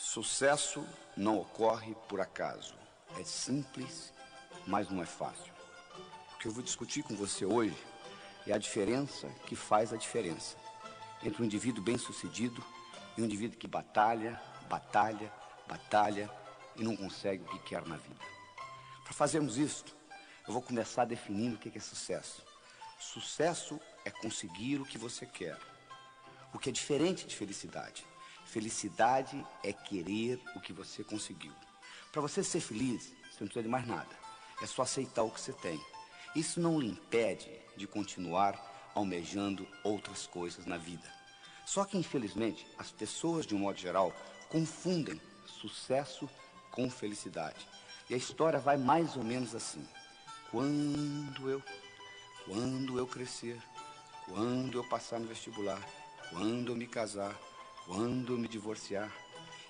Sucesso não ocorre por acaso. É simples, mas não é fácil. O que eu vou discutir com você hoje é a diferença que faz a diferença entre um indivíduo bem-sucedido e um indivíduo que batalha e não consegue o que quer na vida. Para fazermos isso, eu vou começar definindo o que é sucesso. Sucesso é conseguir o que você quer, o que é diferente de felicidade. Felicidade é querer o que você conseguiu. Para você ser feliz, você não precisa de mais nada. É só aceitar o que você tem. Isso não lhe impede de continuar almejando outras coisas na vida. Só que, infelizmente, as pessoas, de um modo geral, confundem sucesso com felicidade. E a história vai mais ou menos assim. Quando eu crescer, quando eu passar no vestibular, quando eu me casar, quando eu me divorciar.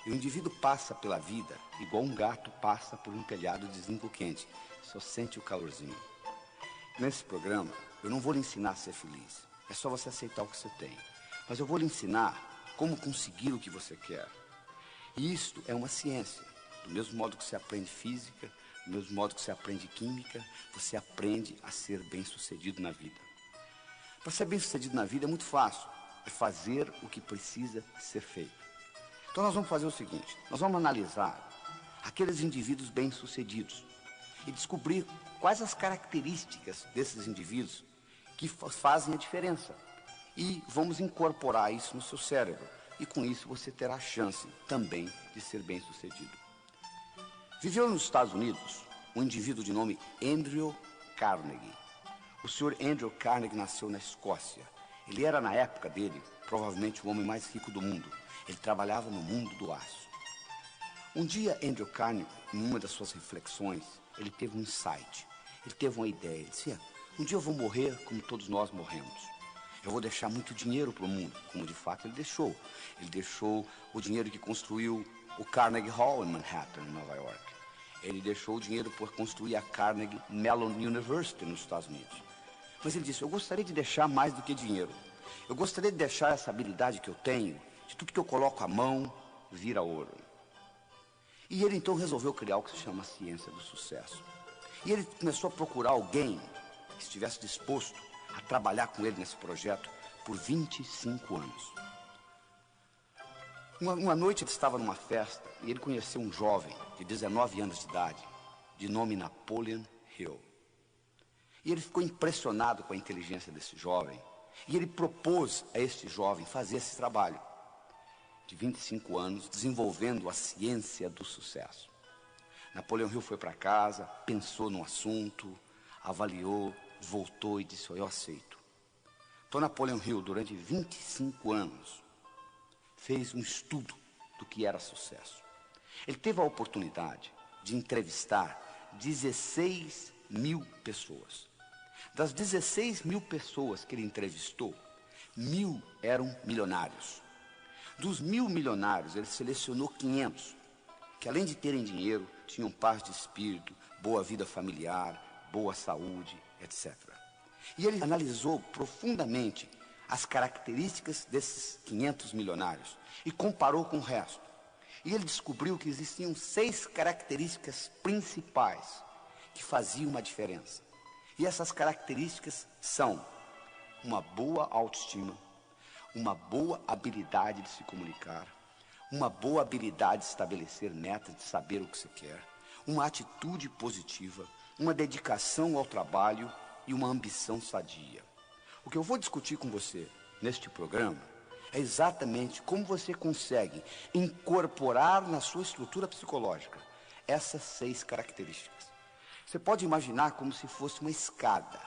E o indivíduo passa pela vida igual um gato passa por um telhado de zinco quente. Só sente o calorzinho. Nesse programa, eu não vou lhe ensinar a ser feliz. É só você aceitar o que você tem. Mas eu vou lhe ensinar como conseguir o que você quer. E isto é uma ciência. Do mesmo modo que você aprende física, do mesmo modo que você aprende química, você aprende a ser bem-sucedido na vida. Para ser bem-sucedido na vida é muito fácil. É fazer o que precisa ser feito. Então nós vamos fazer o seguinte, nós vamos analisar aqueles indivíduos bem-sucedidos e descobrir quais as características desses indivíduos que fazem a diferença. E vamos incorporar isso no seu cérebro. E com isso você terá a chance também de ser bem-sucedido. Viveu nos Estados Unidos um indivíduo de nome Andrew Carnegie. O senhor Andrew Carnegie nasceu na Escócia. Ele era, na época dele, provavelmente o homem mais rico do mundo. Ele trabalhava no mundo do aço. Um dia, Andrew Carnegie, em uma das suas reflexões, ele teve um insight. Ele teve uma ideia. Ele disse, um dia eu vou morrer como todos nós morremos. Eu vou deixar muito dinheiro para o mundo, como de fato ele deixou. Ele deixou o dinheiro que construiu o Carnegie Hall em Manhattan, em Nova York. Ele deixou o dinheiro para construir a Carnegie Mellon University nos Estados Unidos. Mas ele disse, eu gostaria de deixar mais do que dinheiro. Eu gostaria de deixar essa habilidade que eu tenho, de tudo que eu coloco a mão, vira ouro. E ele então resolveu criar o que se chama a ciência do sucesso. E ele começou a procurar alguém que estivesse disposto a trabalhar com ele nesse projeto por 25 anos. Uma noite ele estava numa festa e ele conheceu um jovem de 19 anos de idade, de nome Napoleon Hill. E ele ficou impressionado com a inteligência desse jovem. E ele propôs a este jovem fazer esse trabalho de 25 anos, desenvolvendo a ciência do sucesso. Napoleon Hill foi para casa, pensou no assunto, avaliou, voltou e disse, eu aceito. Então Napoleon Hill, durante 25 anos, fez um estudo do que era sucesso. Ele teve a oportunidade de entrevistar 16 mil pessoas. Das 16 mil pessoas que ele entrevistou, 1.000 eram milionários. Dos 1.000 milionários, ele selecionou 500, que além de terem dinheiro, tinham paz de espírito, boa vida familiar, boa saúde, etc. E ele analisou profundamente as características desses 500 milionários e comparou com o resto. E ele descobriu que existiam 6 características principais que faziam uma diferença. E essas características são uma boa autoestima, uma boa habilidade de se comunicar, uma boa habilidade de estabelecer metas, de saber o que você quer, uma atitude positiva, uma dedicação ao trabalho e uma ambição sadia. O que eu vou discutir com você neste programa é exatamente como você consegue incorporar na sua estrutura psicológica essas 6 características. Você pode imaginar como se fosse uma escada,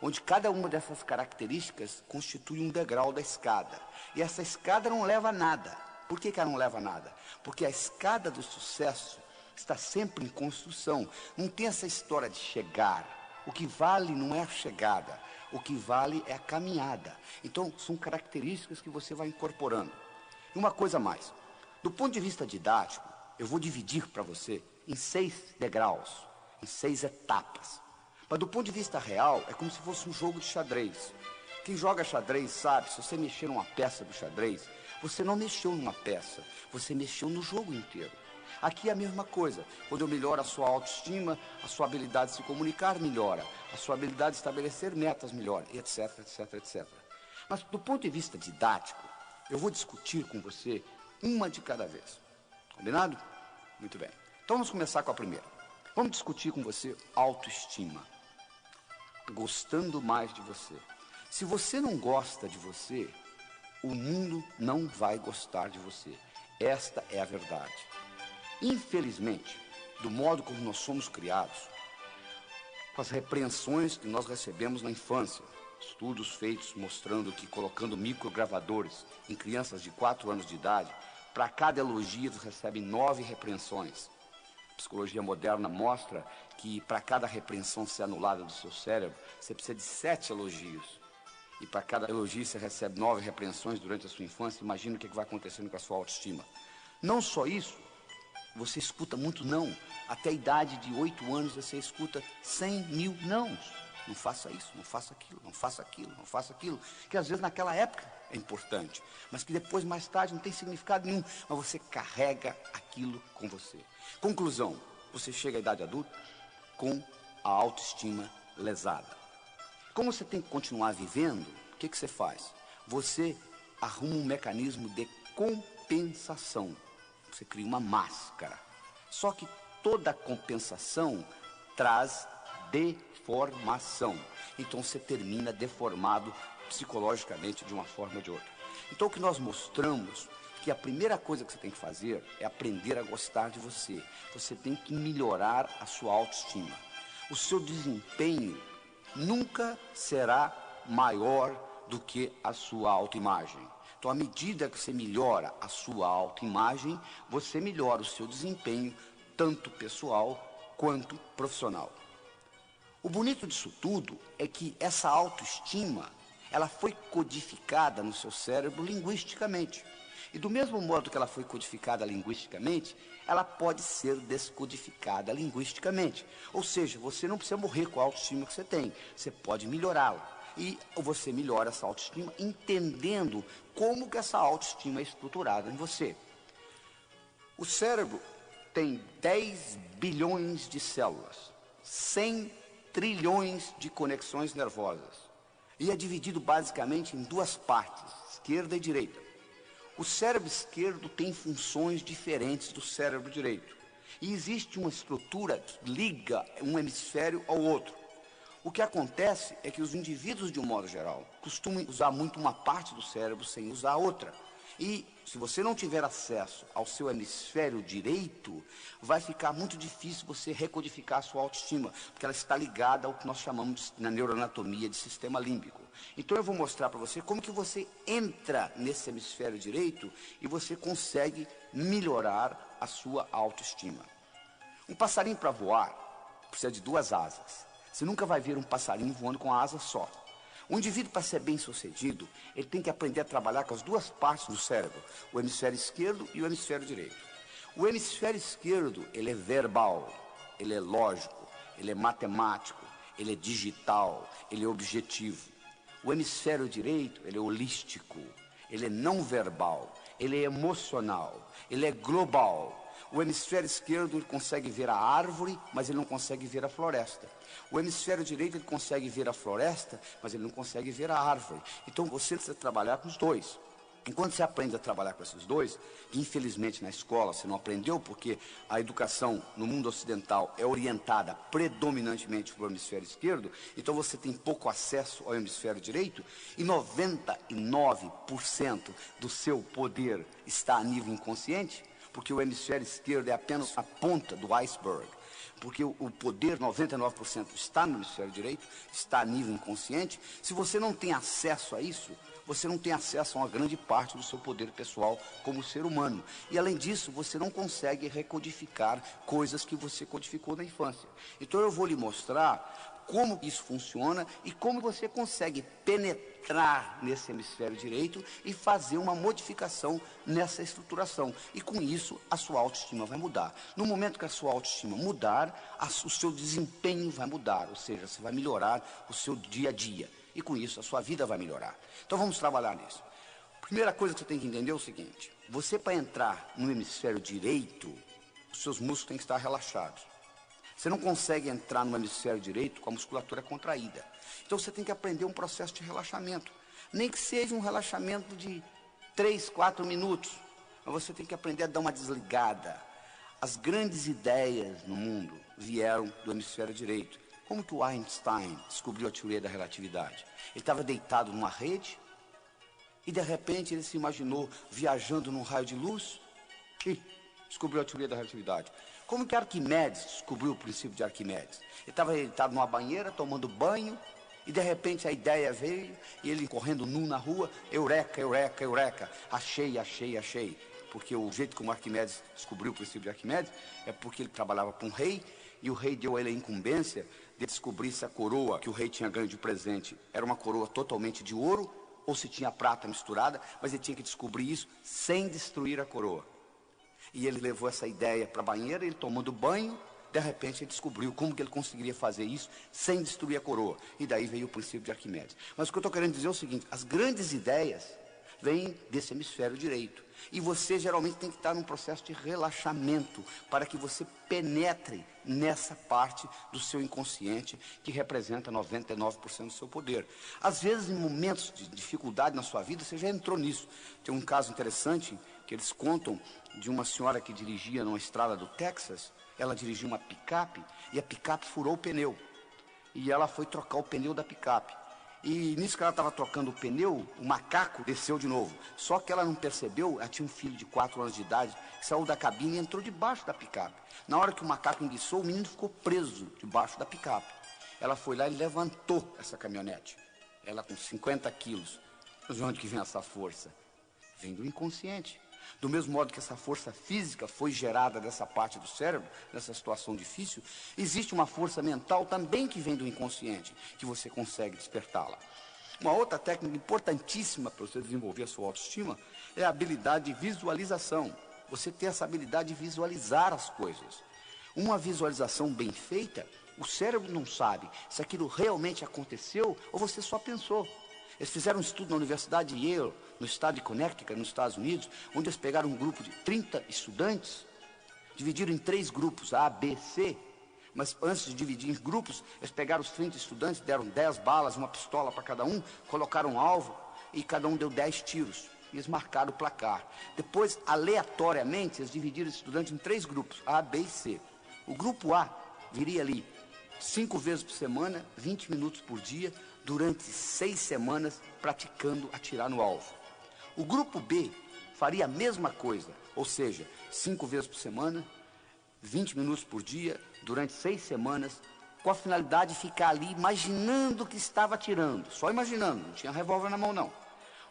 onde cada uma dessas características constitui um degrau da escada. E essa escada não leva a nada. Por que ela não leva a nada? Porque a escada do sucesso está sempre em construção. Não tem essa história de chegar. O que vale não é a chegada, o que vale é a caminhada. Então, são características que você vai incorporando. E uma coisa mais, do ponto de vista didático, eu vou dividir para você em 6 degraus, em 6 etapas. Mas do ponto de vista real, é como se fosse um jogo de xadrez, Quem joga xadrez sabe, se você mexer numa peça do xadrez, você não mexeu numa peça, você mexeu no jogo inteiro. Aqui é a mesma coisa. Quando eu melhoro a sua autoestima, a sua habilidade de se comunicar melhora, a sua habilidade de estabelecer metas melhora, etc, etc, etc. Mas do ponto de vista didático, eu vou discutir com você uma de cada vez. Combinado? Muito bem. Então vamos começar com a primeira. Vamos discutir com você autoestima. Gostando mais de você. Se você não gosta de você, o mundo não vai gostar de você. Esta é a verdade. Infelizmente, do modo como nós somos criados, com as repreensões que nós recebemos na infância, estudos feitos mostrando que colocando microgravadores em crianças de 4 anos de idade, para cada elogio eles recebem 9 repreensões. A psicologia moderna mostra que para cada repreensão ser anulada do seu cérebro, você precisa de 7 elogios. E para cada elogio você recebe 9 repreensões durante a sua infância. Imagina o que vai acontecendo com a sua autoestima. Não só isso, você escuta muito não. Até a idade de 8 anos você escuta 100 mil nãos. Não faça isso, não faça aquilo, não faça aquilo, não faça aquilo. Que às vezes naquela época é importante, mas que depois, mais tarde, não tem significado nenhum. Mas você carrega aquilo com você. Conclusão, você chega à idade adulta com a autoestima lesada. Como você tem que continuar vivendo, o que você faz? Você arruma um mecanismo de compensação. Você cria uma máscara. Só que toda compensação traz deformação. Então você termina deformado psicologicamente de uma forma ou de outra. Então o que nós mostramos que a primeira coisa que você tem que fazer é aprender a gostar de você. Você tem que melhorar a sua autoestima. O seu desempenho nunca será maior do que a sua autoimagem. Então, à medida que você melhora a sua autoimagem, você melhora o seu desempenho, tanto pessoal quanto profissional. O bonito disso tudo é que essa autoestima, ela foi codificada no seu cérebro linguisticamente. E do mesmo modo que ela foi codificada linguisticamente, ela pode ser descodificada linguisticamente. Ou seja, você não precisa morrer com a autoestima que você tem, você pode melhorá-la. E você melhora essa autoestima entendendo como que essa autoestima é estruturada em você. O cérebro tem 10 bilhões de células, 100 trilhões de conexões nervosas. E é dividido basicamente em 2 partes, esquerda e direita. O cérebro esquerdo tem funções diferentes do cérebro direito. E existe uma estrutura que liga um hemisfério ao outro. O que acontece é que os indivíduos, de um modo geral, costumam usar muito uma parte do cérebro sem usar a outra. E se você não tiver acesso ao seu hemisfério direito, vai ficar muito difícil você recodificar a sua autoestima, porque ela está ligada ao que nós chamamos na neuroanatomia de sistema límbico. Então eu vou mostrar para você como que você entra nesse hemisfério direito e você consegue melhorar a sua autoestima. Um passarinho para voar precisa de 2 asas. Você nunca vai ver um passarinho voando com a asa só. O indivíduo, para ser bem sucedido, ele tem que aprender a trabalhar com as 2 partes do cérebro, o hemisfério esquerdo e o hemisfério direito. O hemisfério esquerdo, ele é verbal, ele é lógico, ele é matemático, ele é digital, ele é objetivo. O hemisfério direito, ele é holístico, ele é não verbal, ele é emocional, ele é global. O hemisfério esquerdo ele consegue ver a árvore, mas ele não consegue ver a floresta. O hemisfério direito ele consegue ver a floresta, mas ele não consegue ver a árvore. Então você precisa trabalhar com os 2. Enquanto você aprende a trabalhar com esses 2, que infelizmente na escola você não aprendeu, porque a educação no mundo ocidental é orientada predominantemente para o hemisfério esquerdo, então você tem pouco acesso ao hemisfério direito, e 99% do seu poder está a nível inconsciente, porque o hemisfério esquerdo é apenas a ponta do iceberg. Porque o poder, 99%, está no hemisfério direito, está a nível inconsciente. Se você não tem acesso a isso, você não tem acesso a uma grande parte do seu poder pessoal como ser humano. E além disso, você não consegue recodificar coisas que você codificou na infância. Então eu vou lhe mostrar como isso funciona e como você consegue penetrar nesse hemisfério direito e fazer uma modificação nessa estruturação. E com isso, a sua autoestima vai mudar. No momento que a sua autoestima mudar, o seu desempenho vai mudar, ou seja, você vai melhorar o seu dia a dia. E com isso a sua vida vai melhorar. Então vamos trabalhar nisso. Primeira coisa que você tem que entender é o seguinte: você, para entrar no hemisfério direito, os seus músculos têm que estar relaxados. Você não consegue entrar no hemisfério direito com a musculatura contraída. Então você tem que aprender um processo de relaxamento. Nem que seja um relaxamento de 3, 4 minutos. Mas você tem que aprender a dar uma desligada. As grandes ideias no mundo vieram do hemisfério direito. Como que o Einstein descobriu a teoria da relatividade? Ele estava deitado numa rede e de repente ele se imaginou viajando num raio de luz e descobriu a teoria da relatividade. Como que Arquimedes descobriu o princípio de Arquimedes? Ele estava deitado numa banheira, tomando banho, e de repente a ideia veio, e ele correndo nu na rua, eureka, eureka, eureka, achei, achei, achei. Porque o jeito como Arquimedes descobriu o princípio de Arquimedes é porque ele trabalhava para um rei, e o rei deu a ele a incumbência de descobrir se a coroa que o rei tinha ganho de presente era uma coroa totalmente de ouro, ou se tinha prata misturada, mas ele tinha que descobrir isso sem destruir a coroa. E ele levou essa ideia para a banheira, ele tomando banho, de repente ele descobriu como que ele conseguiria fazer isso sem destruir a coroa. E daí veio o princípio de Arquimedes. Mas o que eu estou querendo dizer é o seguinte: as grandes ideias vêm desse hemisfério direito. E você geralmente tem que estar num processo de relaxamento para que você penetre nessa parte do seu inconsciente que representa 99% do seu poder. Às vezes, em momentos de dificuldade na sua vida, você já entrou nisso. Tem um caso interessante que eles contam de uma senhora que dirigia numa estrada do Texas. Ela dirigia uma picape e a picape furou o pneu. E ela foi trocar o pneu da picape. E nisso que ela estava trocando o pneu, o macaco desceu de novo. Só que ela não percebeu, ela tinha um filho de 4 anos de idade, que saiu da cabine e entrou debaixo da picape. Na hora que o macaco enguiçou, o menino ficou preso debaixo da picape. Ela foi lá e levantou essa caminhonete. Ela com 50 quilos. Mas de onde que vem essa força? Vem do inconsciente. Do mesmo modo que essa força física foi gerada dessa parte do cérebro, nessa situação difícil, existe uma força mental também que vem do inconsciente, que você consegue despertá-la. Uma outra técnica importantíssima para você desenvolver a sua autoestima é a habilidade de visualização. Você ter essa habilidade de visualizar as coisas. Uma visualização bem feita, o cérebro não sabe se aquilo realmente aconteceu ou você só pensou. Eles fizeram um estudo na Universidade de Yale, no estado de Connecticut, nos Estados Unidos, onde eles pegaram um grupo de 30 estudantes, dividiram em 3 grupos, A, B, C, mas antes de dividir em grupos, eles pegaram os 30 estudantes, deram 10 balas, uma pistola para cada um, colocaram um alvo e cada um deu 10 tiros. E eles marcaram o placar. Depois, aleatoriamente, eles dividiram os estudantes em 3 grupos, A, B e C. O grupo A viria ali 5 vezes por semana, 20 minutos por dia, durante 6 semanas, praticando atirar no alvo. O grupo B faria a mesma coisa, ou seja, 5 vezes por semana, 20 minutos por dia, durante 6 semanas, com a finalidade de ficar ali imaginando que estava atirando, só imaginando, não tinha revólver na mão não.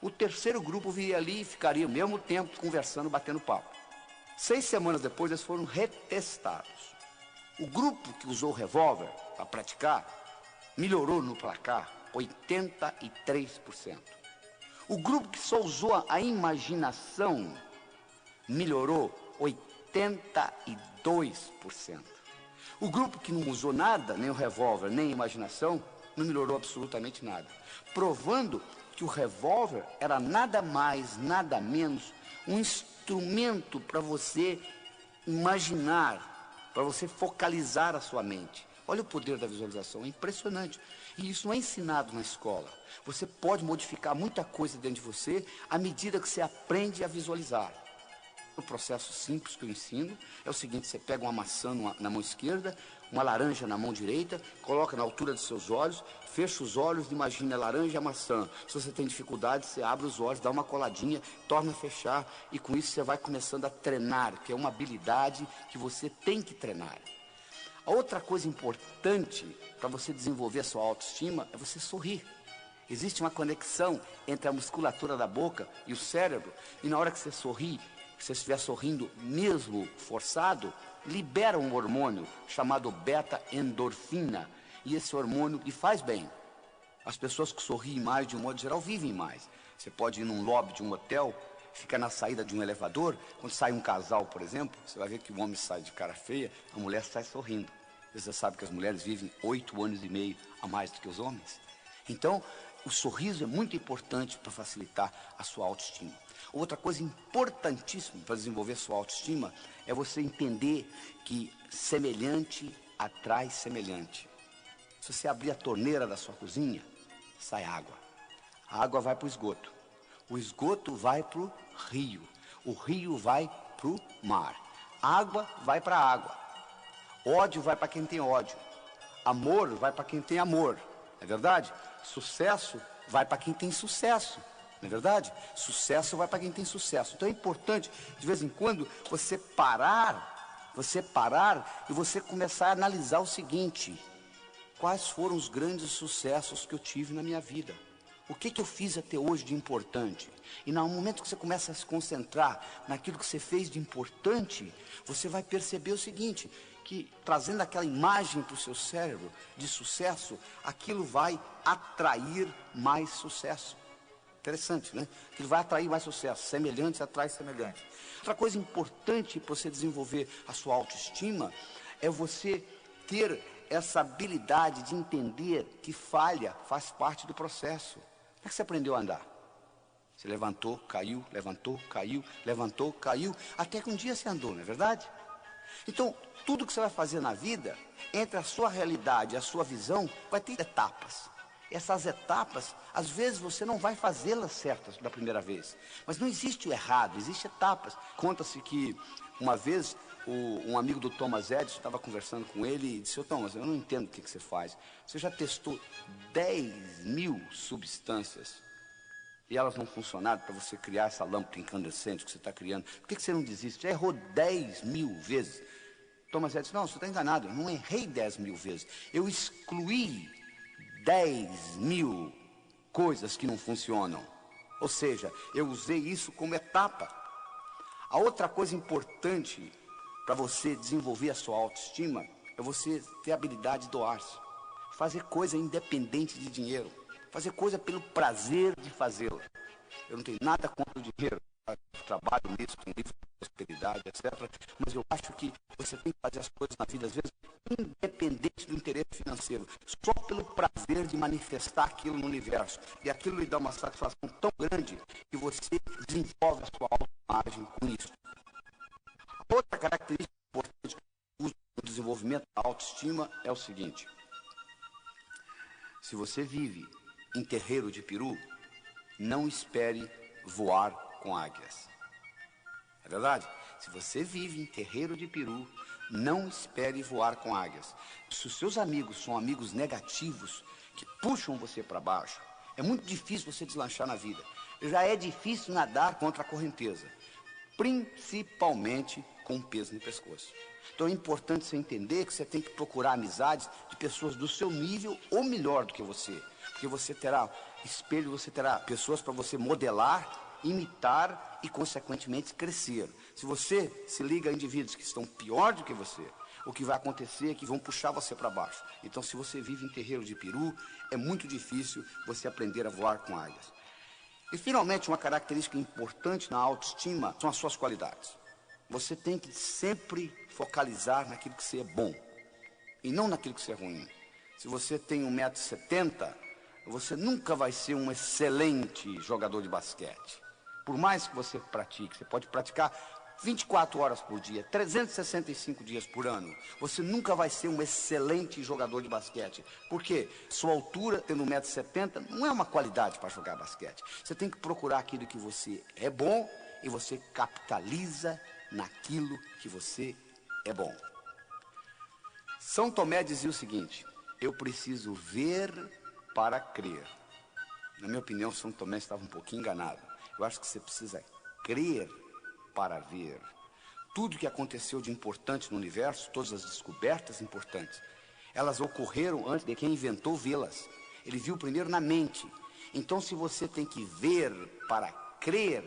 O terceiro grupo viria ali e ficaria ao mesmo tempo conversando, batendo papo. 6 semanas depois, eles foram retestados. O grupo que usou o revólver para praticar melhorou no placar 83%. O grupo que só usou a imaginação melhorou 82%. O grupo que não usou nada, nem o revólver, nem a imaginação, não melhorou absolutamente nada. Provando que o revólver era nada mais, nada menos, um instrumento para você imaginar, para você focalizar a sua mente. Olha o poder da visualização, é impressionante. E isso não é ensinado na escola. Você pode modificar muita coisa dentro de você à medida que você aprende a visualizar. O processo simples que eu ensino é o seguinte: você pega uma maçã na mão esquerda, uma laranja na mão direita, coloca na altura dos seus olhos, fecha os olhos, imagina a laranja e a maçã. Se você tem dificuldade, você abre os olhos, dá uma coladinha, torna a fechar, e com isso você vai começando a treinar, que é uma habilidade que você tem que treinar. A outra coisa importante para você desenvolver a sua autoestima é você sorrir. Existe uma conexão entre a musculatura da boca e o cérebro, e na hora que você sorri, se você estiver sorrindo mesmo forçado, libera um hormônio chamado beta-endorfina, e esse hormônio lhe faz bem. As pessoas que sorriem mais, de um modo geral, vivem mais. Você pode ir num lobby de um hotel, fica na saída de um elevador, quando sai um casal, por exemplo, você vai ver que o homem sai de cara feia, a mulher sai sorrindo. Você sabe que as mulheres vivem 8 anos e meio a mais do que os homens. Então, O sorriso é muito importante para facilitar a sua autoestima. Outra coisa importantíssima para desenvolver sua autoestima é você entender que semelhante atrai semelhante. Se você abrir a torneira da sua cozinha, sai água. A água vai para o esgoto. O esgoto vai para o rio. O rio vai para o mar. Água vai para a água. Ódio vai para quem tem ódio. Amor vai para quem tem amor. Não é verdade? Sucesso vai para quem tem sucesso. Não é verdade? Sucesso vai para quem tem sucesso. Então é importante, de vez em quando, você parar e você começar a analisar o seguinte: quais foram os grandes sucessos que eu tive na minha vida? O que eu fiz até hoje de importante? E no momento que você começa a se concentrar naquilo que você fez de importante, você vai perceber o seguinte, que trazendo aquela imagem para o seu cérebro de sucesso, aquilo vai atrair mais sucesso. Interessante, né? Aquilo vai atrair mais sucesso. Semelhantes atrai semelhantes. Outra coisa importante para você desenvolver a sua autoestima é você ter essa habilidade de entender que falha faz parte do processo. Como é que você aprendeu a andar? Você levantou, caiu, levantou, caiu, levantou, caiu, até que um dia você andou, não é verdade? Então, tudo que você vai fazer na vida, entre a sua realidade e a sua visão, vai ter etapas. Essas etapas, às vezes você não vai fazê-las certas da primeira vez. Mas não existe o errado, existem etapas. Conta-se que uma vez um amigo do Thomas Edison estava conversando com ele e disse: "Ô Thomas, eu não entendo o que você faz. Você já testou 10.000 substâncias e elas não funcionaram para você criar essa lâmpada incandescente que você está criando. Por que você não desiste? Já errou 10.000 vezes." Thomas Edison: "Não, você está enganado, eu não errei 10.000 vezes. Eu excluí 10.000 coisas que não funcionam. Ou seja, eu usei isso como etapa." A outra coisa importante para você desenvolver a sua autoestima é você ter a habilidade de doar-se. Fazer coisa independente de dinheiro. Fazer coisa pelo prazer de fazê-la. Eu não tenho nada contra o dinheiro. Eu trabalho nisso, com livro de prosperidade, etc. Mas eu acho que você tem que fazer as coisas na vida, às vezes, independente do interesse financeiro, só pelo prazer de manifestar aquilo no universo. E aquilo lhe dá uma satisfação tão grande que você desenvolve a sua autoimagem com isso. Outra característica importante do desenvolvimento da autoestima é o seguinte: se você vive em terreiro de peru, não espere voar com águias. É verdade? Se você vive em terreiro de peru, não espere voar com águias. Se os seus amigos são amigos negativos, que puxam você para baixo, é muito difícil você deslanchar na vida. Já é difícil nadar contra a correnteza, principalmente com peso no pescoço. Então é importante você entender que você tem que procurar amizades de pessoas do seu nível ou melhor do que você. Porque você terá espelho, você terá pessoas para você modelar, imitar e, consequentemente, crescer. Se você se liga a indivíduos que estão pior do que você, o que vai acontecer é que vão puxar você para baixo. Então, se você vive em terreiro de peru, é muito difícil você aprender a voar com águias. E, finalmente, uma característica importante na autoestima são as suas qualidades. Você tem que sempre focalizar naquilo que você é bom e não naquilo que você é ruim. Se você tem 1,70 m, você nunca vai ser um excelente jogador de basquete. Por mais que você pratique, você pode praticar 24 horas por dia, 365 dias por ano. Você nunca vai ser um excelente jogador de basquete. Por quê? Sua altura, tendo 1,70 m, não é uma qualidade para jogar basquete. Você tem que procurar aquilo que você é bom e você capitaliza naquilo que você é bom. São Tomé dizia o seguinte: eu preciso ver para crer. Na minha opinião, São Tomé estava um pouquinho enganado. Eu acho que você precisa crer para ver. Tudo que aconteceu de importante no universo, todas as descobertas importantes, elas ocorreram antes de quem inventou vê-las. Ele viu primeiro na mente. Então, se você tem que ver para crer,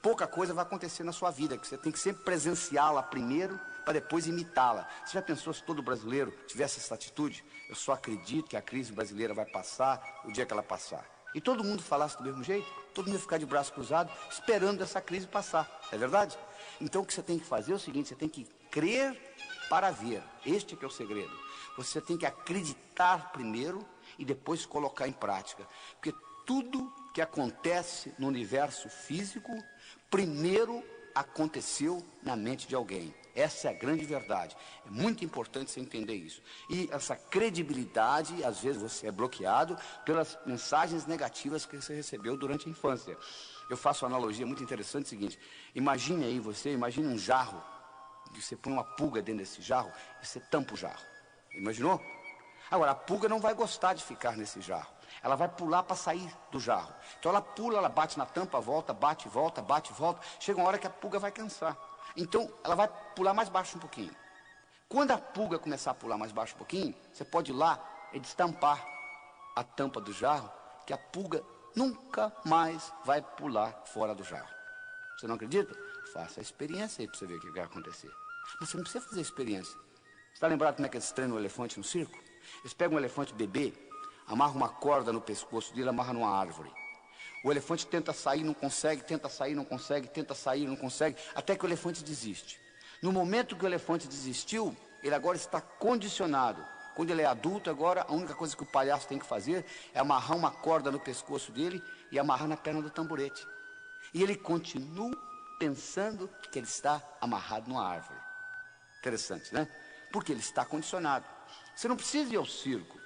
pouca coisa vai acontecer na sua vida, que você tem que sempre presenciá-la primeiro para depois imitá-la. Você já pensou se todo brasileiro tivesse essa atitude? Eu só acredito que a crise brasileira vai passar o dia que ela passar. E todo mundo falasse do mesmo jeito, todo mundo ia ficar de braço cruzado, esperando essa crise passar. É verdade? Então o que você tem que fazer é o seguinte: você tem que crer para ver. Este que é o segredo. Você tem que acreditar primeiro e depois colocar em prática. Porque tudo que acontece no universo físico, primeiro aconteceu na mente de alguém. Essa é a grande verdade. É muito importante você entender isso. E essa credibilidade, às vezes você é bloqueado pelas mensagens negativas que você recebeu durante a infância. Eu faço uma analogia muito interessante, o seguinte: imagine aí imagine um jarro, que você põe uma pulga dentro desse jarro e você tampa o jarro. Imaginou? Agora, a pulga não vai gostar de ficar nesse jarro. Ela vai pular para sair do jarro. Então ela pula, ela bate na tampa, volta, bate, volta, bate, volta. Chega uma hora que a pulga vai cansar. Então ela vai pular mais baixo um pouquinho. Quando a pulga começar a pular mais baixo um pouquinho, você pode ir lá e destampar a tampa do jarro, que a pulga nunca mais vai pular fora do jarro. Você não acredita? Faça a experiência aí para você ver o que vai acontecer. Mas você não precisa fazer a experiência. Você está lembrado como é que eles treinam o elefante no circo? Eles pegam um elefante bebê, amarram uma corda no pescoço dele, amarram numa árvore. O elefante tenta sair, não consegue, tenta sair, não consegue, tenta sair, não consegue, até que o elefante desiste. No momento que o elefante desistiu, ele agora está condicionado. Quando ele é adulto, agora a única coisa que o palhaço tem que fazer é amarrar uma corda no pescoço dele e amarrar na perna do tamborete. E ele continua pensando que ele está amarrado numa árvore. Interessante, né? Porque ele está condicionado. Você não precisa ir ao circo.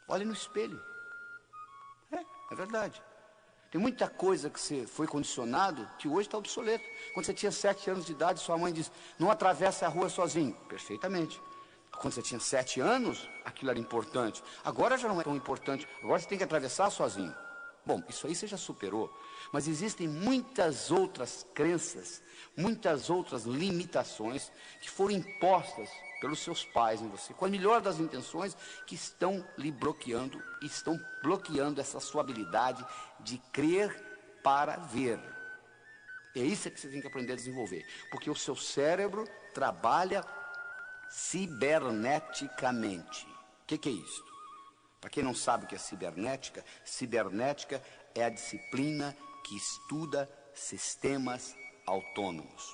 Olhe no espelho. É verdade. Tem muita coisa que você foi condicionado que hoje está obsoleto. Quando você tinha 7 anos de idade, sua mãe disse: não atravesse a rua sozinho. Perfeitamente. Quando você tinha 7 anos, aquilo era importante. Agora já não é tão importante. Agora você tem que atravessar sozinho. Bom, isso aí você já superou. Mas existem muitas outras crenças, muitas outras limitações que foram impostas pelos seus pais em você, com a melhor das intenções, que estão lhe bloqueando, estão bloqueando essa sua habilidade de crer para ver. É isso que você tem que aprender a desenvolver, porque o seu cérebro trabalha ciberneticamente. O que é isso? Para quem não sabe o que é cibernética, cibernética é a disciplina que estuda sistemas autônomos.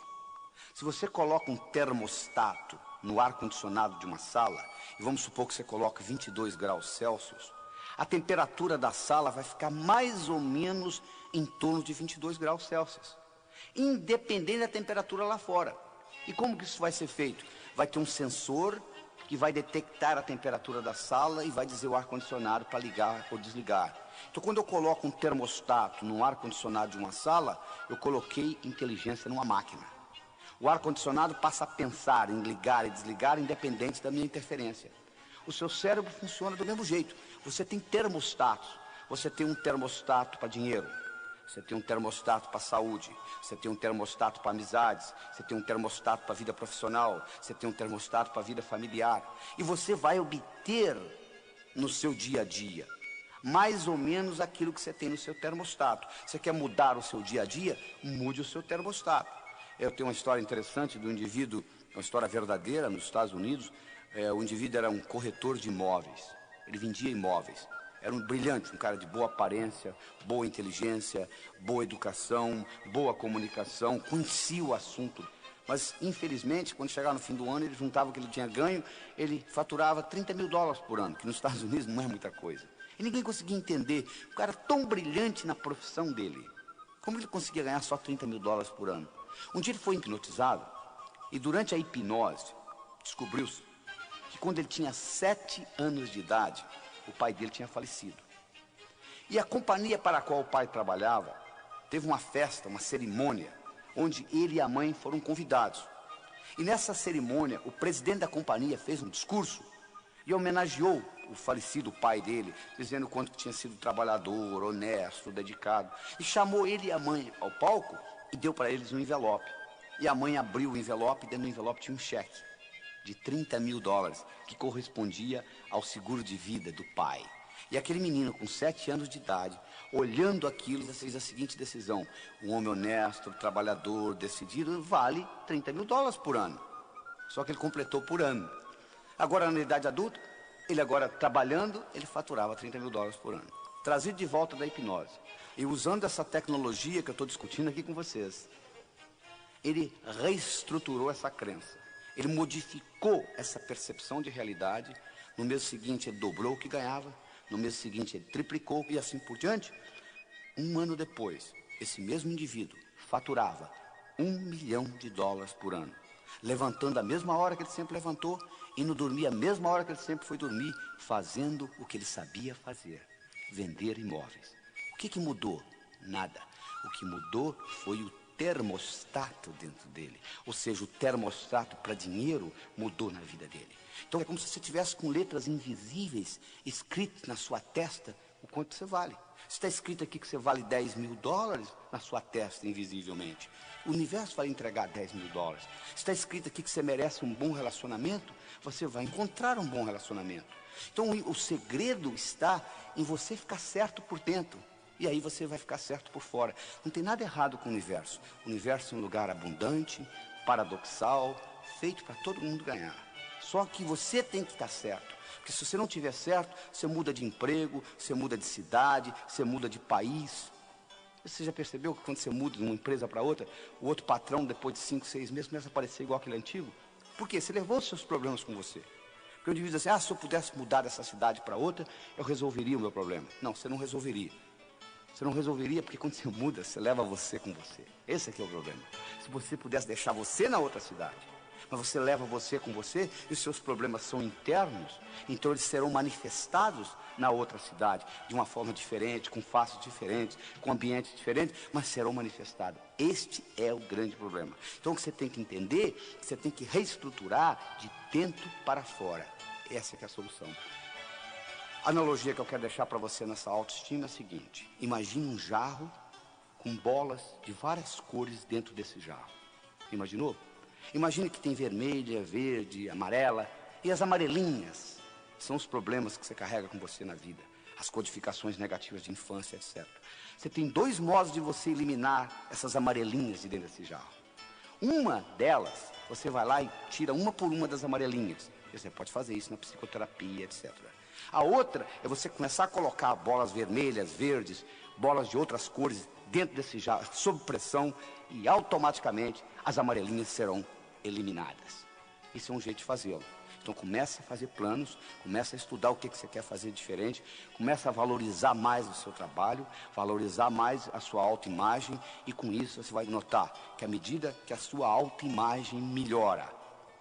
Se você coloca um termostato no ar-condicionado de uma sala, e vamos supor que você coloque 22 graus Celsius, a temperatura da sala vai ficar mais ou menos em torno de 22 graus Celsius, independente da temperatura lá fora. E como que isso vai ser feito? Vai ter um sensor que vai detectar a temperatura da sala e vai dizer o ar-condicionado para ligar ou desligar. Então, quando eu coloco um termostato no ar-condicionado de uma sala, eu coloquei inteligência numa máquina. O ar-condicionado passa a pensar em ligar e desligar independente da minha interferência. O seu cérebro funciona do mesmo jeito. Você tem termostatos. Você tem um termostato para dinheiro. Você tem um termostato para saúde. Você tem um termostato para amizades. Você tem um termostato para vida profissional. Você tem um termostato para vida familiar. E você vai obter no seu dia a dia mais ou menos aquilo que você tem no seu termostato. Você quer mudar o seu dia a dia? Mude o seu termostato. Eu tenho uma história interessante do indivíduo, uma história verdadeira nos Estados Unidos. O indivíduo era um corretor de imóveis. Ele vendia imóveis. Era um brilhante, um cara de boa aparência, boa inteligência, boa educação, boa comunicação, conhecia o assunto. Mas, infelizmente, quando chegava no fim do ano, ele juntava o que ele tinha ganho, ele faturava $30 mil por ano, que nos Estados Unidos não é muita coisa. E ninguém conseguia entender, o cara tão brilhante na profissão dele, como ele conseguia ganhar só $30 mil por ano? Um dia ele foi hipnotizado, e durante a hipnose, descobriu-se que quando ele tinha 7 anos de idade, o pai dele tinha falecido. E a companhia para a qual o pai trabalhava teve uma festa, uma cerimônia, onde ele e a mãe foram convidados. E nessa cerimônia, o presidente da companhia fez um discurso e homenageou o falecido pai dele, dizendo o quanto tinha sido trabalhador, honesto, dedicado. E chamou ele e a mãe ao palco e deu para eles um envelope. E a mãe abriu o envelope e dentro do envelope tinha um cheque de $30 mil, que correspondia ao seguro de vida do pai. E aquele menino com 7 anos de idade, olhando aquilo, fez a seguinte decisão: um homem honesto, trabalhador, decidido, vale $30 mil por ano. Só que ele completou por ano. Agora, na idade adulta, ele agora trabalhando, ele faturava $30 mil por ano. Trazido de volta da hipnose. E usando essa tecnologia que eu estou discutindo aqui com vocês, ele reestruturou essa crença. Ele modificou essa percepção de realidade no mês seguinte ele dobrou o que ganhava, no mês seguinte ele triplicou e assim por diante. Um ano depois, esse mesmo indivíduo faturava $1 milhão por ano, levantando a mesma hora que ele sempre levantou, indo dormir a mesma hora que ele sempre foi dormir, fazendo o que ele sabia fazer, vender imóveis. O que mudou? Nada. O que mudou foi o termostato dentro dele. Ou seja, o termostato para dinheiro mudou na vida dele. Então é como se você tivesse com letras invisíveis escritas na sua testa o quanto você vale. Está escrito aqui que você vale $10 mil na sua testa invisivelmente. O universo vai entregar $10 mil. Está escrito aqui que você merece um bom relacionamento, você vai encontrar um bom relacionamento. Então o segredo está em você ficar certo por dentro. E aí você vai ficar certo por fora. Não tem nada errado com o universo. O universo é um lugar abundante, paradoxal, feito para todo mundo ganhar. Só que você tem que estar certo. Porque se você não estiver certo, você muda de emprego, você muda de cidade, você muda de país. Você já percebeu que quando você muda de uma empresa para outra, o outro patrão, depois de 5, 6 meses, começa a parecer igual aquele antigo? Por quê? Você levou os seus problemas com você. Porque o indivíduo diz assim, se eu pudesse mudar dessa cidade para outra, eu resolveria o meu problema. Não, você não resolveria. Você não resolveria porque quando você muda, você leva você com você. Esse aqui é o problema. Se você pudesse deixar você na outra cidade, mas você leva você com você, e os seus problemas são internos, então eles serão manifestados na outra cidade, de uma forma diferente, com faces diferentes, com ambientes diferentes, mas serão manifestados. Este é o grande problema. Então o que você tem que entender, você tem que reestruturar de dentro para fora. Essa que é a solução. A analogia que eu quero deixar para você nessa autoestima é a seguinte: imagine um jarro com bolas de várias cores dentro desse jarro. Imaginou? Imagine que tem vermelha, verde, amarela, e as amarelinhas são os problemas que você carrega com você na vida, as codificações negativas de infância, etc. Você tem 2 modos de você eliminar essas amarelinhas de dentro desse jarro. Uma delas, você vai lá e tira uma por uma das amarelinhas. Você pode fazer isso na psicoterapia, etc. A outra é você começar a colocar bolas vermelhas, verdes, bolas de outras cores dentro desse jarro, sob pressão, e automaticamente as amarelinhas serão eliminadas. Isso é um jeito de fazê-lo. Então comece a fazer planos, comece a estudar o que você quer fazer diferente, comece a valorizar mais o seu trabalho, valorizar mais a sua autoimagem, e com isso você vai notar que à medida que a sua autoimagem melhora,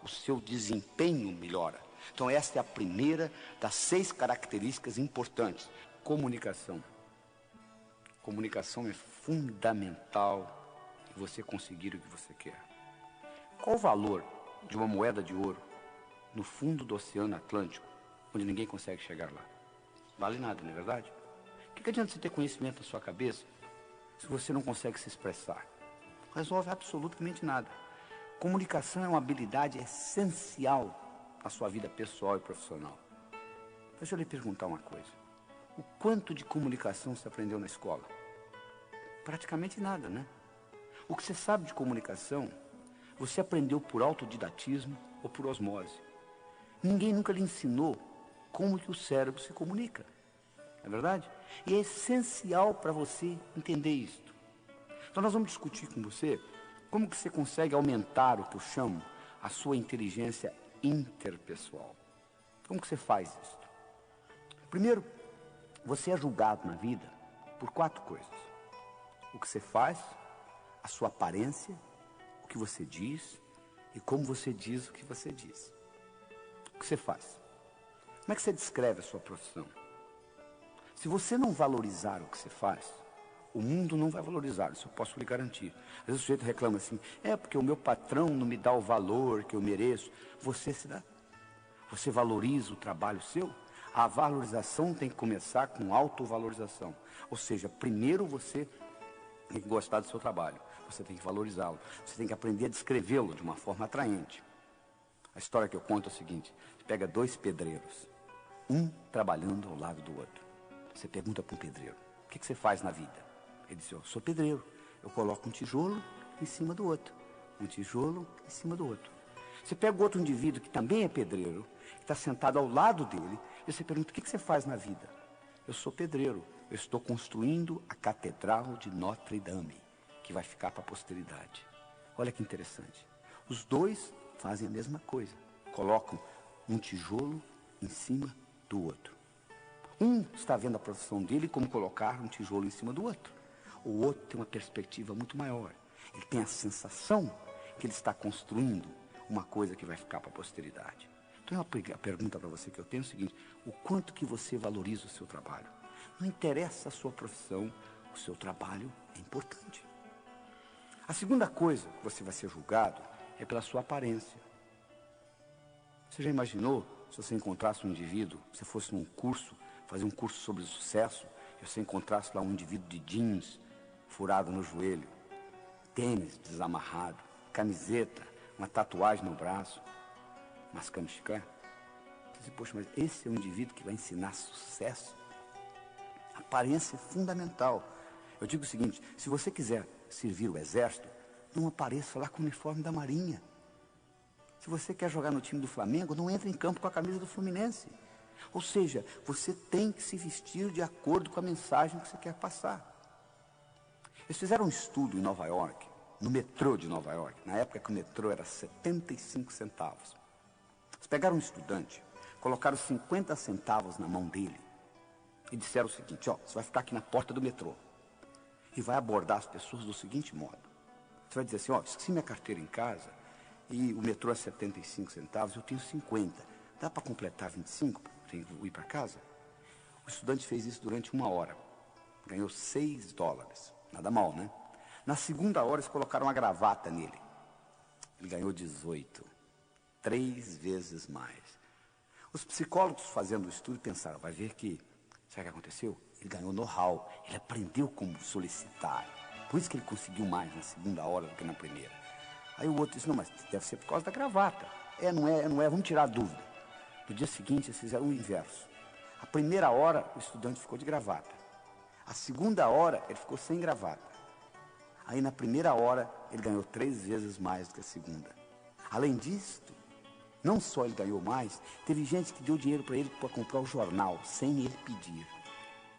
o seu desempenho melhora. Então esta é a primeira das 6 características importantes. Comunicação. Comunicação é fundamental em você conseguir o que você quer. Qual o valor de uma moeda de ouro no fundo do Oceano Atlântico, onde ninguém consegue chegar lá? Vale nada, não é verdade? O que adianta você ter conhecimento na sua cabeça se você não consegue se expressar? Não resolve absolutamente nada. Comunicação é uma habilidade essencial na sua vida pessoal e profissional. Deixa eu lhe perguntar uma coisa. O quanto de comunicação você aprendeu na escola? Praticamente nada, né? O que você sabe de comunicação, você aprendeu por autodidatismo ou por osmose. Ninguém nunca lhe ensinou como que o cérebro se comunica. Não é verdade? E é essencial para você entender isto. Então nós vamos discutir com você como que você consegue aumentar o que eu chamo a sua inteligência interpessoal. Como que você faz isso? Primeiro, você é julgado na vida por 4 coisas: o que você faz, a sua aparência, o que você diz e como você diz o que você diz. O que você faz? Como é que você descreve a sua profissão? Se você não valorizar o que você faz, o mundo não vai valorizar, isso eu posso lhe garantir. Às vezes o sujeito reclama assim, porque o meu patrão não me dá o valor que eu mereço. Você se dá? Você valoriza o trabalho seu? A valorização tem que começar com autovalorização. Ou seja, primeiro você tem que gostar do seu trabalho, você tem que valorizá-lo, você tem que aprender a descrevê-lo de uma forma atraente. A história que eu conto é o seguinte: você pega 2 pedreiros, um trabalhando ao lado do outro. Você pergunta para um pedreiro, o que você faz na vida? Ele diz, eu sou pedreiro, eu coloco um tijolo em cima do outro, um tijolo em cima do outro. Você pega outro indivíduo que também é pedreiro, que está sentado ao lado dele, e você pergunta, o que você faz na vida? Eu sou pedreiro, eu estou construindo a Catedral de Notre Dame, que vai ficar para a posteridade. Olha que interessante. Os 2 fazem a mesma coisa, colocam um tijolo em cima do outro. Um está vendo a profissão dele como colocar um tijolo em cima do outro. O outro tem uma perspectiva muito maior. Ele tem a sensação que ele está construindo uma coisa que vai ficar para a posteridade. Então, a pergunta para você que eu tenho é o seguinte: o quanto que você valoriza o seu trabalho? Não interessa a sua profissão, o seu trabalho é importante. A segunda coisa que você vai ser julgado é pela sua aparência. Você já imaginou se você encontrasse um indivíduo, se fosse num curso, fazer um curso sobre sucesso, e você encontrasse lá um indivíduo de jeans, furado no joelho, tênis desamarrado, camiseta, uma tatuagem no braço, mascando chiclete? Você diz, poxa, mas esse é um indivíduo que vai ensinar sucesso? A aparência é fundamental. Eu digo o seguinte: se você quiser servir o exército, não apareça lá com o uniforme da Marinha. Se você quer jogar no time do Flamengo, não entre em campo com a camisa do Fluminense. Ou seja, você tem que se vestir de acordo com a mensagem que você quer passar. Eles fizeram um estudo em Nova York, no metrô de Nova York, na época que o metrô era 75 centavos. Eles pegaram um estudante, colocaram 50 centavos na mão dele e disseram o seguinte: ó, você vai ficar aqui na porta do metrô e vai abordar as pessoas do seguinte modo. Você vai dizer assim: ó, esqueci minha carteira em casa e o metrô é 75 centavos, eu tenho 50. Dá para completar 25 para ir para casa? O estudante fez isso durante 1 hora. Ganhou $6. Nada mal, né? Na segunda hora, eles colocaram uma gravata nele. Ele ganhou 18. 3 vezes mais. Os psicólogos fazendo o estudo pensaram: vai ver que, sabe o que aconteceu? Ele ganhou know-how, ele aprendeu como solicitar. Por isso que ele conseguiu mais na segunda hora do que na primeira. Aí o outro disse: não, mas deve ser por causa da gravata. Não é, vamos tirar a dúvida. No dia seguinte, eles fizeram o inverso. A primeira hora, o estudante ficou de gravata. A segunda hora, ele ficou sem gravata. Aí, na primeira hora, ele ganhou 3 vezes mais do que a segunda. Além disso, não só ele ganhou mais, teve gente que deu dinheiro para ele para comprar o jornal, sem ele pedir.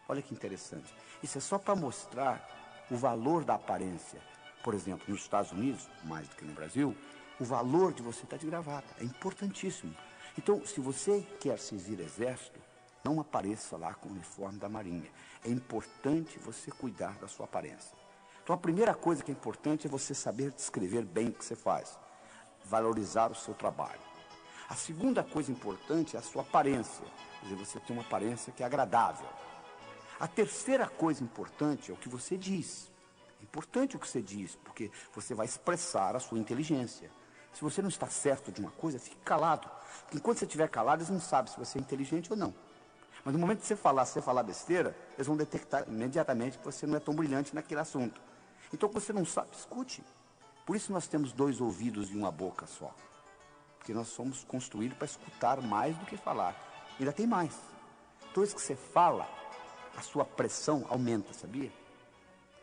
Olha que interessante. Isso é só para mostrar o valor da aparência. Por exemplo, nos Estados Unidos, mais do que no Brasil, o valor de você estar de gravata é importantíssimo. Então, se você quer servir exército, não apareça lá com o uniforme da Marinha. É importante você cuidar da sua aparência. Então, a primeira coisa que é importante é você saber descrever bem o que você faz, valorizar o seu trabalho. A segunda coisa importante é a sua aparência, quer dizer, você tem uma aparência que é agradável. A terceira coisa importante é o que você diz. É importante o que você diz, porque você vai expressar a sua inteligência. Se você não está certo de uma coisa, fique calado. Porque enquanto você estiver calado, eles não sabem se você é inteligente ou não. Mas no momento que você falar besteira, eles vão detectar imediatamente que você não é tão brilhante naquele assunto. Então, quando você não sabe, escute. Por isso nós temos 2 ouvidos e uma boca só. Porque nós somos construídos para escutar mais do que falar. Ainda tem mais. Toda vez que você fala, a sua pressão aumenta, sabia?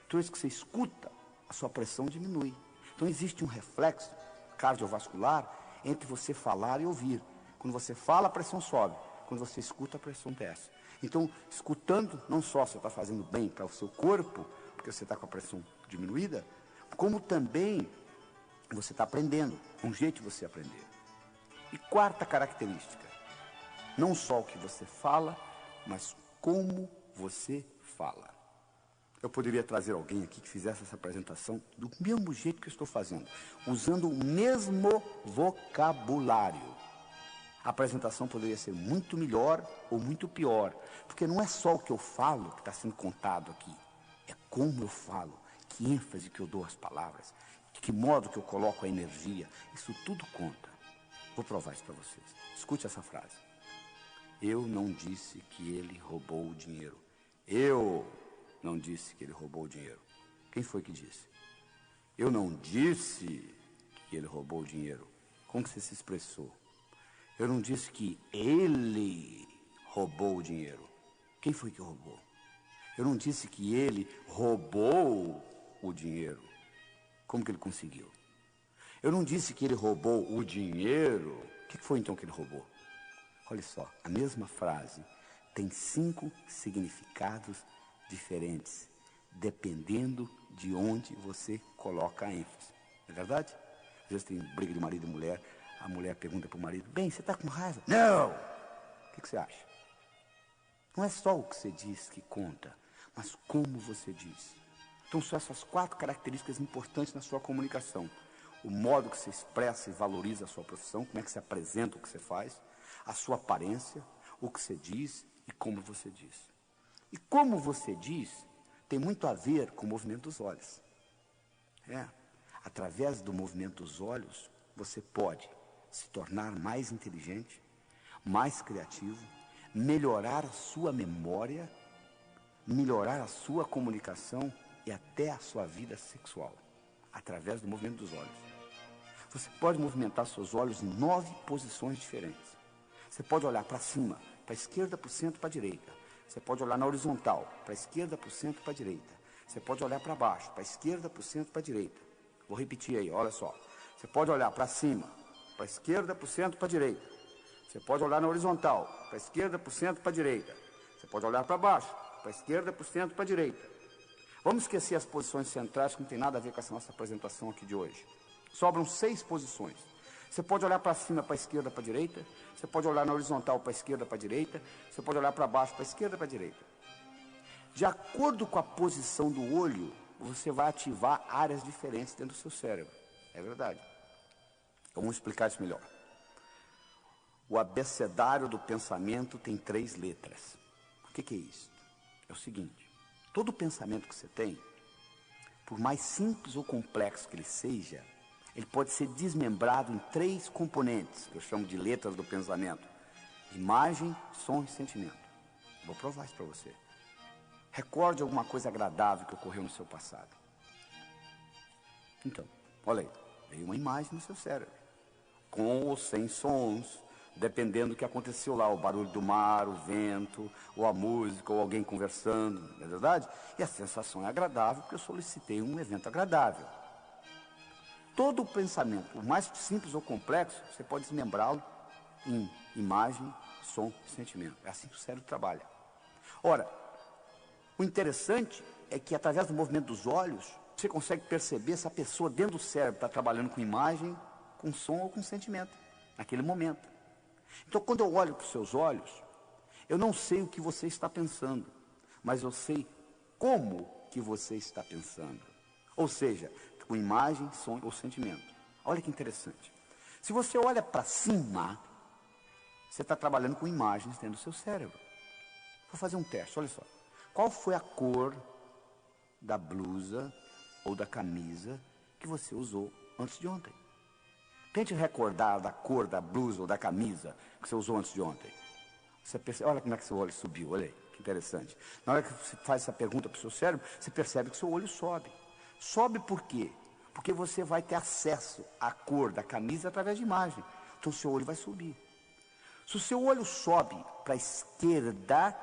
Toda vez que você escuta, a sua pressão diminui. Então existe um reflexo cardiovascular entre você falar e ouvir. Quando você fala, a pressão sobe. Quando você escuta, a pressão desce. Então, escutando, não só você está fazendo bem para o seu corpo, porque você está com a pressão diminuída, como também você está aprendendo, um jeito de você aprender. E quarta característica, não só o que você fala, mas como você fala. Eu poderia trazer alguém aqui que fizesse essa apresentação do mesmo jeito que eu estou fazendo, usando o mesmo vocabulário. A apresentação poderia ser muito melhor ou muito pior, porque não é só o que eu falo que está sendo contado aqui, é como eu falo, que ênfase que eu dou às palavras, de que modo que eu coloco a energia, isso tudo conta. Vou provar isso para vocês. Escute essa frase. Eu não disse que ele roubou o dinheiro. Eu não disse que ele roubou o dinheiro. Quem foi que disse? Eu não disse que ele roubou o dinheiro. Como que você se expressou? Eu não disse que ele roubou o dinheiro. Quem foi que roubou? Eu não disse que ele roubou o dinheiro. Como que ele conseguiu? Eu não disse que ele roubou o dinheiro. O que foi então que ele roubou? Olha só, a mesma frase tem 5 significados diferentes, dependendo de onde você coloca a ênfase. Não é verdade? Às vezes tem briga de marido e mulher, a mulher pergunta para o marido: bem, você está com raiva? Não! O que você acha? Não é só o que você diz que conta, mas como você diz. Então são essas 4 características importantes na sua comunicação. O modo que você expressa e valoriza a sua profissão, como é que você apresenta o que você faz, a sua aparência, o que você diz e como você diz. E como você diz tem muito a ver com o movimento dos olhos. Através do movimento dos olhos, você pode se tornar mais inteligente, mais criativo, melhorar a sua memória, melhorar a sua comunicação e até a sua vida sexual, através do movimento dos olhos. Você pode movimentar seus olhos em 9 posições diferentes. Você pode olhar para cima, para a esquerda, para o centro, para a direita. Você pode olhar na horizontal, para a esquerda, para o centro, para a direita. Você pode olhar para baixo, para a esquerda, para o centro, para a direita. Vou repetir aí, olha só. Você pode olhar para cima, para a esquerda, para o centro, para a direita. Você pode olhar na horizontal, para a esquerda, para o centro, para a direita. Você pode olhar para baixo, para a esquerda, para o centro, para a direita. Vamos esquecer as posições centrais, que não tem nada a ver com essa nossa apresentação aqui de hoje. Sobram 6 posições. Você pode olhar para cima, para a esquerda, para a direita. Você pode olhar na horizontal, para a esquerda, para a direita. Você pode olhar para baixo, para a esquerda, para a direita. De acordo com a posição do olho, você vai ativar áreas diferentes dentro do seu cérebro. É verdade. Então, vamos explicar isso melhor. O abecedário do pensamento tem 3 letras. O que é isso? É o seguinte: todo pensamento que você tem, por mais simples ou complexo que ele seja, ele pode ser desmembrado em 3 componentes, que eu chamo de letras do pensamento: imagem, som e sentimento. Vou provar isso para você. Recorde alguma coisa agradável que ocorreu no seu passado. Então, olha aí, veio uma imagem no seu cérebro, com ou sem sons, dependendo do que aconteceu lá, o barulho do mar, o vento, ou a música, ou alguém conversando, não é verdade? E a sensação é agradável, porque eu solicitei um evento agradável. Todo o pensamento, por mais simples ou complexo, você pode desmembrá-lo em imagem, som e sentimento. É assim que o cérebro trabalha. Ora, o interessante é que através do movimento dos olhos, você consegue perceber se a pessoa dentro do cérebro está trabalhando com imagem, com som ou com sentimento, naquele momento. Então, quando eu olho para os seus olhos, eu não sei o que você está pensando, mas eu sei como que você está pensando. Ou seja, com imagem, som ou sentimento. Olha que interessante. Se você olha para cima, você está trabalhando com imagens dentro do seu cérebro. Vou fazer um teste, olha só. Qual foi a cor da blusa ou da camisa que você usou antes de ontem? Tente recordar da cor da blusa ou da camisa que você usou antes de ontem. Você percebe, olha como é que seu olho subiu, olha aí, que interessante. Na hora que você faz essa pergunta para o seu cérebro, você percebe que seu olho sobe. Sobe por quê? Porque você vai ter acesso à cor da camisa através de imagem. Então o seu olho vai subir. Se o seu olho sobe para a esquerda,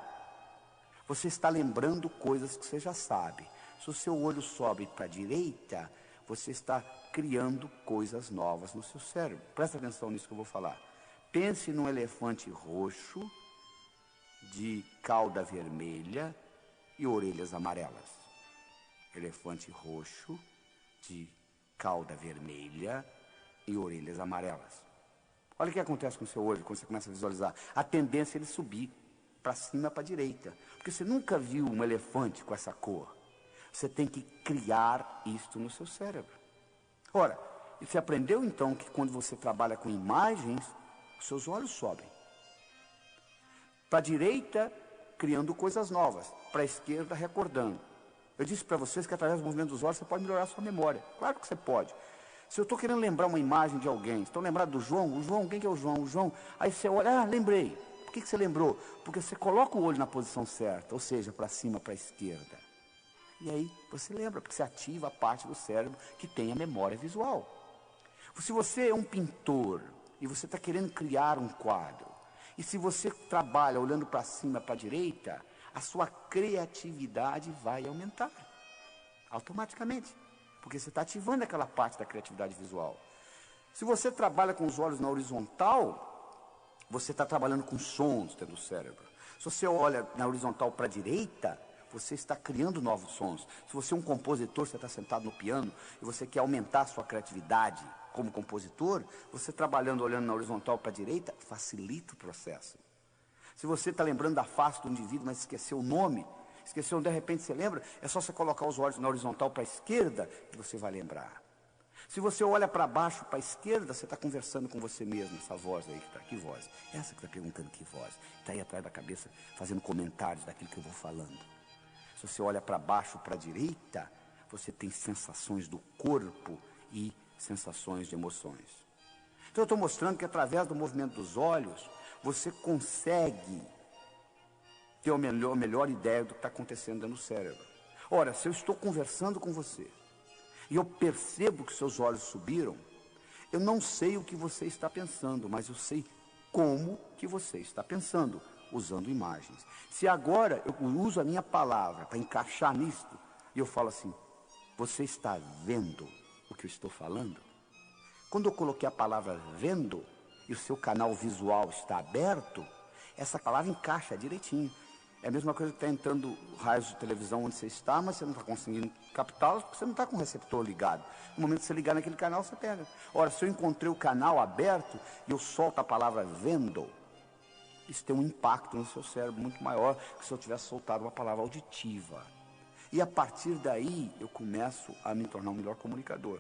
você está lembrando coisas que você já sabe. Se o seu olho sobe para a direita, você está criando coisas novas no seu cérebro. Presta atenção nisso que eu vou falar. Pense num elefante roxo, de cauda vermelha e orelhas amarelas. Elefante roxo, de cauda vermelha e orelhas amarelas. Olha o que acontece com o seu olho quando você começa a visualizar. A tendência é ele subir para cima, para a direita. Porque você nunca viu um elefante com essa cor. Você tem que criar isto no seu cérebro. Ora, você aprendeu então que quando você trabalha com imagens, os seus olhos sobem. Para a direita, criando coisas novas. Para a esquerda, recordando. Eu disse para vocês que através do movimento dos olhos você pode melhorar a sua memória. Claro que você pode. Se eu estou querendo lembrar uma imagem de alguém, estão lembrados do João? O João, quem que é o João? O João. Aí você olha, lembrei. Por que você lembrou? Porque você coloca o olho na posição certa, ou seja, para cima, para a esquerda. E aí você lembra, porque você ativa a parte do cérebro que tem a memória visual. Se você é um pintor e você está querendo criar um quadro, e se você trabalha olhando para cima, para a direita, a sua criatividade vai aumentar, automaticamente, porque você está ativando aquela parte da criatividade visual. Se você trabalha com os olhos na horizontal, você está trabalhando com sons dentro do cérebro. Se você olha na horizontal para a direita, você está criando novos sons. Se você é um compositor, você está sentado no piano e você quer aumentar a sua criatividade como compositor, você trabalhando, olhando na horizontal para a direita, facilita o processo. Se você está lembrando da face do indivíduo, mas esqueceu o nome, esqueceu, de repente você lembra, é só você colocar os olhos na horizontal para a esquerda que você vai lembrar. Se você olha para baixo, para a esquerda, você está conversando com você mesmo, essa voz aí que está, que voz? Essa que está perguntando que voz? Está aí atrás da cabeça, fazendo comentários daquilo que eu vou falando. Se você olha para baixo, para a direita, você tem sensações do corpo e sensações de emoções. Então eu estou mostrando que através do movimento dos olhos, você consegue ter a melhor ideia do que está acontecendo dentro do cérebro. Ora, se eu estou conversando com você, e eu percebo que seus olhos subiram, eu não sei o que você está pensando, mas eu sei como que você está pensando, usando imagens. Se agora eu uso a minha palavra para encaixar nisto, e eu falo assim, você está vendo o que eu estou falando? Quando eu coloquei a palavra vendo, e o seu canal visual está aberto, essa palavra encaixa direitinho. É a mesma coisa que está entrando raios de televisão onde você está, mas você não está conseguindo captá-los porque você não está com o receptor ligado. No momento que você ligar naquele canal, você pega. Ora, se eu encontrei o canal aberto e eu solto a palavra vendo, isso tem um impacto no seu cérebro muito maior que se eu tivesse soltado uma palavra auditiva. E a partir daí, eu começo a me tornar um melhor comunicador.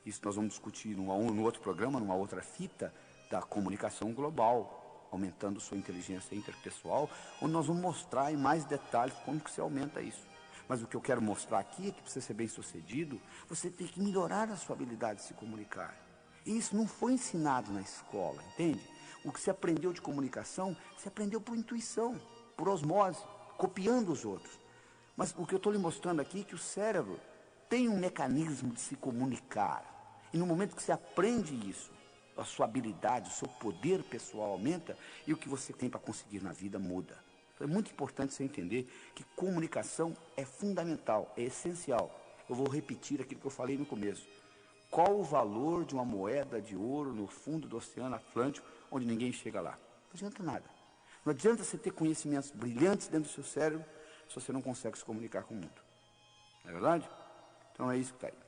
Isso nós vamos discutir no outro programa, numa outra fita, da comunicação global, aumentando sua inteligência interpessoal, onde nós vamos mostrar em mais detalhes como que se aumenta isso. Mas o que eu quero mostrar aqui é que para você ser bem sucedido, você tem que melhorar a sua habilidade de se comunicar. E isso não foi ensinado na escola, entende? O que se aprendeu de comunicação, se aprendeu por intuição, por osmose, copiando os outros. Mas o que eu estou lhe mostrando aqui é que o cérebro tem um mecanismo de se comunicar. E no momento que você aprende isso, a sua habilidade, o seu poder pessoal aumenta e o que você tem para conseguir na vida muda. Então é muito importante você entender que comunicação é fundamental, é essencial. Eu vou repetir aquilo que eu falei no começo. Qual o valor de uma moeda de ouro no fundo do Oceano Atlântico, onde ninguém chega lá? Não adianta nada. Não adianta você ter conhecimentos brilhantes dentro do seu cérebro se você não consegue se comunicar com o mundo. Não é verdade? Então é isso que está aí.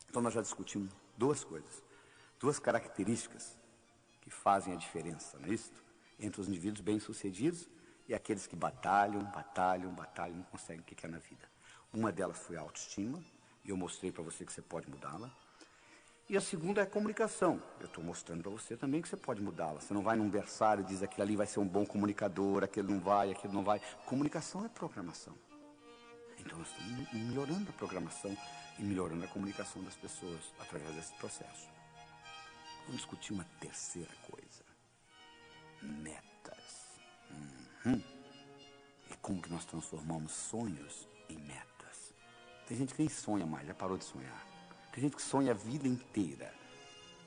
Então nós já discutimos duas coisas. Duas características que fazem a diferença, não é isso? Entre os indivíduos bem-sucedidos e aqueles que batalham, não conseguem o que é na vida. Uma delas foi a autoestima, e eu mostrei para você que você pode mudá-la. E a segunda é a comunicação. Eu estou mostrando para você também que você pode mudá-la. Você não vai num berçário e diz aquele ali vai ser um bom comunicador, aquele não vai, aquele não vai. Comunicação é programação. Então nós estamos melhorando a programação e melhorando a comunicação das pessoas através desse processo. Vamos discutir uma terceira coisa. Metas. E como que nós transformamos sonhos em metas. Tem gente que nem sonha mais, já parou de sonhar. Tem gente que sonha a vida inteira.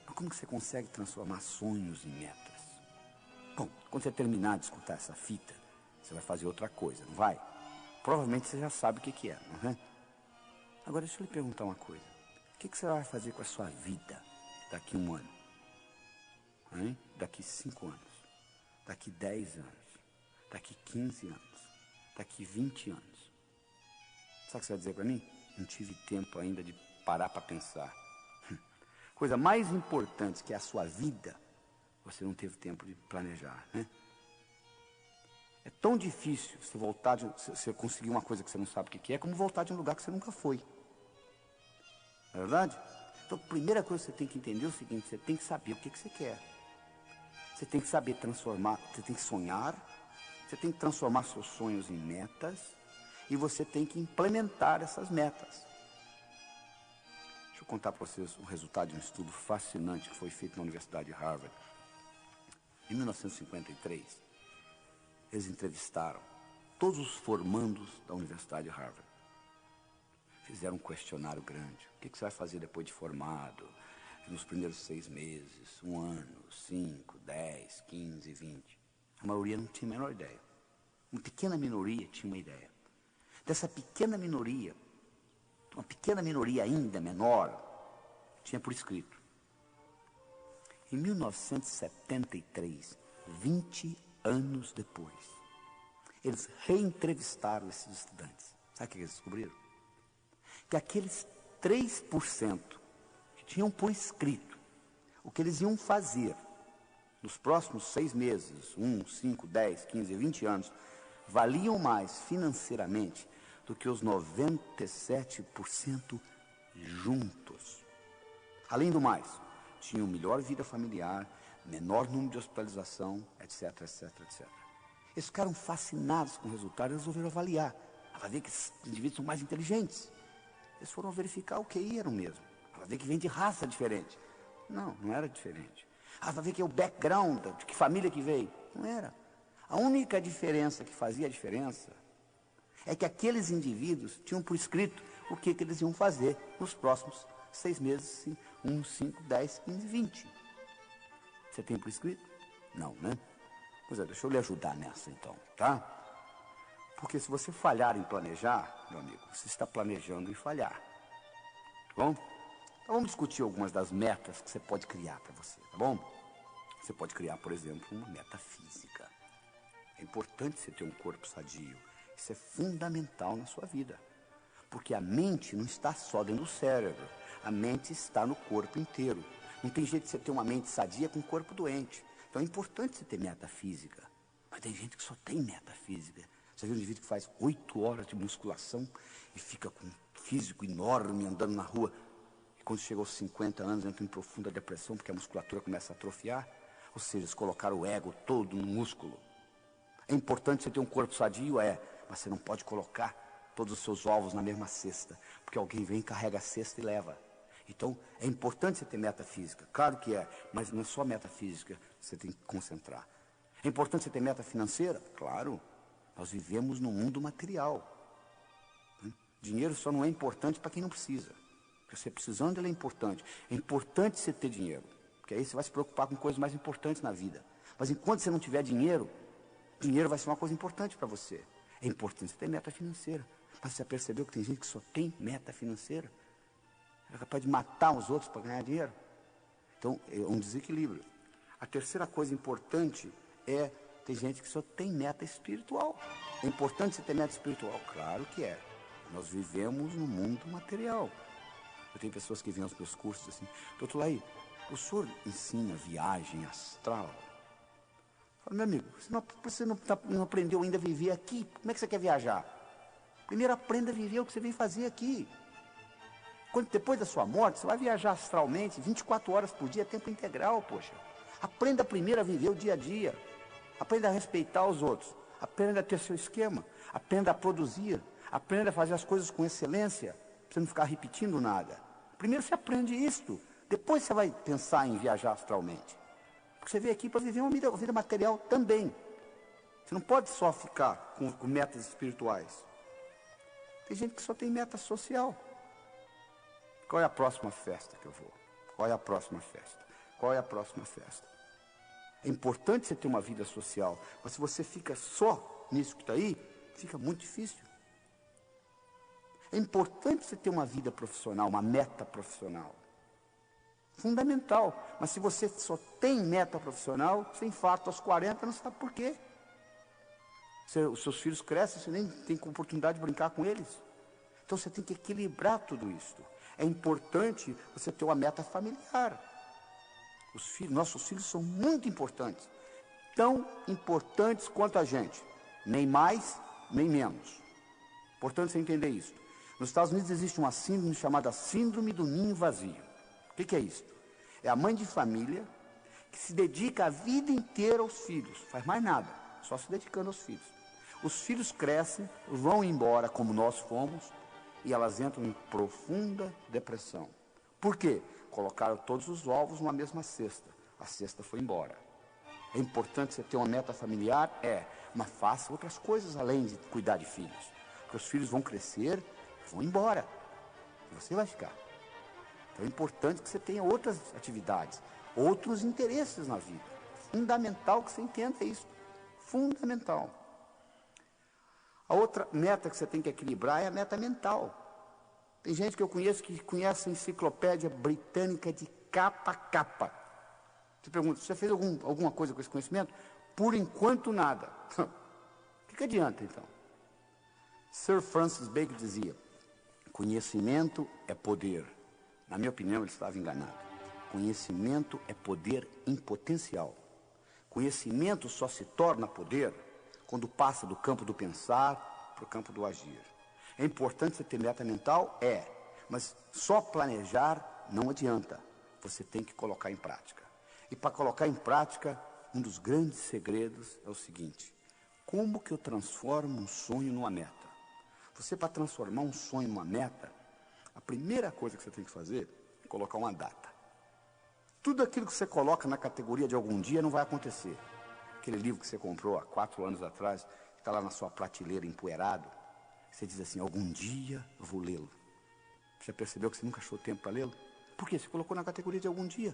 Mas como que você consegue transformar sonhos em metas? Bom, quando você terminar de escutar essa fita, você vai fazer outra coisa, não vai? Provavelmente você já sabe o que é, não é? Agora deixa eu lhe perguntar uma coisa. O que você vai fazer com a sua vida daqui a um ano? Hein? Daqui 5 anos, daqui 10 anos, daqui 15 anos, daqui 20 anos. Sabe o que você vai dizer para mim? Não tive tempo ainda de parar para pensar. Coisa mais importante que é a sua vida, você não teve tempo de planejar, né? É tão difícil você conseguir uma coisa que você não sabe o que é, como voltar de um lugar que você nunca foi. Não é verdade? Então, a primeira coisa que você tem que entender é o seguinte, você tem que saber o que você quer. Você tem que saber transformar, você tem que sonhar, você tem que transformar seus sonhos em metas e você tem que implementar essas metas. Deixa eu contar para vocês o resultado de um estudo fascinante que foi feito na Universidade de Harvard. Em 1953, eles entrevistaram todos os formandos da Universidade de Harvard. Fizeram um questionário grande. O que você vai fazer depois de formado? Nos primeiros 6 meses, 1 ano, 5, 10, 15, 20. A maioria não tinha a menor ideia. Uma pequena minoria tinha uma ideia. Dessa pequena minoria, uma pequena minoria ainda menor, tinha por escrito. Em 1973, 20 anos depois, eles reentrevistaram esses estudantes. Sabe o que eles descobriram? Que aqueles 3% que tinham por escrito o que eles iam fazer nos próximos 6 meses, 1, 5, 10, 15, 20 anos, valiam mais financeiramente do que os 97% juntos. Além do mais, tinham melhor vida familiar, menor número de hospitalização, etc, etc, etc. Eles ficaram fascinados com o resultado e resolveram avaliar. Vai ver que esses indivíduos são mais inteligentes. Eles foram verificar o QI era o mesmo. Vai ver que vem de raça diferente. Não, não era diferente. Vai ver que é o background, de que família que veio. Não era. A única diferença que fazia a diferença é que aqueles indivíduos tinham por escrito o que eles iam fazer nos próximos 6 meses, 1, 5, 10, 15, 20. Você tem por escrito? Não, né? Pois é, deixa eu lhe ajudar nessa então, tá? Porque se você falhar em planejar, meu amigo, você está planejando em falhar. Tá bom? Então vamos discutir algumas das metas que você pode criar para você, tá bom? Você pode criar, por exemplo, uma meta física. É importante você ter um corpo sadio. Isso é fundamental na sua vida. Porque a mente não está só dentro do cérebro. A mente está no corpo inteiro. Não tem jeito de você ter uma mente sadia com um corpo doente. Então é importante você ter meta física. Mas tem gente que só tem meta física. Você viu um indivíduo que faz 8 horas de musculação e fica com um físico enorme andando na rua. E quando chega aos 50 anos entra em profunda depressão porque a musculatura começa a atrofiar. Ou seja, eles colocaram o ego todo no músculo. É importante você ter um corpo sadio, mas você não pode colocar todos os seus ovos na mesma cesta, porque alguém vem, carrega a cesta e leva. Então, é importante você ter meta física, claro que é, mas não é só meta física, você tem que concentrar. É importante você ter meta financeira? Claro, nós vivemos num mundo material. Dinheiro só não é importante para quem não precisa. Porque você precisando, ele é importante. É importante você ter dinheiro, porque aí você vai se preocupar com coisas mais importantes na vida. Mas enquanto você não tiver dinheiro, dinheiro vai ser uma coisa importante para você. É importante você ter meta financeira. Mas você já percebeu que tem gente que só tem meta financeira? É capaz de matar os outros para ganhar dinheiro? Então, é um desequilíbrio. A terceira coisa importante é, tem gente que só tem meta espiritual. É importante você ter meta espiritual? Claro que é. Nós vivemos num mundo material. Eu tenho pessoas que vêm aos meus cursos assim, doutor Laí, o senhor ensina viagem astral? Eu falo, meu amigo, você não aprendeu ainda a viver aqui, como é que você quer viajar? Primeiro aprenda a viver o que você vem fazer aqui. Depois da sua morte, você vai viajar astralmente, 24 horas por dia, tempo integral, poxa. Aprenda primeiro a viver o dia a dia. Aprenda a respeitar os outros. Aprenda a ter seu esquema. Aprenda a produzir. Aprenda a fazer as coisas com excelência, para você não ficar repetindo nada. Primeiro você aprende isto, depois você vai pensar em viajar astralmente. Porque você veio aqui para viver uma vida material também. Você não pode só ficar com metas espirituais. Tem gente que só tem meta social. Qual é a próxima festa que eu vou? Qual é a próxima festa? Qual é a próxima festa? É importante você ter uma vida social, mas se você fica só nisso que está aí, fica muito difícil. É importante você ter uma vida profissional, uma meta profissional. Fundamental. Mas se você só tem meta profissional, você infarta aos 40, não sabe por quê. Os seus filhos crescem, você nem tem oportunidade de brincar com eles. Então você tem que equilibrar tudo isso. É importante você ter uma meta familiar. Nossos filhos são muito importantes. Tão importantes quanto a gente. Nem mais, nem menos. Importante você entender isso. Nos Estados Unidos existe uma síndrome chamada síndrome do ninho vazio. O que é isso? É a mãe de família que se dedica a vida inteira aos filhos. Faz mais nada, só se dedicando aos filhos. Os filhos crescem, vão embora como nós fomos, e elas entram em profunda depressão. Por quê? Colocaram todos os ovos numa mesma cesta. A cesta foi embora. É importante você ter uma meta familiar? Mas faça outras coisas além de cuidar de filhos. Porque os filhos vão crescer, vão embora. E você vai ficar. Então é importante que você tenha outras atividades, outros interesses na vida. Fundamental que você entenda isso. Fundamental. A outra meta que você tem que equilibrar é a meta mental. Tem gente que eu conheço que conhece a enciclopédia britânica de capa a capa. Você pergunta, você fez alguma coisa com esse conhecimento? Por enquanto, nada. O que adianta, então? Sir Francis Bacon dizia, conhecimento é poder. Na minha opinião, ele estava enganado. Conhecimento é poder em potencial. Conhecimento só se torna poder quando passa do campo do pensar para o campo do agir. É importante você ter meta mental? Mas só planejar não adianta. Você tem que colocar em prática. E para colocar em prática, um dos grandes segredos é o seguinte: como que eu transformo um sonho numa meta? Você, para transformar um sonho numa meta, a primeira coisa que você tem que fazer é colocar uma data. Tudo aquilo que você coloca na categoria de algum dia não vai acontecer. Aquele livro que você comprou há 4 anos atrás, que está lá na sua prateleira empoeirado, você diz assim: algum dia eu vou lê-lo. Já percebeu que você nunca achou tempo para lê-lo? Por quê? Você colocou na categoria de algum dia.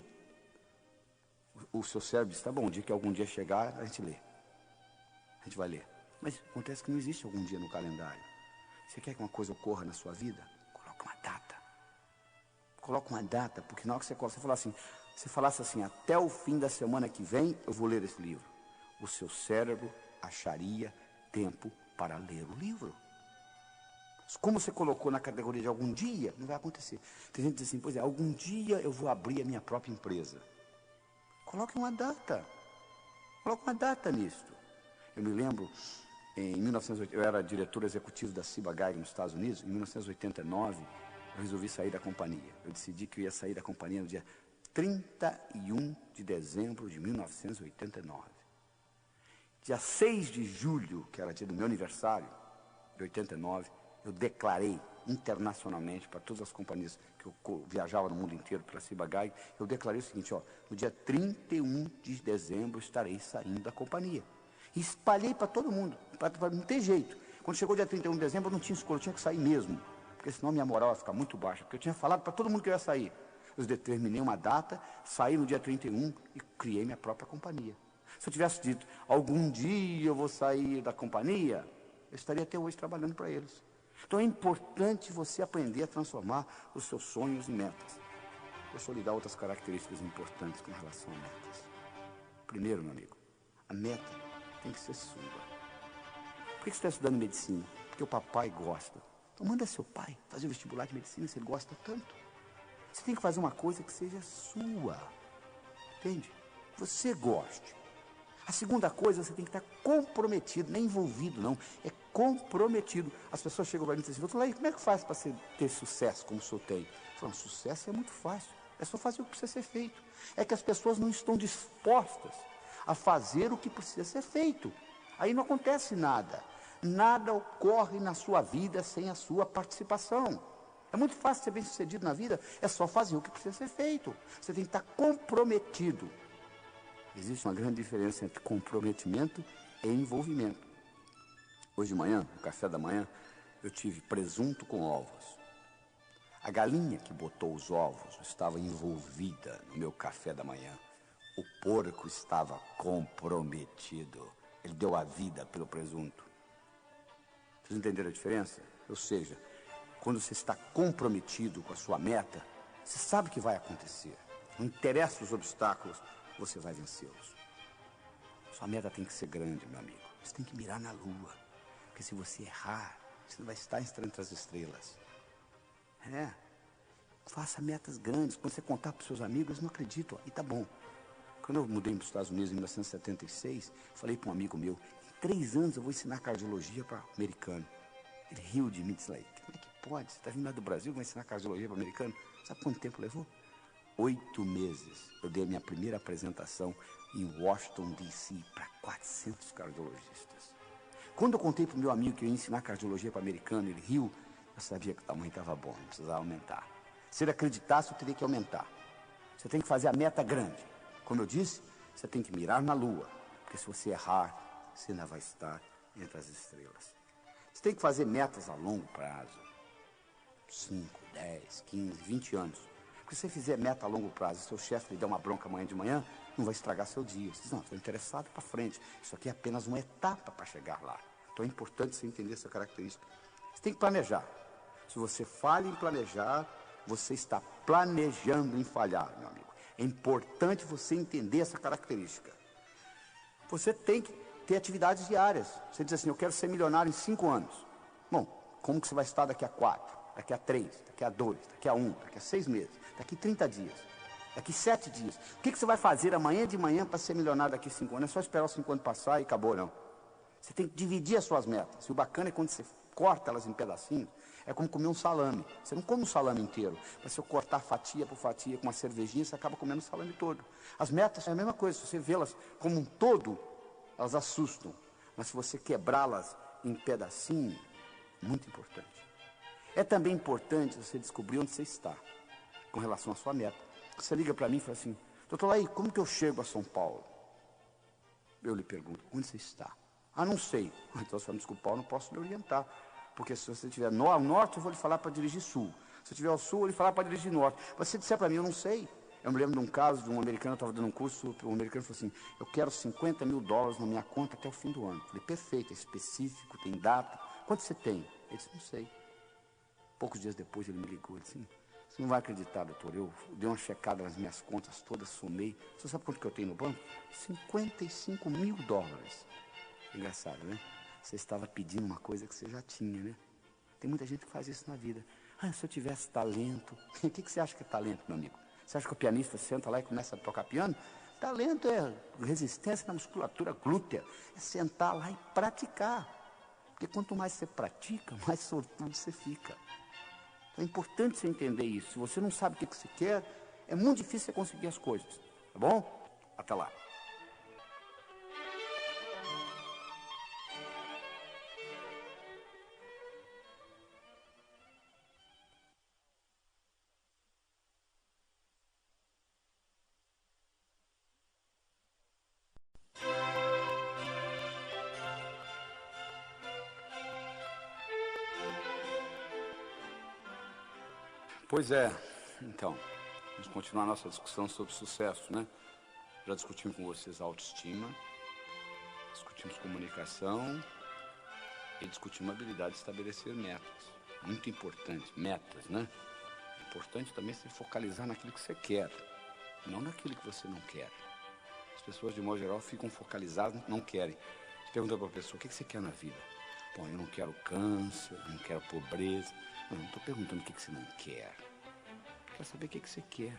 O seu cérebro diz: tá bom, o dia que algum dia chegar, a gente lê. A gente vai ler. Mas acontece que não existe algum dia no calendário. Você quer que uma coisa ocorra na sua vida? Coloque uma data. Coloque uma data, porque na hora que você falasse assim: até o fim da semana que vem eu vou ler esse livro, o seu cérebro acharia tempo para ler o livro. Como você colocou na categoria de algum dia, não vai acontecer. Tem gente que diz assim: pois é, algum dia eu vou abrir a minha própria empresa. Coloque uma data. Coloque uma data nisto. Eu me lembro, em 1980, eu era diretor executivo da Ciba Geigy nos Estados Unidos. Em 1989, eu resolvi sair da companhia. Eu decidi que eu ia sair da companhia no dia 31 de dezembro de 1989. Dia 6 de julho, que era dia do meu aniversário, de 89, eu declarei internacionalmente para todas as companhias que eu viajava no mundo inteiro pela Ciba Geigy, eu declarei o seguinte: no dia 31 de dezembro estarei saindo da companhia. E espalhei para todo mundo, para não ter jeito. Quando chegou o dia 31 de dezembro, eu não tinha escolha, eu tinha que sair mesmo, porque senão minha moral ia ficar muito baixa, porque eu tinha falado para todo mundo que eu ia sair. Eu determinei uma data, saí no dia 31 e criei minha própria companhia. Se eu tivesse dito: algum dia eu vou sair da companhia, eu estaria até hoje trabalhando para eles. Então é importante você aprender a transformar os seus sonhos em metas. Deixa eu lhe dar outras características importantes com relação a metas. Primeiro, meu amigo, a meta tem que ser sua. Por que você está estudando medicina? Porque o papai gosta. Então manda seu pai fazer o vestibular de medicina se ele gosta tanto. Você tem que fazer uma coisa que seja sua. Entende? Você goste. A segunda coisa, você tem que estar comprometido, não é envolvido não, é comprometido. As pessoas chegam para mim e dizem assim: como é que faz para ter sucesso como o senhor tem? Eu falo: sucesso é muito fácil, é só fazer o que precisa ser feito. É que as pessoas não estão dispostas a fazer o que precisa ser feito. Aí não acontece nada. Nada ocorre na sua vida sem a sua participação. É muito fácil ser bem sucedido na vida, é só fazer o que precisa ser feito. Você tem que estar comprometido. Existe uma grande diferença entre comprometimento e envolvimento. Hoje de manhã, no café da manhã, eu tive presunto com ovos. A galinha que botou os ovos estava envolvida no meu café da manhã. O porco estava comprometido. Ele deu a vida pelo presunto. Vocês entenderam a diferença? Ou seja, quando você está comprometido com a sua meta, você sabe o que vai acontecer. Não interessa os obstáculos, você vai vencê-los. Sua meta tem que ser grande, meu amigo. Você tem que mirar na lua. Porque se você errar, você não vai estar entre as estrelas. Faça metas grandes. Quando você contar para os seus amigos, eles não acreditam. E tá bom. Quando eu mudei para os Estados Unidos em 1976, falei para um amigo meu: em 3 anos eu vou ensinar cardiologia para americano. Ele riu de mim e disse: como é que pode? Você está vindo lá do Brasil, vai ensinar cardiologia para americano? Sabe quanto tempo levou? 8 meses. Eu dei a minha primeira apresentação em Washington, D.C. para 400 cardiologistas. Quando eu contei para o meu amigo que eu ia ensinar cardiologia para americano, ele riu. Eu sabia que o tamanho estava bom, não precisava aumentar. Se ele acreditasse, eu teria que aumentar. Você tem que fazer a meta grande. Como eu disse, você tem que mirar na lua, porque se você errar, você ainda vai estar entre as estrelas. Você tem que fazer metas a longo prazo. 5, 10, 15, 20 anos. Porque se você fizer meta a longo prazo, seu chefe lhe der uma bronca amanhã de manhã, não vai estragar seu dia. Você diz: não, estou interessado para frente. Isso aqui é apenas uma etapa para chegar lá. Então é importante você entender essa característica. Você tem que planejar. Se você falha em planejar, você está planejando em falhar, meu amigo. É importante você entender essa característica. Você tem que ter atividades diárias. Você diz assim: eu quero ser milionário em 5 anos. Bom, como que você vai estar daqui a 4, daqui a 3, daqui a 2, daqui a 1, daqui a 6 meses, daqui a 30 dias? Daqui 7 dias. O que você vai fazer amanhã de manhã para ser milionário daqui 5 anos? Não é só esperar os 5 anos passar e acabou, não. Você tem que dividir as suas metas. E o bacana é quando você corta elas em pedacinhos, é como comer um salame. Você não come um salame inteiro. Mas se eu cortar fatia por fatia com uma cervejinha, você acaba comendo o salame todo. As metas é a mesma coisa. Se você vê-las como um todo, elas assustam. Mas se você quebrá-las em pedacinhos, muito importante. É também importante você descobrir onde você está com relação à sua meta. Você liga para mim e fala assim, doutor Laí, como que eu chego a São Paulo? Eu lhe pergunto, onde você está? Ah, não sei. Então, se eu me desculpar, eu não posso lhe orientar. Porque se você estiver ao norte, eu vou lhe falar para dirigir sul. Se eu estiver ao sul, eu vou lhe falar para dirigir norte. Mas se disser para mim, eu não sei. Eu me lembro de um caso de um americano, estava dando um curso, um americano falou assim, eu quero $50 mil na minha conta até o fim do ano. Eu falei, perfeito, é específico, tem data. Quanto você tem? Ele disse, não sei. Poucos dias depois ele me ligou, ele disse, você não vai acreditar, doutor, eu dei uma checada nas minhas contas todas, somei. Você sabe quanto que eu tenho no banco? $55 mil. Engraçado, né? Você estava pedindo uma coisa que você já tinha, né? Tem muita gente que faz isso na vida. Ah, se eu tivesse talento. O que você acha que é talento, meu amigo? Você acha que o pianista senta lá e começa a tocar piano? Talento é resistência na musculatura glútea. É sentar lá e praticar. Porque quanto mais você pratica, mais sortudo você fica. Então é importante você entender isso. Se você não sabe o que você quer, é muito difícil você conseguir as coisas. Tá bom? Até lá. Pois é, então, vamos continuar a nossa discussão sobre sucesso, né? Já discutimos com vocês autoestima, discutimos comunicação e discutimos a habilidade de estabelecer metas. Muito importante, metas, né? É importante também se focalizar naquilo que você quer, não naquilo que você não quer. As pessoas, de modo geral, ficam focalizadas, não querem. Você pergunta para a pessoa, o que você quer na vida? Bom, eu não quero câncer, não quero pobreza. Não estou perguntando o que você não quer. Quero saber o que você quer.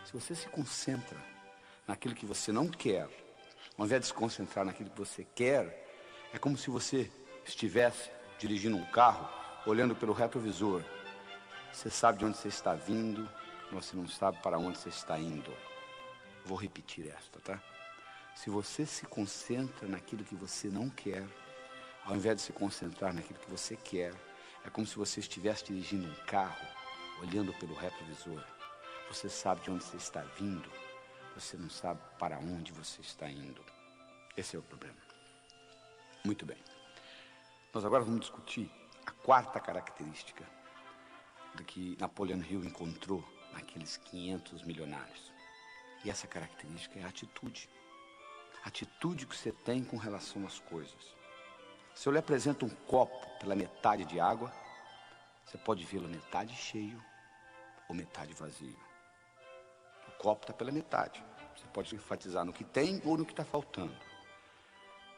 Se você se concentra naquilo que você não quer, ao invés de se concentrar naquilo que você quer, é como se você estivesse dirigindo um carro, olhando pelo retrovisor. Você sabe de onde você está vindo, mas você não sabe para onde você está indo. Vou repetir esta, tá? Se você se concentra naquilo que você não quer, ao invés de se concentrar naquilo que você quer, é como se você estivesse dirigindo um carro, olhando pelo retrovisor. Você sabe de onde você está vindo, você não sabe para onde você está indo. Esse é o problema. Muito bem. Nós agora vamos discutir a quarta característica do que Napoleon Hill encontrou naqueles 500 milionários. E essa característica é a atitude. A atitude que você tem com relação às coisas. Se eu lhe apresento um copo pela metade de água, você pode vê-lo metade cheio ou metade vazio. O copo está pela metade. Você pode enfatizar no que tem ou no que está faltando.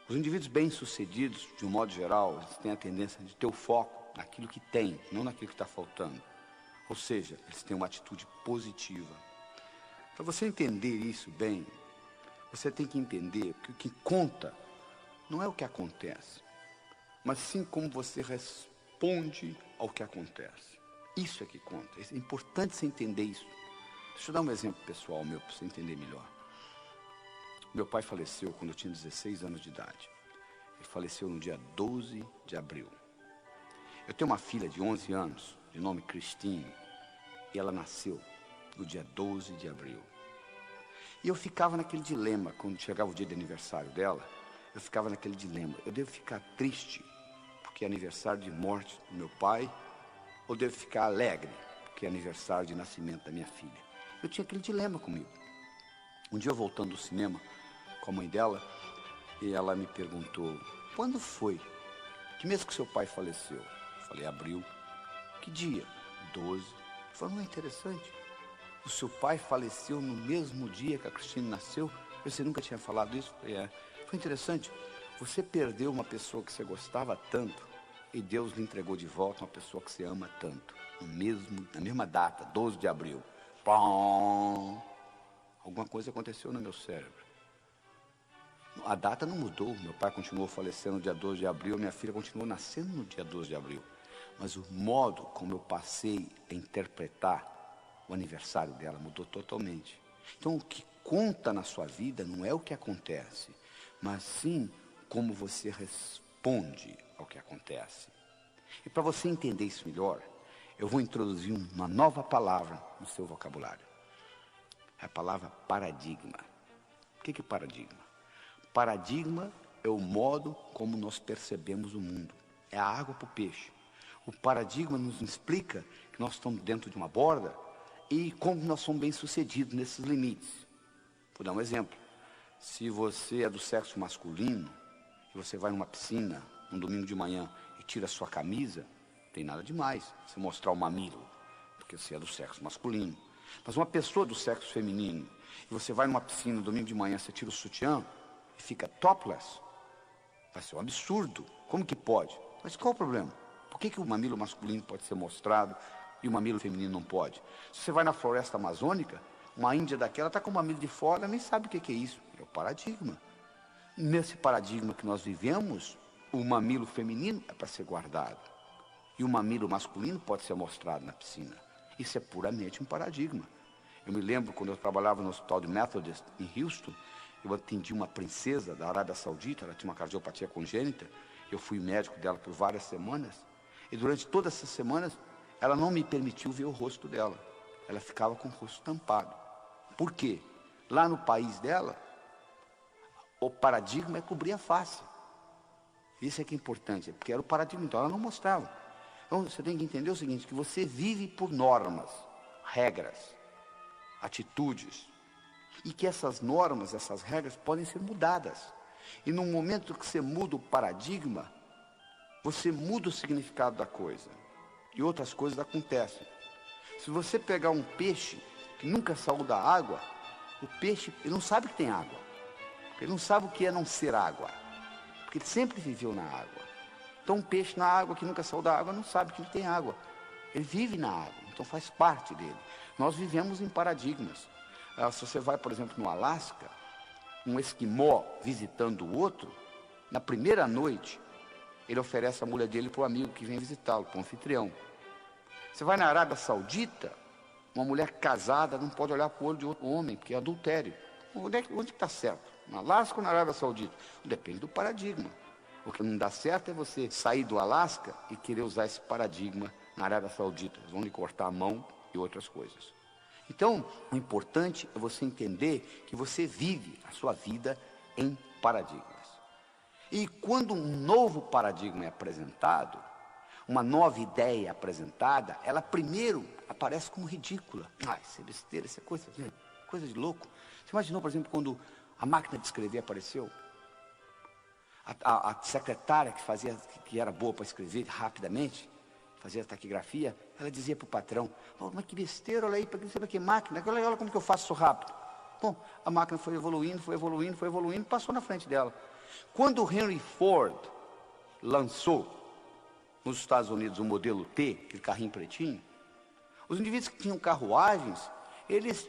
Os indivíduos bem-sucedidos, de um modo geral, eles têm a tendência de ter o foco naquilo que tem, não naquilo que está faltando. Ou seja, eles têm uma atitude positiva. Para você entender isso bem, você tem que entender que o que conta não é o que acontece, mas sim como você responde ao que acontece. Isso é que conta. É importante você entender isso. Deixa eu dar um exemplo pessoal meu, para você entender melhor. Meu pai faleceu quando eu tinha 16 anos de idade. Ele faleceu no dia 12 de abril. Eu tenho uma filha de 11 anos, de nome Cristine, e ela nasceu no dia 12 de abril. E eu ficava naquele dilema, quando chegava o dia de aniversário dela, eu ficava naquele dilema. Eu devo ficar triste, porque é aniversário de morte do meu pai, ou devo ficar alegre, porque é aniversário de nascimento da minha filha? Eu tinha aquele dilema comigo. Um dia eu voltando do cinema com a mãe dela, e ela me perguntou, quando foi? Que mês que seu pai faleceu? Eu falei, abril. Que dia? 12. Falou, não é interessante? O seu pai faleceu no mesmo dia que a Cristina nasceu? Você nunca tinha falado isso? Eu falei, é. Foi interessante. Você perdeu uma pessoa que você gostava tanto e Deus lhe entregou de volta uma pessoa que você ama tanto. Na mesma data, 12 de abril. Pom. Alguma coisa aconteceu no meu cérebro. A data não mudou. Meu pai continuou falecendo no dia 12 de abril, minha filha continuou nascendo no dia 12 de abril. Mas o modo como eu passei a interpretar o aniversário dela mudou totalmente. Então, o que conta na sua vida não é o que acontece, mas sim como você responde ao que acontece. E para você entender isso melhor, eu vou introduzir uma nova palavra no seu vocabulário. É a palavra paradigma. O que é paradigma? Paradigma é o modo como nós percebemos o mundo. É a água para o peixe. O paradigma nos explica que nós estamos dentro de uma borda e como nós somos bem-sucedidos nesses limites. Vou dar um exemplo. Se você é do sexo masculino e você vai numa piscina um domingo de manhã e tira a sua camisa, não tem nada demais você mostrar o mamilo, porque você é do sexo masculino. Mas uma pessoa do sexo feminino e você vai numa piscina no domingo de manhã, você tira o sutiã e fica topless, vai ser um absurdo. Como que pode? Mas qual o problema? Por que o mamilo masculino pode ser mostrado e o mamilo feminino não pode? Se você vai na floresta amazônica, uma índia daquela está com o mamilo de fora, nem sabe o que é isso. É o paradigma. Nesse paradigma que nós vivemos, o mamilo feminino é para ser guardado. E o mamilo masculino pode ser mostrado na piscina. Isso é puramente um paradigma. Eu me lembro quando eu trabalhava no hospital de Methodist em Houston, eu atendi uma princesa da Arábia Saudita, ela tinha uma cardiopatia congênita, eu fui médico dela por várias semanas, e durante todas essas semanas, ela não me permitiu ver o rosto dela. Ela ficava com o rosto tampado. Por quê? Lá no país dela, o paradigma é cobrir a face. Isso é que é importante, porque era o paradigma, então ela não mostrava. Então você tem que entender o seguinte, que você vive por normas, regras, atitudes, e que essas normas, essas regras podem ser mudadas. E no momento que você muda o paradigma, você muda o significado da coisa. E outras coisas acontecem. Se você pegar um peixe que nunca saiu da água, o peixe ele não sabe que tem água. Ele não sabe o que é não ser água. Porque ele sempre viveu na água. Então um peixe na água que nunca saiu da água não sabe que ele tem água. Ele vive na água, então faz parte dele. Nós vivemos em paradigmas. Se você vai, por exemplo, no Alasca, um esquimó visitando o outro, na primeira noite, ele oferece a mulher dele para o amigo que vem visitá-lo, para o anfitrião. Você vai na Arábia Saudita, uma mulher casada não pode olhar para o olho de outro homem, porque é adultério. Onde está certo? No Alasca ou na Arábia Saudita? Depende do paradigma. O que não dá certo é você sair do Alasca e querer usar esse paradigma na Arábia Saudita. Eles vão lhe cortar a mão e outras coisas. Então, o importante é você entender que você vive a sua vida em paradigmas. E quando um novo paradigma é apresentado, uma nova ideia é apresentada, ela primeiro aparece como ridícula. Isso é besteira, isso é coisa de louco. Você imaginou, por exemplo, quando a máquina de escrever apareceu? A secretária que era boa para escrever rapidamente, fazia taquigrafia, ela dizia para o patrão, mas que besteira, olha aí, para que máquina, olha como que eu faço isso rápido. Bom, a máquina foi evoluindo, passou na frente dela. Quando o Henry Ford lançou nos Estados Unidos o modelo T, aquele carrinho pretinho, os indivíduos que tinham carruagens, eles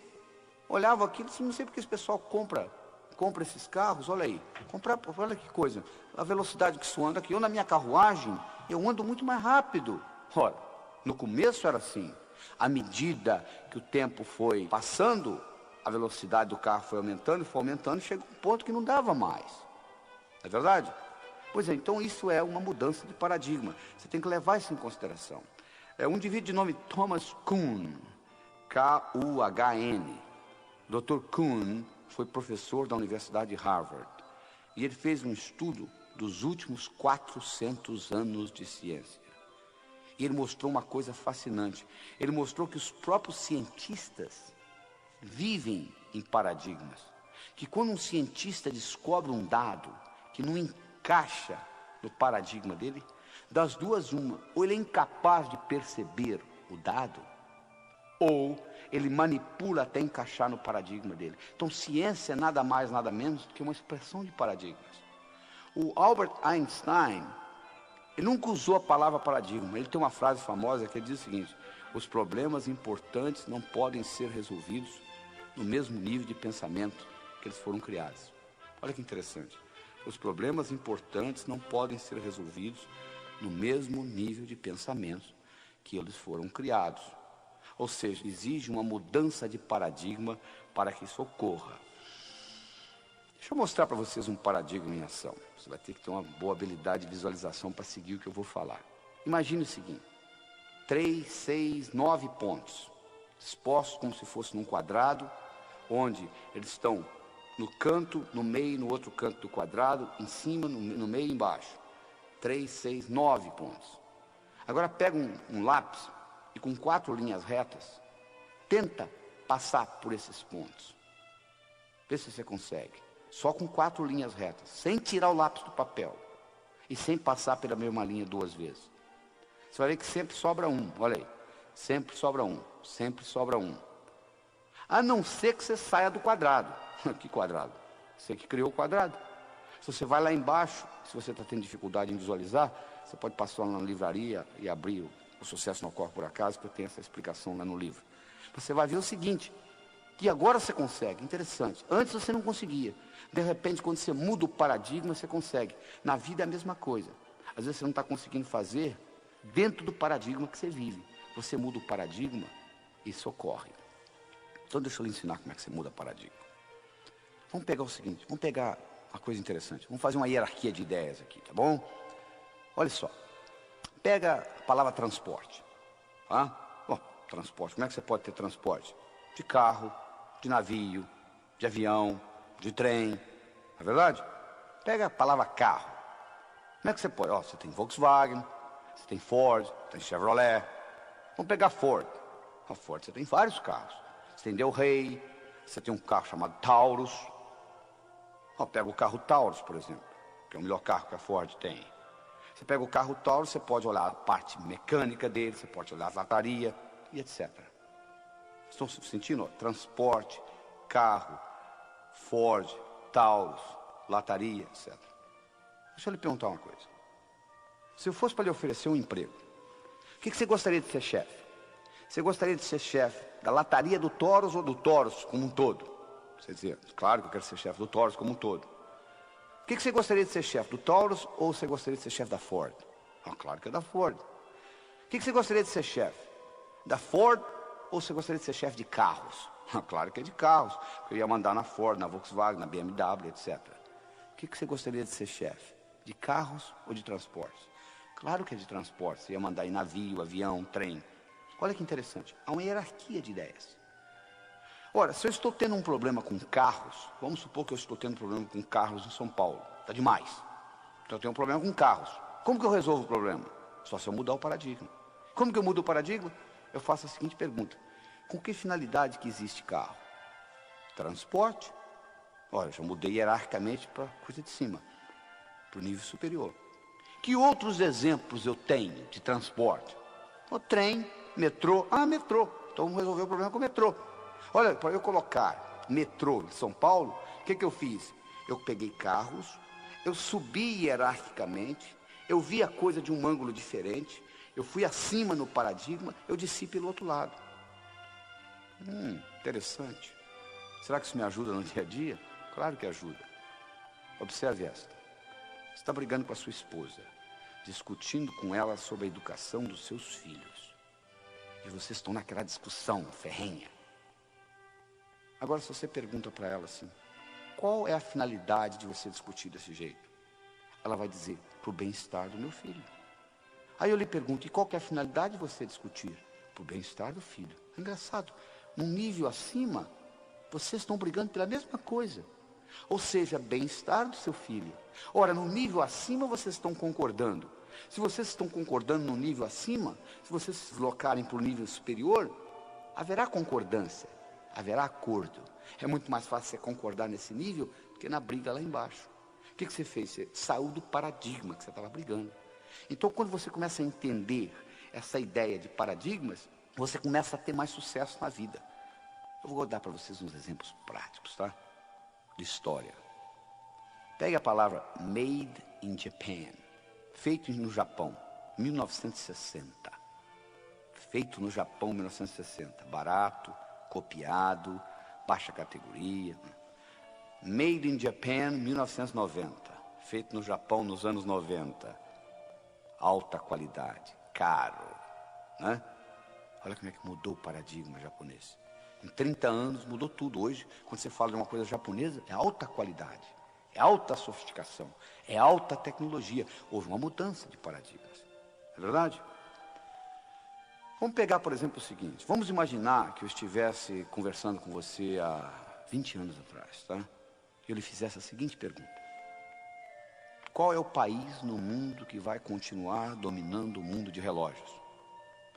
olhavam aquilo e diziam, não sei porque esse pessoal compra esses carros, olha aí, olha que coisa, a velocidade que isso anda aqui, eu na minha carruagem, eu ando muito mais rápido. Ora, no começo era assim, à medida que o tempo foi passando, a velocidade do carro foi aumentando, chegou a um ponto que não dava mais. Não é verdade? Pois é, então isso é uma mudança de paradigma. Você tem que levar isso em consideração. Um indivíduo de nome Thomas Kuhn, K-U-H-N. Dr. Kuhn foi professor da Universidade de Harvard. E ele fez um estudo dos últimos 400 anos de ciência. E ele mostrou uma coisa fascinante. Ele mostrou que os próprios cientistas vivem em paradigmas. Que quando um cientista descobre um dado que não encaixa no paradigma dele, das duas uma, ou ele é incapaz de perceber o dado, ou ele manipula até encaixar no paradigma dele. Então ciência é nada mais, nada menos do que uma expressão de paradigmas. O Albert Einstein, ele nunca usou a palavra paradigma. Ele tem uma frase famosa que diz o seguinte: Os problemas importantes não podem ser resolvidos no mesmo nível de pensamento que eles foram criados. Olha que interessante. Os problemas importantes não podem ser resolvidos no mesmo nível de pensamento que eles foram criados. Ou seja, exige uma mudança de paradigma para que isso ocorra. Deixa eu mostrar para vocês um paradigma em ação. Você vai ter que ter uma boa habilidade de visualização para seguir o que eu vou falar. Imagine o seguinte: 3, 6, 9 pontos, expostos como se fosse num quadrado, onde eles estão no canto, no meio, no outro canto do quadrado, em cima, no meio e embaixo. 3, 6, 9 pontos. Agora pega um lápis e com 4 linhas retas, tenta passar por esses pontos. Vê se você consegue. Só com 4 linhas retas, sem tirar o lápis do papel e sem passar pela mesma linha 2 vezes. Você vai ver que sempre sobra um, olha aí. Sempre sobra um, sempre sobra um. A não ser que você saia do quadrado. Que quadrado? Você que criou o quadrado. Se você vai lá embaixo, se você está tendo dificuldade em visualizar, você pode passar lá na livraria e abrir o Sucesso Não Ocorre Por Acaso, que eu tenho essa explicação lá no livro. Você vai ver o seguinte, que agora você consegue, interessante. Antes você não conseguia. De repente, quando você muda o paradigma, você consegue. Na vida é a mesma coisa. Às vezes você não está conseguindo fazer dentro do paradigma que você vive. Você muda o paradigma, isso ocorre. Então deixa eu lhe ensinar como é que você muda o paradigma. Vamos pegar o seguinte, vamos pegar uma coisa interessante. Vamos fazer uma hierarquia de ideias aqui, tá bom? Olha só. Pega a palavra transporte. Tá? Bom, transporte. Como é que você pode ter transporte? De carro, de navio, de avião, de trem. Não é verdade? Pega a palavra carro. Como é que você pode? Ó, você tem Volkswagen, você tem Ford, tem Chevrolet. Vamos pegar Ford. A Ford, você tem vários carros. Você tem Del Rey, você tem um carro chamado Taurus. Ó, pega o carro Taurus, por exemplo, que é o melhor carro que a Ford tem. Você pega o carro Taurus, você pode olhar a parte mecânica dele, você pode olhar a lataria e etc. Estão sentindo? Ó, transporte, carro, Ford, Taurus, lataria, etc. Deixa eu lhe perguntar uma coisa. Se eu fosse para lhe oferecer um emprego, o que você gostaria de ser chefe? Você gostaria de ser chefe da lataria do Taurus ou do Taurus como um todo? Você dizia, claro que eu quero ser chefe do Taurus como um todo. O que você gostaria de ser chefe, do Taurus ou você gostaria de ser chefe da Ford? Ah, claro que é da Ford. O que você gostaria de ser chefe? Da Ford ou você gostaria de ser chefe de carros? Ah, claro que é de carros. Eu ia mandar na Ford, na Volkswagen, na BMW, etc. O que você gostaria de ser chefe? De carros ou de transportes? Claro que é de transporte. Você ia mandar em navio, avião, trem. Olha que interessante. Há uma hierarquia de ideias. Ora, se eu estou tendo um problema com carros, vamos supor que eu estou tendo um problema com carros em São Paulo. Está demais. Então eu tenho um problema com carros. Como que eu resolvo o problema? Só se eu mudar o paradigma. Como que eu mudo o paradigma? Eu faço a seguinte pergunta. Com que finalidade que existe carro? Transporte. Olha, eu já mudei hierarquicamente para a coisa de cima, para o nível superior. Que outros exemplos eu tenho de transporte? O trem, metrô. Ah, metrô. Então vamos resolver o problema com o metrô. Olha, para eu colocar metrô em São Paulo, o que eu fiz? Eu peguei carros, eu subi hierarquicamente, eu vi a coisa de um ângulo diferente, eu fui acima no paradigma, eu desci pelo outro lado. Interessante. Será que isso me ajuda no dia a dia? Claro que ajuda. Observe esta. Você está brigando com a sua esposa, discutindo com ela sobre a educação dos seus filhos. E vocês estão naquela discussão ferrenha. Agora, se você pergunta para ela assim, qual é a finalidade de você discutir desse jeito? Ela vai dizer, para o bem-estar do meu filho. Aí eu lhe pergunto, e qual que é a finalidade de você discutir? Para o bem-estar do filho. É engraçado, num nível acima, vocês estão brigando pela mesma coisa. Ou seja, bem-estar do seu filho. Ora, no nível acima vocês estão concordando. Se vocês estão concordando no nível acima, se vocês se deslocarem para o nível superior, haverá concordância, haverá acordo. É muito mais fácil você concordar nesse nível do que na briga lá embaixo. O que você fez? Você saiu do paradigma que você estava brigando. Então, quando você começa a entender essa ideia de paradigmas, você começa a ter mais sucesso na vida. Eu vou dar para vocês uns exemplos práticos, tá? De história. Pegue a palavra Made in Japan, feito no Japão, 1960. feito no Japão em 1960, barato, copiado, baixa categoria. Made in Japan, 1990, feito no Japão nos anos 90, alta qualidade, caro, né? Olha como é que mudou o paradigma japonês. Em 30 anos mudou tudo. Hoje, quando você fala de uma coisa japonesa, é alta qualidade, é alta sofisticação, é alta tecnologia. Houve uma mudança de paradigmas, é verdade? Vamos pegar, por exemplo, o seguinte. Vamos imaginar que eu estivesse conversando com você há 20 anos atrás, tá? E eu lhe fizesse a seguinte pergunta. Qual é o país no mundo que vai continuar dominando o mundo de relógios?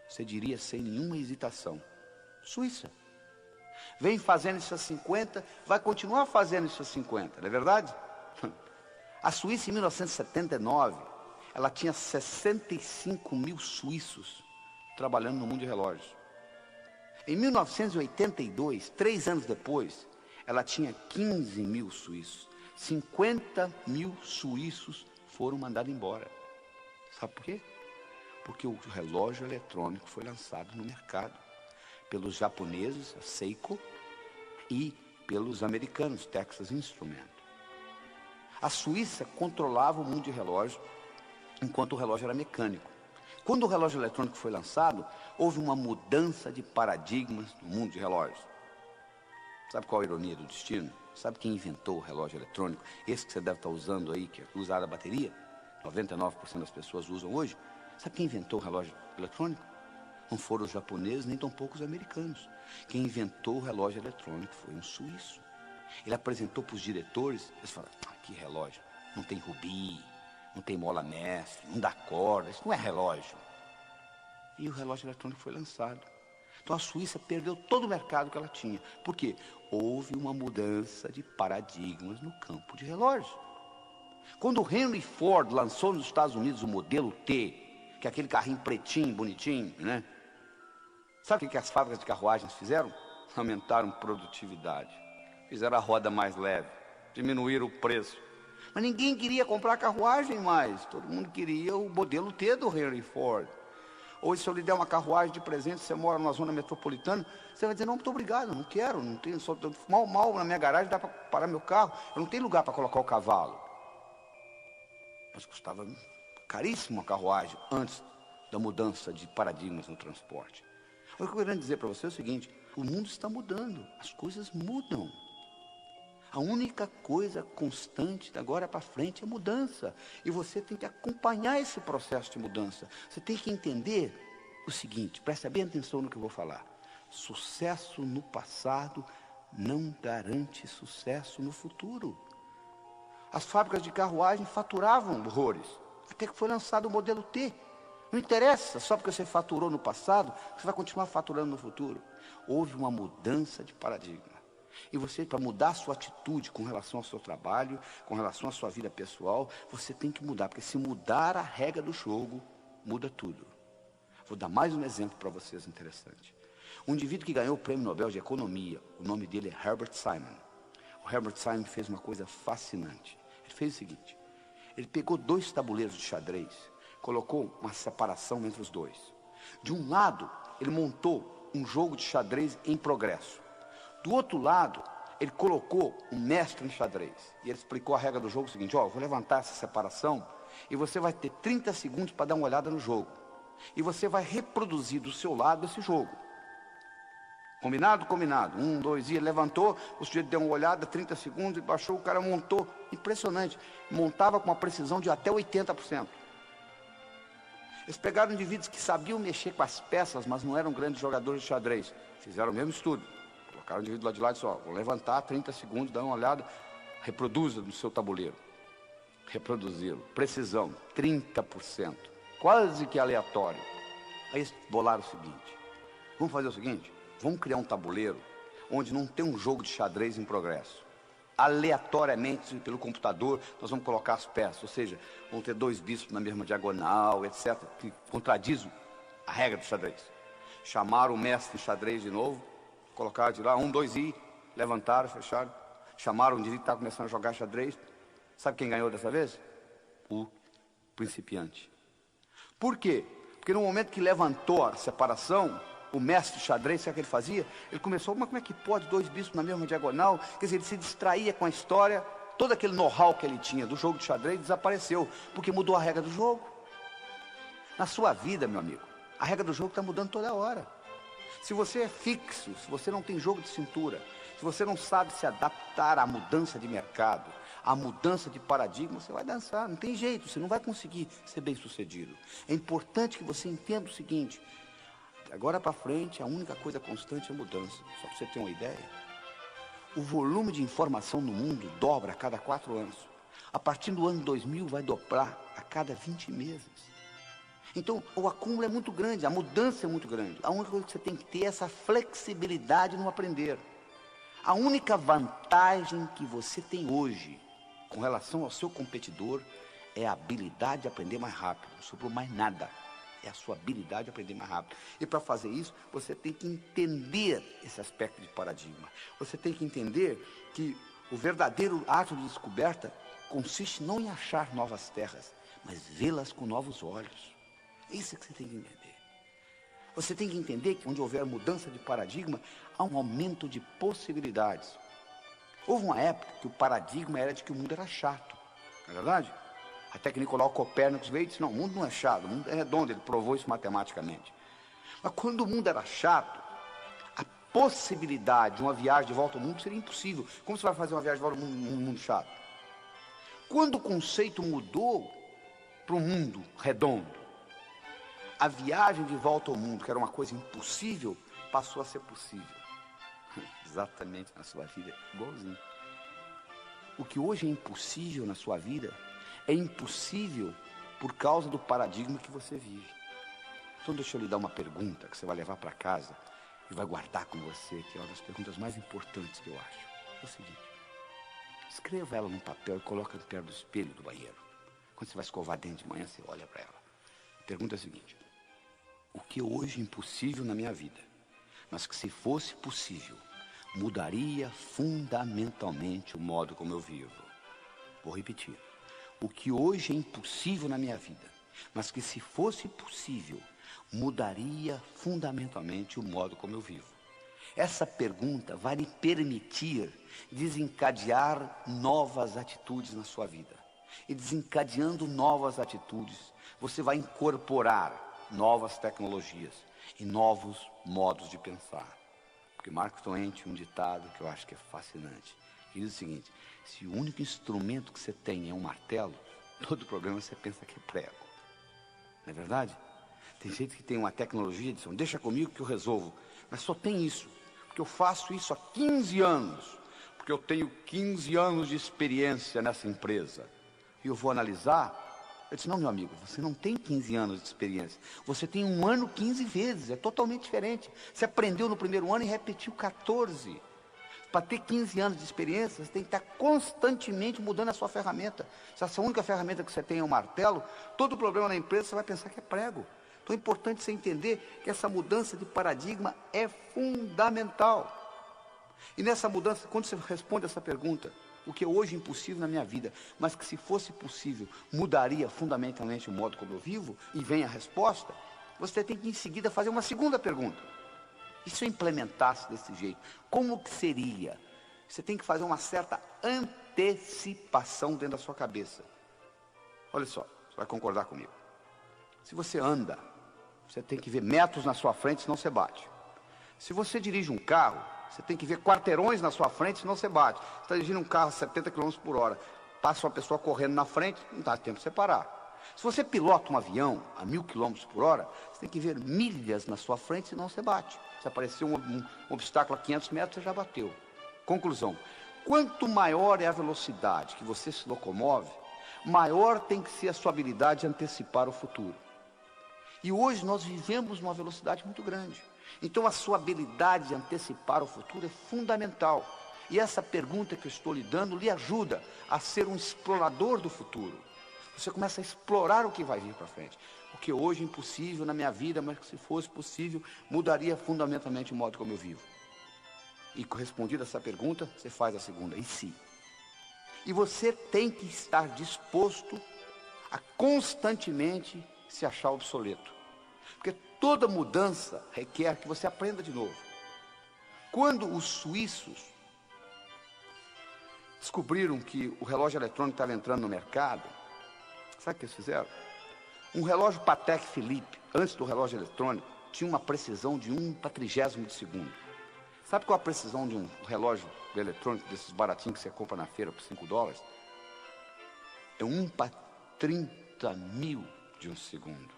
Você diria sem nenhuma hesitação: Suíça. Vem fazendo isso há 50, vai continuar fazendo isso há 50, não é verdade? A Suíça, em 1979, ela tinha 65 mil suíços trabalhando no mundo de relógios. Em 1982, 3 anos depois, ela tinha 15 mil suíços. 50 mil suíços foram mandados embora. Sabe por quê? Porque o relógio eletrônico foi lançado no mercado pelos japoneses, a Seiko, e pelos americanos, Texas Instruments. A Suíça controlava o mundo de relógio, enquanto o relógio era mecânico. Quando o relógio eletrônico foi lançado, houve uma mudança de paradigmas no mundo de relógios. Sabe qual a ironia do destino? Sabe quem inventou o relógio eletrônico? Esse que você deve estar usando aí, que é usado a bateria, 99% das pessoas usam hoje. Sabe quem inventou o relógio eletrônico? Não foram os japoneses, nem tampouco os americanos. Quem inventou o relógio eletrônico foi um suíço. Ele apresentou para os diretores, eles falaram: que relógio, não tem rubi, não tem mola mestre, não dá corda, isso não é relógio. E o relógio eletrônico foi lançado. Então a Suíça perdeu todo o mercado que ela tinha. Por quê? Houve uma mudança de paradigmas no campo de relógios. Quando o Henry Ford lançou nos Estados Unidos o modelo T, que é aquele carrinho pretinho, bonitinho, né? Sabe o que as fábricas de carruagens fizeram? Aumentaram produtividade, fizeram a roda mais leve, diminuíram o preço. Mas ninguém queria comprar carruagem mais, todo mundo queria o modelo T do Henry Ford. Hoje, se eu lhe der uma carruagem de presente, você mora numa zona metropolitana, você vai dizer: não, muito obrigado, não quero, não tenho, só mal na minha garagem dá para parar meu carro, eu não tenho lugar para colocar o cavalo. Mas custava caríssimo a carruagem antes da mudança de paradigmas no transporte. O que eu quero dizer para você é o seguinte: o mundo está mudando, as coisas mudam. A única coisa constante de agora para frente é mudança. E você tem que acompanhar esse processo de mudança. Você tem que entender o seguinte, preste bem atenção no que eu vou falar. Sucesso no passado não garante sucesso no futuro. As fábricas de carruagem faturavam horrores, até que foi lançado o modelo T. Não interessa, só porque você faturou no passado, você vai continuar faturando no futuro. Houve uma mudança de paradigma. E você, para mudar a sua atitude com relação ao seu trabalho, com relação à sua vida pessoal, você tem que mudar, porque se mudar a regra do jogo, muda tudo. Vou dar mais um exemplo para vocês interessante. Um indivíduo que ganhou o Prêmio Nobel de Economia, o nome dele é Herbert Simon. O Herbert Simon fez uma coisa fascinante. Ele fez o seguinte: ele pegou 2 tabuleiros de xadrez, colocou uma separação entre os dois. De um lado, ele montou um jogo de xadrez em progresso. Do outro lado, ele colocou um mestre em xadrez. E ele explicou a regra do jogo: o seguinte: eu vou levantar essa separação e você vai ter 30 segundos para dar uma olhada no jogo. E você vai reproduzir do seu lado esse jogo. Combinado? Combinado. 1, 2, e ele levantou, o sujeito deu uma olhada, 30 segundos, e baixou, o cara montou. Impressionante. Montava com uma precisão de até 80%. Eles pegaram indivíduos que sabiam mexer com as peças, mas não eram grandes jogadores de xadrez. Fizeram o mesmo estudo. Colocaram o indivíduo lá de lado e disse: vou levantar 30 segundos, dá uma olhada, reproduza no seu tabuleiro. Reproduzi-lo. Precisão, 30%. Quase que aleatório. Aí eles bolaram o seguinte: vamos fazer o seguinte, vamos criar um tabuleiro onde não tem um jogo de xadrez em progresso. Aleatoriamente, pelo computador, nós vamos colocar as peças, ou seja, vão ter 2 bispos na mesma diagonal, etc., que contradizem a regra do xadrez. Chamaram o mestre em xadrez de novo, colocaram de lá, 1, 2, e levantaram, fecharam. Chamaram o indivíduo que estava começando a jogar xadrez. Sabe quem ganhou dessa vez? O principiante. Por quê? Porque no momento que levantou a separação, o mestre xadrez, sabe o que ele fazia? Ele começou, mas como é que pode dois bispos na mesma diagonal? Quer dizer, ele se distraía com a história, todo aquele know-how que ele tinha do jogo de xadrez desapareceu, porque mudou a regra do jogo. Na sua vida, meu amigo, a regra do jogo está mudando toda hora. Se você é fixo, se você não tem jogo de cintura, se você não sabe se adaptar à mudança de mercado, à mudança de paradigma, você vai dançar, não tem jeito, você não vai conseguir ser bem sucedido. É importante que você entenda o seguinte: agora para frente, a única coisa constante é a mudança. Só para você ter uma ideia, o volume de informação no mundo dobra a cada 4 anos. A partir do ano 2000 vai dobrar a cada 20 meses. Então, o acúmulo é muito grande, a mudança é muito grande. A única coisa que você tem que ter é essa flexibilidade no aprender. A única vantagem que você tem hoje com relação ao seu competidor é a habilidade de aprender mais rápido. Não sobrou mais nada. É a sua habilidade de aprender mais rápido. E para fazer isso, você tem que entender esse aspecto de paradigma. Você tem que entender que o verdadeiro ato de descoberta consiste não em achar novas terras, mas vê-las com novos olhos. Isso é que você tem que entender. Você tem que entender que onde houver mudança de paradigma, há um aumento de possibilidades. Houve uma época que o paradigma era de que o mundo era chato, não é verdade? Até que Nicolau Copérnico veio e disse: não, o mundo não é chato, o mundo é redondo, ele provou isso matematicamente. Mas quando o mundo era chato, a possibilidade de uma viagem de volta ao mundo seria impossível. Como você vai fazer uma viagem de volta ao mundo, mundo chato? Quando o conceito mudou para o mundo redondo, a viagem de volta ao mundo, que era uma coisa impossível, passou a ser possível. Exatamente na sua vida, igualzinho. O que hoje é impossível na sua vida é impossível por causa do paradigma que você vive. Então deixa eu lhe dar uma pergunta que você vai levar para casa e vai guardar com você, que é uma das perguntas mais importantes que eu acho. É o seguinte: escreva ela num papel e coloca perto do espelho do banheiro. Quando você vai escovar dente de manhã, você olha para ela. A pergunta é a seguinte: o que hoje é impossível na minha vida, mas que se fosse possível, mudaria fundamentalmente o modo como eu vivo? Vou repetir. O que hoje é impossível na minha vida, mas que se fosse possível, mudaria fundamentalmente o modo como eu vivo. Essa pergunta vai lhe permitir desencadear novas atitudes na sua vida. E desencadeando novas atitudes, você vai incorporar novas tecnologias e novos modos de pensar. Porque Mark Twain tinha um ditado que eu acho que é fascinante. Ele diz o seguinte: se o único instrumento que você tem é um martelo, todo problema você pensa que é prego. Não é verdade? Tem gente que tem uma tecnologia de dizer: deixa comigo que eu resolvo. Mas só tem isso, porque eu faço isso há 15 anos, porque eu tenho 15 anos de experiência nessa empresa. E eu vou analisar. Eu disse: não, meu amigo, você não tem 15 anos de experiência. Você tem 1 ano 15 vezes, é totalmente diferente. Você aprendeu no primeiro ano e repetiu 14. Para ter 15 anos de experiência, você tem que estar constantemente mudando a sua ferramenta. Se essa única ferramenta que você tem é um martelo, todo problema na empresa você vai pensar que é prego. Então é importante você entender que essa mudança de paradigma é fundamental. E nessa mudança, quando você responde essa pergunta, o que é hoje impossível na minha vida, mas que se fosse possível, mudaria fundamentalmente o modo como eu vivo, e vem a resposta, você tem que em seguida fazer uma segunda pergunta. E se eu implementasse desse jeito, como que seria? Você tem que fazer uma certa antecipação dentro da sua cabeça. Olha só, você vai concordar comigo. Se você anda, você tem que ver metros na sua frente, senão você bate. Se você dirige um carro, você tem que ver quarteirões na sua frente, senão você bate. Você está dirigindo um carro a 70 km por hora, passa uma pessoa correndo na frente, não dá tempo de você parar. Se você pilota um avião a 1000 km por hora, você tem que ver milhas na sua frente, senão você bate. Se aparecer um obstáculo a 500 metros, você já bateu. Conclusão: quanto maior é a velocidade que você se locomove, maior tem que ser a sua habilidade de antecipar o futuro. E hoje nós vivemos numa velocidade muito grande. Então a sua habilidade de antecipar o futuro é fundamental. E essa pergunta que eu estou lhe dando lhe ajuda a ser um explorador do futuro. Você começa a explorar o que vai vir para frente. O que hoje é impossível na minha vida, mas que se fosse possível, mudaria fundamentalmente o modo como eu vivo. E correspondida a essa pergunta, você faz a segunda: e se? E você tem que estar disposto a constantemente se achar obsoleto. Porque toda mudança requer que você aprenda de novo. Quando os suíços descobriram que o relógio eletrônico estava entrando no mercado, sabe o que eles fizeram? Um relógio Patek Philippe, antes do relógio eletrônico, tinha uma precisão de 1/30 de segundo. Sabe qual a precisão de um relógio eletrônico, desses baratinhos que você compra na feira por $5? É 1/30.000 de um segundo.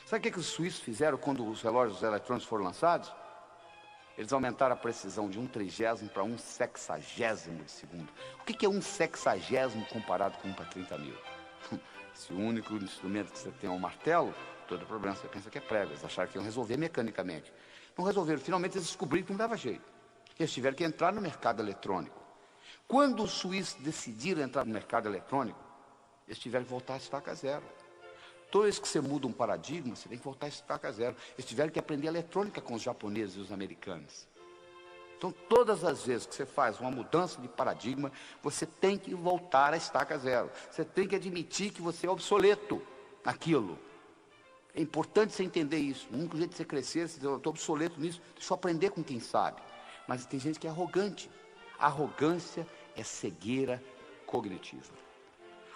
Sabe o que os suíços fizeram quando os relógios eletrônicos foram lançados? Eles aumentaram a precisão de 1/30 para 1/60 de segundo. O que é 1/60 comparado com 1/30.000? Se o único instrumento que você tem é um martelo, todo problema você pensa que é prego. Eles acharam que iam resolver mecanicamente. Não resolveram. Finalmente eles descobriram que não dava jeito. Eles tiveram que entrar no mercado eletrônico. Quando os suíços decidiram entrar no mercado eletrônico, eles tiveram que voltar a estaca zero. Toda vez que você muda um paradigma, você tem que voltar a estaca zero. Eles tiveram que aprender eletrônica com os japoneses e os americanos. Então, todas as vezes que você faz uma mudança de paradigma, você tem que voltar à estaca zero. Você tem que admitir que você é obsoleto naquilo. É importante você entender isso. O único jeito de você crescer, você diz, eu estou obsoleto nisso, deixa eu aprender com quem sabe. Mas tem gente que é arrogante. A arrogância é cegueira cognitiva.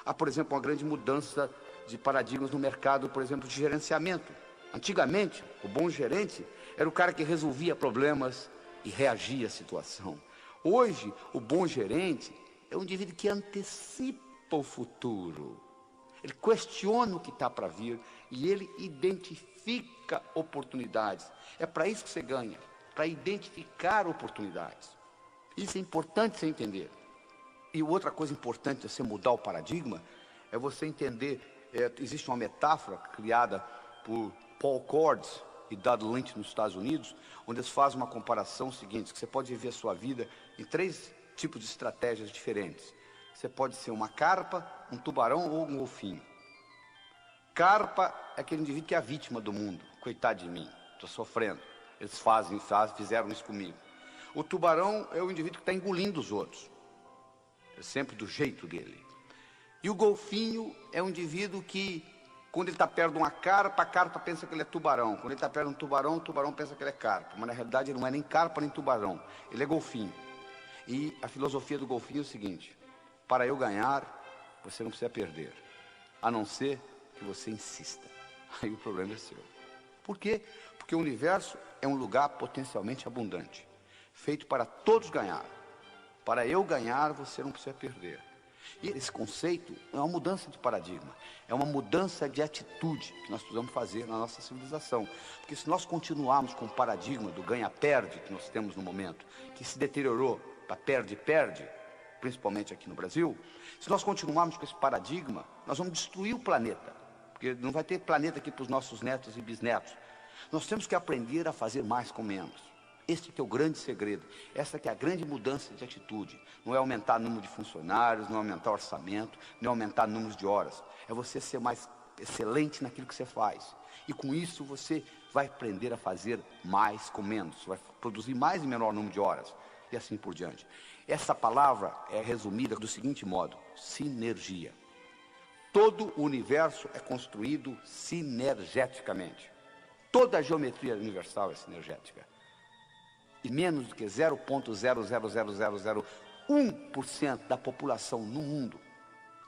Há, por exemplo, uma grande mudança de paradigmas no mercado, por exemplo, de gerenciamento. Antigamente, o bom gerente era o cara que resolvia problemas e reagia à situação. Hoje, o bom gerente é um indivíduo que antecipa o futuro. Ele questiona o que está para vir e ele identifica oportunidades. É para isso que você ganha, para identificar oportunidades. Isso é importante você entender. E outra coisa importante de você mudar o paradigma é você entender, existe uma metáfora criada por Paul Cordes e Dodd Lynch nos Estados Unidos, onde eles fazem uma comparação seguinte, que você pode viver a sua vida em 3 tipos de estratégias diferentes. Você pode ser uma carpa, um tubarão ou um golfinho. Carpa é aquele indivíduo que é a vítima do mundo. Coitado de mim, estou sofrendo. Eles fizeram isso comigo. O tubarão é o indivíduo que está engolindo os outros. É sempre do jeito dele. E o golfinho é um indivíduo que, quando ele está perto de uma carpa, a carpa pensa que ele é tubarão. Quando ele está perto de um tubarão, o tubarão pensa que ele é carpa. Mas na realidade ele não é nem carpa nem tubarão. Ele é golfinho. E a filosofia do golfinho é o seguinte: para eu ganhar, você não precisa perder. A não ser que você insista. Aí o problema é seu. Por quê? Porque o universo é um lugar potencialmente abundante, feito para todos ganhar. Para eu ganhar, você não precisa perder. E esse conceito é uma mudança de paradigma, é uma mudança de atitude que nós precisamos fazer na nossa civilização. Porque se nós continuarmos com o paradigma do ganha-perde que nós temos no momento, que se deteriorou para perde-perde, principalmente aqui no Brasil, se nós continuarmos com esse paradigma, nós vamos destruir o planeta, porque não vai ter planeta aqui para os nossos netos e bisnetos. Nós temos que aprender a fazer mais com menos. Este que é o grande segredo, essa que é a grande mudança de atitude. Não é aumentar o número de funcionários, não é aumentar o orçamento, não é aumentar o número de horas. É você ser mais excelente naquilo que você faz. E com isso você vai aprender a fazer mais com menos. Você vai produzir mais em menor número de horas. E assim por diante. Essa palavra é resumida do seguinte modo: sinergia. Todo o universo é construído sinergeticamente. Toda a geometria universal é sinergética. E menos do que 0,00001% da população no mundo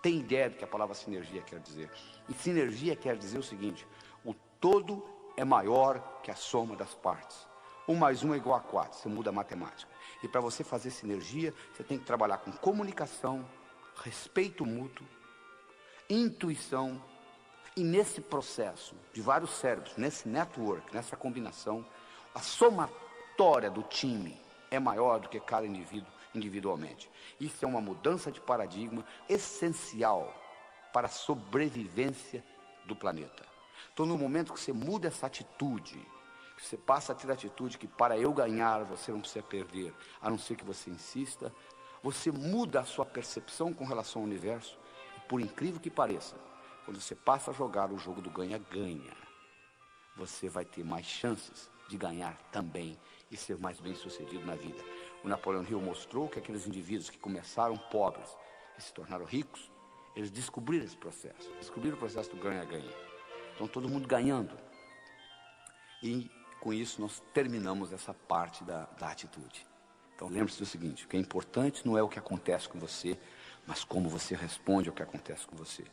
tem ideia do que a palavra sinergia quer dizer. E sinergia quer dizer o seguinte: o todo é maior que a soma das partes. 1 mais 1 é igual a 4, você muda a matemática. E para você fazer sinergia, você tem que trabalhar com comunicação, respeito mútuo, intuição. E nesse processo de vários cérebros, nesse network, nessa combinação, a somatória do time é maior do que cada indivíduo individualmente. Isso é uma mudança de paradigma essencial para a sobrevivência do planeta. Então, no momento que você muda essa atitude, que você passa a ter a atitude que para eu ganhar você não precisa perder, a não ser que você insista, você muda a sua percepção com relação ao universo. E, por incrível que pareça, quando você passa a jogar o jogo do ganha-ganha, você vai ter mais chances de ganhar também e ser mais bem sucedido na vida. O Napoleão Hill mostrou que aqueles indivíduos que começaram pobres e se tornaram ricos, eles descobriram esse processo, descobriram o processo do ganha-ganha. Então todo mundo ganhando. E com isso nós terminamos essa parte da atitude. Então lembre-se do seguinte: o que é importante não é o que acontece com você, mas como você responde ao que acontece com você.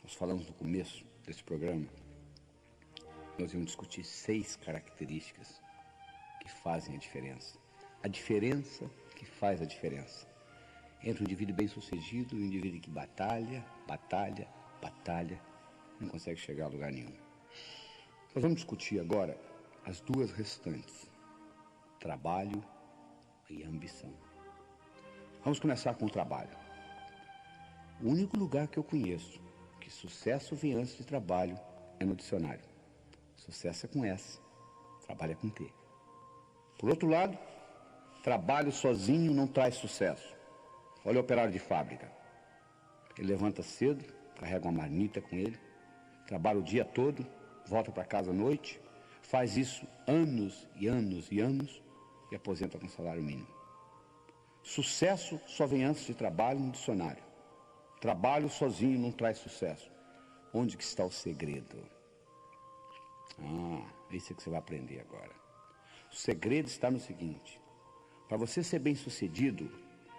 Nós falamos no começo desse programa, nós íamos discutir 6 características que fazem a diferença. A diferença que faz a diferença entre um indivíduo bem-sucedido e um indivíduo que batalha, não consegue chegar a lugar nenhum. Nós vamos discutir agora as 2 restantes: trabalho e ambição. Vamos começar com o trabalho. O único lugar que eu conheço que sucesso vem antes de trabalho é no dicionário. Sucesso é com S, trabalho é com T. Por outro lado, trabalho sozinho não traz sucesso. Olha o operário de fábrica. Ele levanta cedo, carrega uma marmita com ele, trabalha o dia todo, volta para casa à noite, faz isso anos e anos e anos e aposenta com salário mínimo. Sucesso só vem antes de trabalho no dicionário. Trabalho sozinho não traz sucesso. Onde que está o segredo? Isso é que você vai aprender agora. O segredo está no seguinte: para você ser bem-sucedido,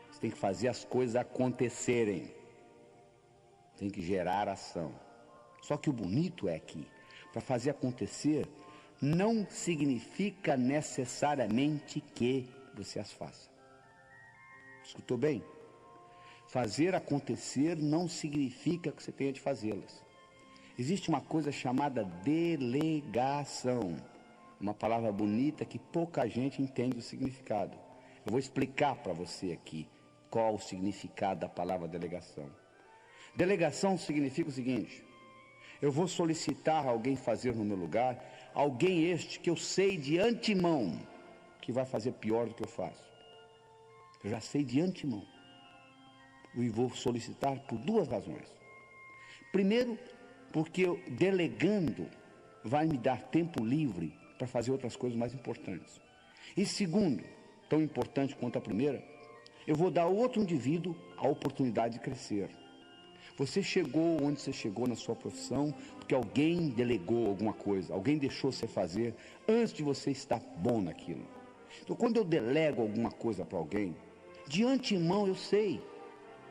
você tem que fazer as coisas acontecerem. Tem que gerar ação. Só que o bonito é que, para fazer acontecer, não significa necessariamente que você as faça. Escutou bem? Fazer acontecer não significa que você tenha de fazê-las. Existe uma coisa chamada delegação. Uma palavra bonita que pouca gente entende o significado. Eu vou explicar para você aqui qual o significado da palavra delegação. Delegação significa o seguinte: eu vou solicitar a alguém fazer no meu lugar, alguém este que eu sei de antemão que vai fazer pior do que eu faço. Eu já sei de antemão. E vou solicitar por 2 razões. Primeiro, porque eu, delegando, vai me dar tempo livre para fazer outras coisas mais importantes. E segundo, tão importante quanto a primeira, eu vou dar ao outro indivíduo a oportunidade de crescer. Você chegou onde você chegou na sua profissão porque alguém delegou alguma coisa, alguém deixou você fazer antes de você estar bom naquilo. Então, quando eu delego alguma coisa para alguém, de antemão eu sei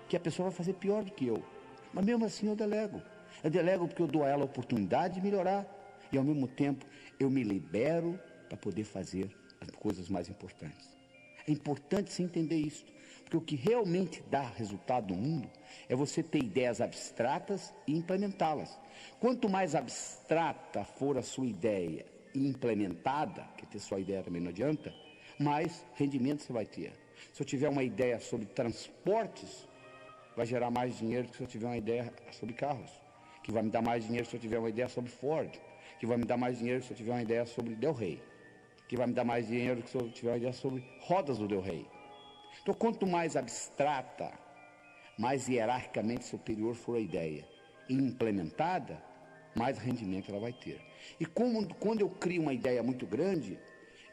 que a pessoa vai fazer pior do que eu. Mas mesmo assim eu delego. Eu delego porque eu dou a ela a oportunidade de melhorar. E ao mesmo tempo eu me libero para poder fazer as coisas mais importantes. É importante você entender isso. Porque o que realmente dá resultado no mundo é você ter ideias abstratas e implementá-las. Quanto mais abstrata for a sua ideia e implementada, que ter só ideia também não adianta, mais rendimento você vai ter. Se eu tiver uma ideia sobre transportes, vai gerar mais dinheiro que se eu tiver uma ideia sobre carros. Que vai me dar mais dinheiro se eu tiver uma ideia sobre Ford. Que vai me dar mais dinheiro se eu tiver uma ideia sobre Del Rey. Que vai me dar mais dinheiro se eu tiver uma ideia sobre rodas do Del Rey. Então, quanto mais abstrata, mais hierarquicamente superior for a ideia e implementada, mais rendimento ela vai ter. E quando eu crio uma ideia muito grande,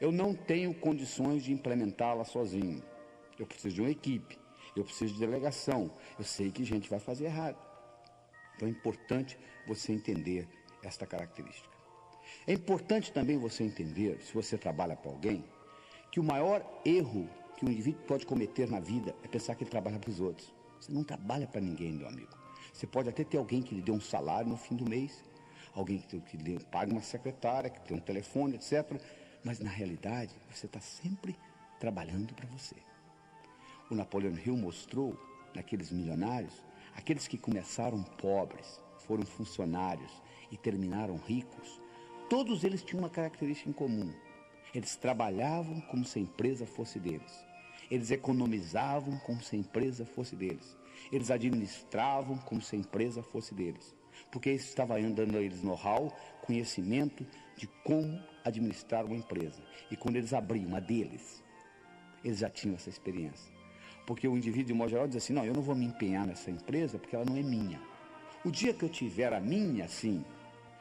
eu não tenho condições de implementá-la sozinho. Eu preciso de uma equipe, eu preciso de delegação. Eu sei que gente vai fazer errado. Então é importante você entender esta característica. É importante também você entender, se você trabalha para alguém, que o maior erro que um indivíduo pode cometer na vida é pensar que ele trabalha para os outros. Você não trabalha para ninguém, meu amigo. Você pode até ter alguém que lhe dê um salário no fim do mês, alguém que lhe pague uma secretária, que tem um telefone, etc. Mas na realidade, você está sempre trabalhando para você. O Napoleon Hill mostrou, naqueles milionários, aqueles que começaram pobres, foram funcionários e terminaram ricos, todos eles tinham uma característica em comum. Eles trabalhavam como se a empresa fosse deles. Eles economizavam como se a empresa fosse deles. Eles administravam como se a empresa fosse deles. Porque isso estava dando a eles know-how, conhecimento de como administrar uma empresa. E quando eles abriam a deles, eles já tinham essa experiência. Porque o indivíduo, de modo geral, diz assim: não, eu não vou me empenhar nessa empresa porque ela não é minha. O dia que eu tiver a minha, sim.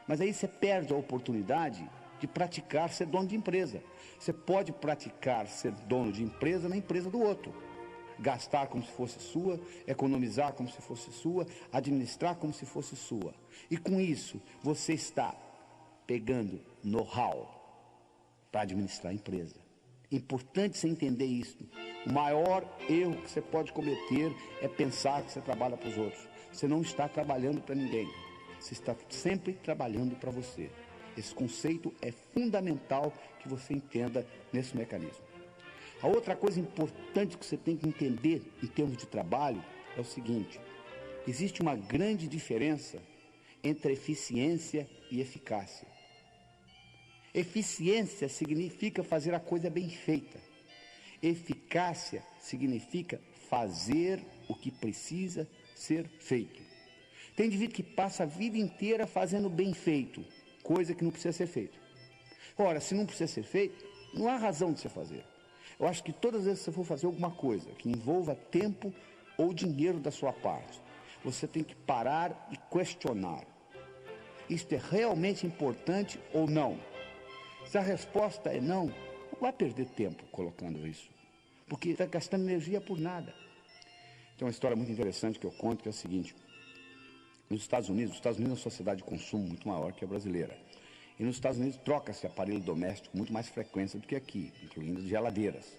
Mas aí você perde a oportunidade de praticar ser dono de empresa. Você pode praticar ser dono de empresa na empresa do outro. Gastar como se fosse sua, economizar como se fosse sua, administrar como se fosse sua. E com isso, você está pegando know-how, para administrar a empresa. É importante você entender isso. O maior erro que você pode cometer é pensar que você trabalha para os outros. Você não está trabalhando para ninguém. Você está sempre trabalhando para você. Esse conceito é fundamental que você entenda nesse mecanismo. A outra coisa importante que você tem que entender em termos de trabalho é o seguinte: existe uma grande diferença entre eficiência e eficácia. Eficiência significa fazer a coisa bem feita. Eficácia significa fazer o que precisa ser feito. Tem indivíduo que passa a vida inteira fazendo bem feito, coisa que não precisa ser feita. Ora, se não precisa ser feito, não há razão de você fazer. Eu acho que todas as vezes que você for fazer alguma coisa que envolva tempo ou dinheiro da sua parte, você tem que parar e questionar. Isto é realmente importante ou não? Se a resposta é não vai perder tempo colocando isso, porque está gastando energia por nada. Tem uma história muito interessante que eu conto, que é o seguinte: nos Estados Unidos é uma sociedade de consumo muito maior que a brasileira. E nos Estados Unidos troca-se aparelho doméstico com muito mais frequência do que aqui, incluindo geladeiras.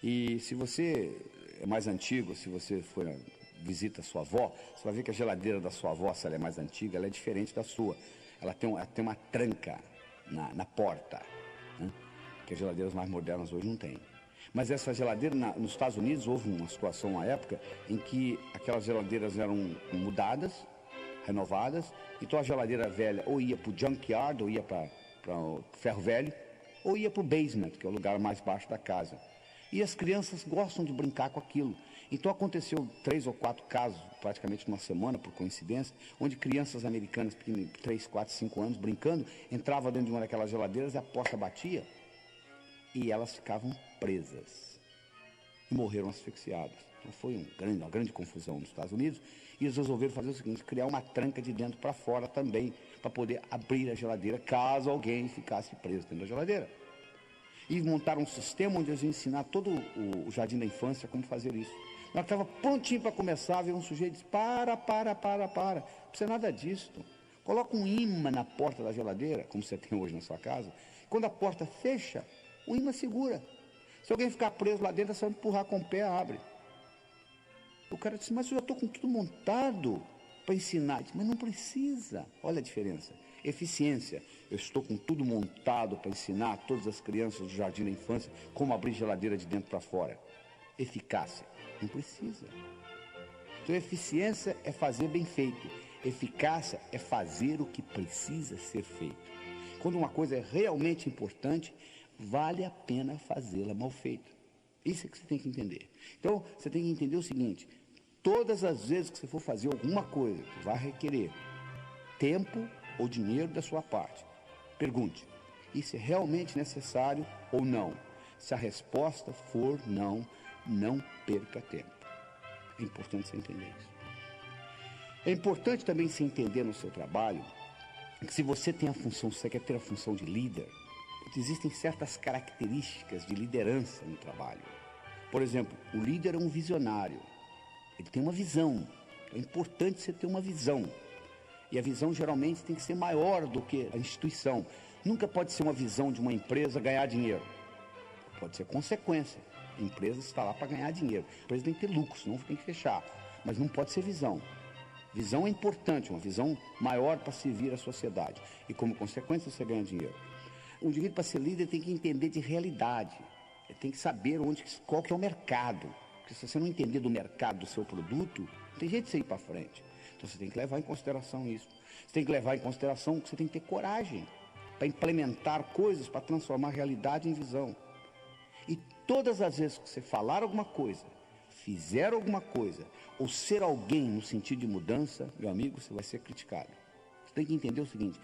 E se você é mais antigo, se você visita a sua avó, você vai ver que a geladeira da sua avó, se ela é mais antiga, ela é diferente da sua. Ela tem uma tranca na porta, né? Que as geladeiras mais modernas hoje não têm. Mas essa geladeira, nos Estados Unidos, houve uma situação, uma época, em que aquelas geladeiras eram mudadas, renovadas. Então a geladeira velha ou ia para o junkyard, ou ia para o ferro velho, ou ia para o basement, que é o lugar mais baixo da casa. E as crianças gostam de brincar com aquilo. Então aconteceu 3 ou 4 casos, praticamente numa semana, por coincidência, onde crianças americanas, 3, 4, 5 anos, brincando, entravam dentro de uma daquelas geladeiras e a porta batia e elas ficavam presas e morreram asfixiadas. Então foi uma grande confusão nos Estados Unidos, e eles resolveram fazer o seguinte: criar uma tranca de dentro para fora também, para poder abrir a geladeira caso alguém ficasse preso dentro da geladeira. E montaram um sistema onde eles iam ensinar todo o jardim da infância como fazer isso. Na hora que estava prontinho para começar, veio um sujeito e disse: para, não precisa nada disso. Coloca um imã na porta da geladeira, como você tem hoje na sua casa. Quando a porta fecha, o imã segura. Se alguém ficar preso lá dentro, é só empurrar com o pé, abre. O cara disse: mas eu já estou com tudo montado para ensinar. Disse: mas não precisa. Olha a diferença. Eficiência: eu estou com tudo montado para ensinar a todas as crianças do jardim da infância como abrir geladeira de dentro para fora. Eficácia: não precisa. Então eficiência é fazer bem feito. Eficácia é fazer o que precisa ser feito. Quando uma coisa é realmente importante, vale a pena fazê-la mal feita. Isso é que você tem que entender. Então, você tem que entender o seguinte: todas as vezes que você for fazer alguma coisa que vai requerer tempo ou dinheiro da sua parte, pergunte: isso é realmente necessário ou não? Se a resposta for não, não perca tempo. É importante você entender isso. É importante também você entender no seu trabalho que, se você tem a função, se você quer ter a função de líder, existem certas características de liderança no trabalho. Por exemplo, o líder é um visionário. Ele tem uma visão. É importante você ter uma visão. E a visão geralmente tem que ser maior do que a instituição. Nunca pode ser uma visão de uma empresa ganhar dinheiro. Pode ser consequência. A empresa está lá para ganhar dinheiro. A empresa tem que ter lucro, senão tem que fechar. Mas não pode ser visão. Visão é importante, uma visão maior para servir a sociedade. E como consequência você ganha dinheiro. Um indivíduo, para ser líder, tem que entender de realidade. Ele tem que saber qual que é o mercado. Porque se você não entender do mercado do seu produto, não tem jeito de você ir para frente. Então você tem que levar em consideração isso. Você tem que levar em consideração que você tem que ter coragem para implementar coisas, para transformar a realidade em visão. E todas as vezes que você falar alguma coisa, fizer alguma coisa, ou ser alguém no sentido de mudança, meu amigo, você vai ser criticado. Você tem que entender o seguinte: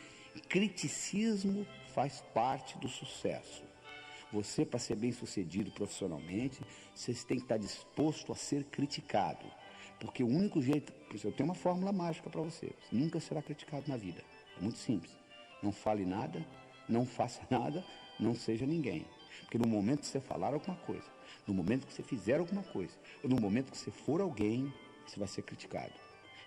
criticismo faz parte do sucesso. Você, para ser bem sucedido profissionalmente, você tem que estar disposto a ser criticado. Porque o único jeito, eu tenho uma fórmula mágica para você: você nunca será criticado na vida. É muito simples. Não fale nada, não faça nada, não seja ninguém. Porque no momento que você falar alguma coisa, no momento que você fizer alguma coisa, ou no momento que você for alguém, você vai ser criticado.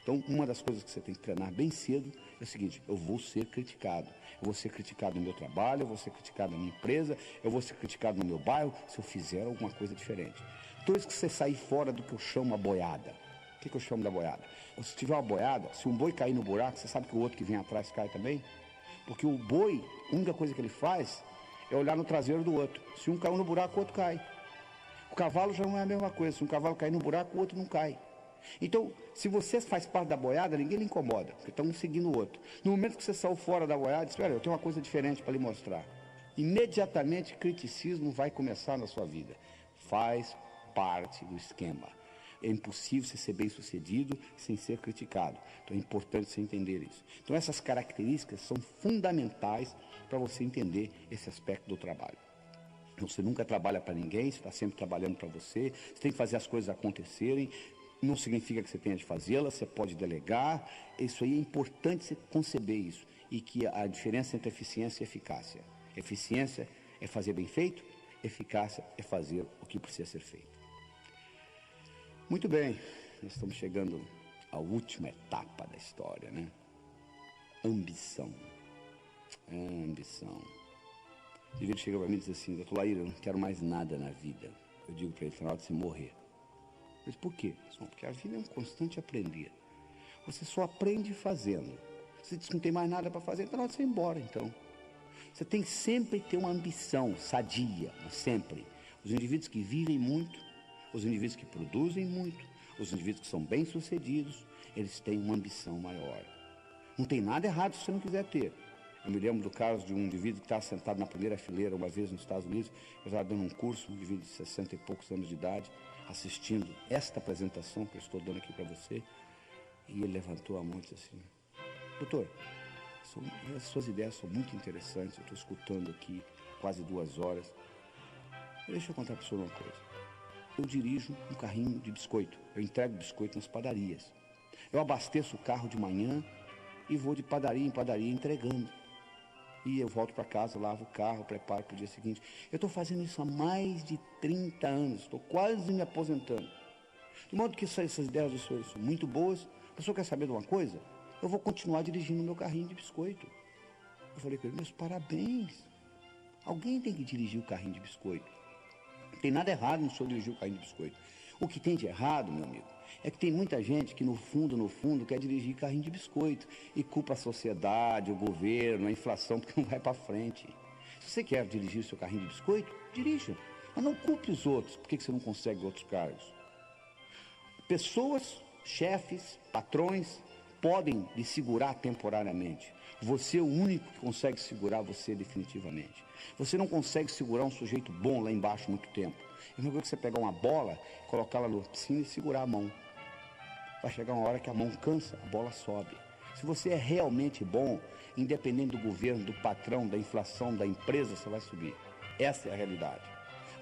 Então, uma das coisas que você tem que treinar bem cedo é o seguinte: eu vou ser criticado. Eu vou ser criticado no meu trabalho, eu vou ser criticado na minha empresa, eu vou ser criticado no meu bairro, se eu fizer alguma coisa diferente. Toda vez que você sair fora do que eu chamo a boiada. O que eu chamo da boiada? Se tiver uma boiada, se um boi cair no buraco, você sabe que o outro que vem atrás cai também? Porque o boi, a única coisa que ele faz é olhar no traseiro do outro. Se um caiu no buraco, o outro cai. O cavalo já não é a mesma coisa. Se um cavalo cair no buraco, o outro não cai. Então, se você faz parte da boiada, ninguém lhe incomoda, porque estão um seguindo o outro. No momento que você saiu fora da boiada, diz: olha, eu tenho uma coisa diferente para lhe mostrar. Imediatamente, criticismo vai começar na sua vida. Faz parte do esquema. É impossível você ser bem-sucedido sem ser criticado. Então é importante você entender isso. Então essas características são fundamentais para você entender esse aspecto do trabalho. Então, você nunca trabalha para ninguém, você está sempre trabalhando para você, você tem que fazer as coisas acontecerem. Não significa que você tenha de fazê-las, você pode delegar. Isso aí é importante você conceber isso. E que a diferença entre eficiência e eficácia. Eficiência é fazer bem feito, eficácia é fazer o que precisa ser feito. Muito bem, nós estamos chegando à última etapa da história, né? Ambição. Ambição. O indivíduo chega para mim e diz assim: doutor Laíra, eu não quero mais nada na vida. Eu digo para ele: está na hora de você morrer. Mas por quê? Porque a vida é um constante aprender. Você só aprende fazendo. Você diz que não tem mais nada para fazer, está na hora de você ir embora, então. Você tem que sempre ter uma ambição sadia, sempre. Os indivíduos que vivem muito, os indivíduos que produzem muito, os indivíduos que são bem-sucedidos, eles têm uma ambição maior. Não tem nada errado se você não quiser ter. Eu me lembro do caso de um indivíduo que estava sentado na primeira fileira uma vez nos Estados Unidos. Eu estava dando um curso, um indivíduo de 60 e poucos anos de idade, assistindo esta apresentação que eu estou dando aqui para você. E ele levantou a mão e disse assim: doutor, as suas ideias são muito interessantes, eu estou escutando aqui quase 2 horas. Deixa eu contar para o senhor uma coisa. Eu dirijo um carrinho de biscoito, eu entrego biscoito nas padarias. Eu abasteço o carro de manhã e vou de padaria em padaria entregando. E eu volto para casa, lavo o carro, preparo para o dia seguinte. Eu estou fazendo isso há mais de 30 anos, estou quase me aposentando. De modo que essas ideias do senhor são muito boas. O senhor quer saber de uma coisa? Eu vou continuar dirigindo meu carrinho de biscoito. Eu falei com ele: meus parabéns. Alguém tem que dirigir o carrinho de biscoito. Não tem nada errado no senhor dirigir o carrinho de biscoito. O que tem de errado, meu amigo, é que tem muita gente que no fundo, quer dirigir carrinho de biscoito e culpa a sociedade, o governo, a inflação, porque não vai para frente. Se você quer dirigir o seu carrinho de biscoito, dirija. Mas não culpe os outros. Por que você não consegue outros cargos? Pessoas, chefes, patrões, podem lhe segurar temporariamente. Você é o único que consegue segurar você definitivamente. Você não consegue segurar um sujeito bom lá embaixo muito tempo. É uma coisa que você pegar uma bola, colocá-la na piscina e segurar a mão. Vai chegar uma hora que a mão cansa, a bola sobe. Se você é realmente bom, independente do governo, do patrão, da inflação, da empresa, você vai subir. Essa é a realidade.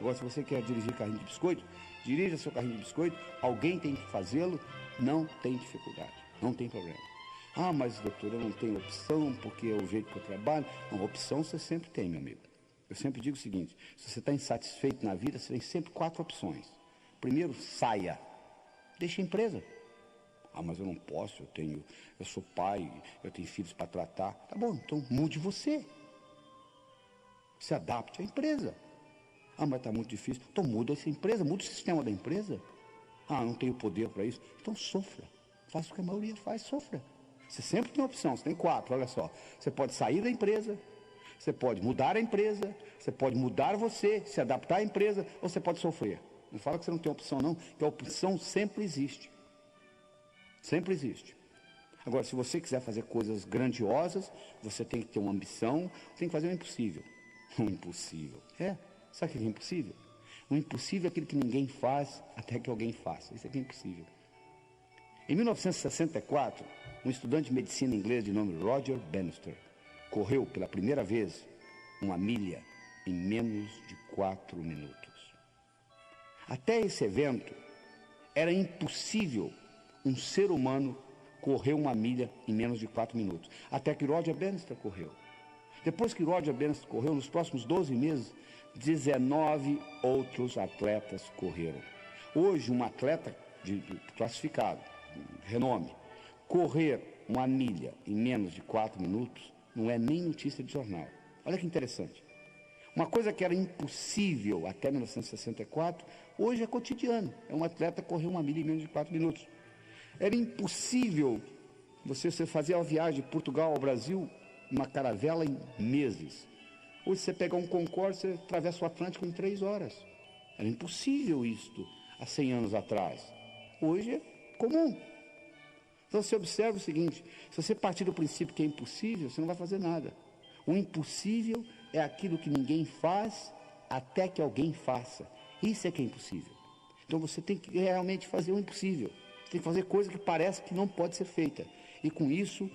Agora, se você quer dirigir carrinho de biscoito, dirija seu carrinho de biscoito, alguém tem que fazê-lo, não tem dificuldade, não tem problema. Ah, mas doutor, eu não tenho opção, porque é o jeito que eu trabalho. Não, opção você sempre tem, meu amigo. Eu sempre digo o seguinte: se você está insatisfeito na vida, você tem sempre 4 opções. Primeiro, saia. Deixe a empresa. Ah, mas eu não posso, eu sou pai, eu tenho filhos para tratar. Tá bom, então mude você. Se adapte à empresa. Ah, mas está muito difícil. Então muda essa empresa, muda o sistema da empresa. Ah, não tenho poder para isso. Então sofra. Faça o que a maioria faz, sofra. Você sempre tem opção, você tem 4, olha só. Você pode sair da empresa, você pode mudar a empresa, você pode mudar você, se adaptar à empresa, ou você pode sofrer. Não fala que você não tem opção não, que a opção sempre existe. Sempre existe. Agora, se você quiser fazer coisas grandiosas, você tem que ter uma ambição, tem que fazer o impossível. O impossível. Sabe o que é impossível? O impossível é aquilo que ninguém faz até que alguém faça. Isso aqui é impossível. Em 1964, um estudante de medicina inglês de nome Roger Bannister correu pela primeira vez 1 milha em menos de 4 minutos. Até esse evento, era impossível um ser humano correr 1 milha em menos de 4 minutos. Até que Roger Bannister correu. Depois que Roger Bannister correu, nos próximos 12 meses, 19 outros atletas correram. Hoje, um atleta classificado, renome, Correr uma milha em menos de 4 minutos não é nem notícia de jornal. Olha que interessante. Uma coisa que era impossível até 1964, hoje é cotidiano. É um atleta correr uma milha em menos de 4 minutos. Era impossível você fazer a viagem de Portugal ao Brasil, uma caravela em meses. Hoje você pegar um Concorde, você atravessa o Atlântico em 3 horas. Era impossível isto há 100 anos atrás. Hoje é comum. Então você observa o seguinte, se você partir do princípio que é impossível, você não vai fazer nada. O impossível é aquilo que ninguém faz até que alguém faça. Isso é que é impossível. Então você tem que realmente fazer o impossível. Você tem que fazer coisa que parece que não pode ser feita. E com isso,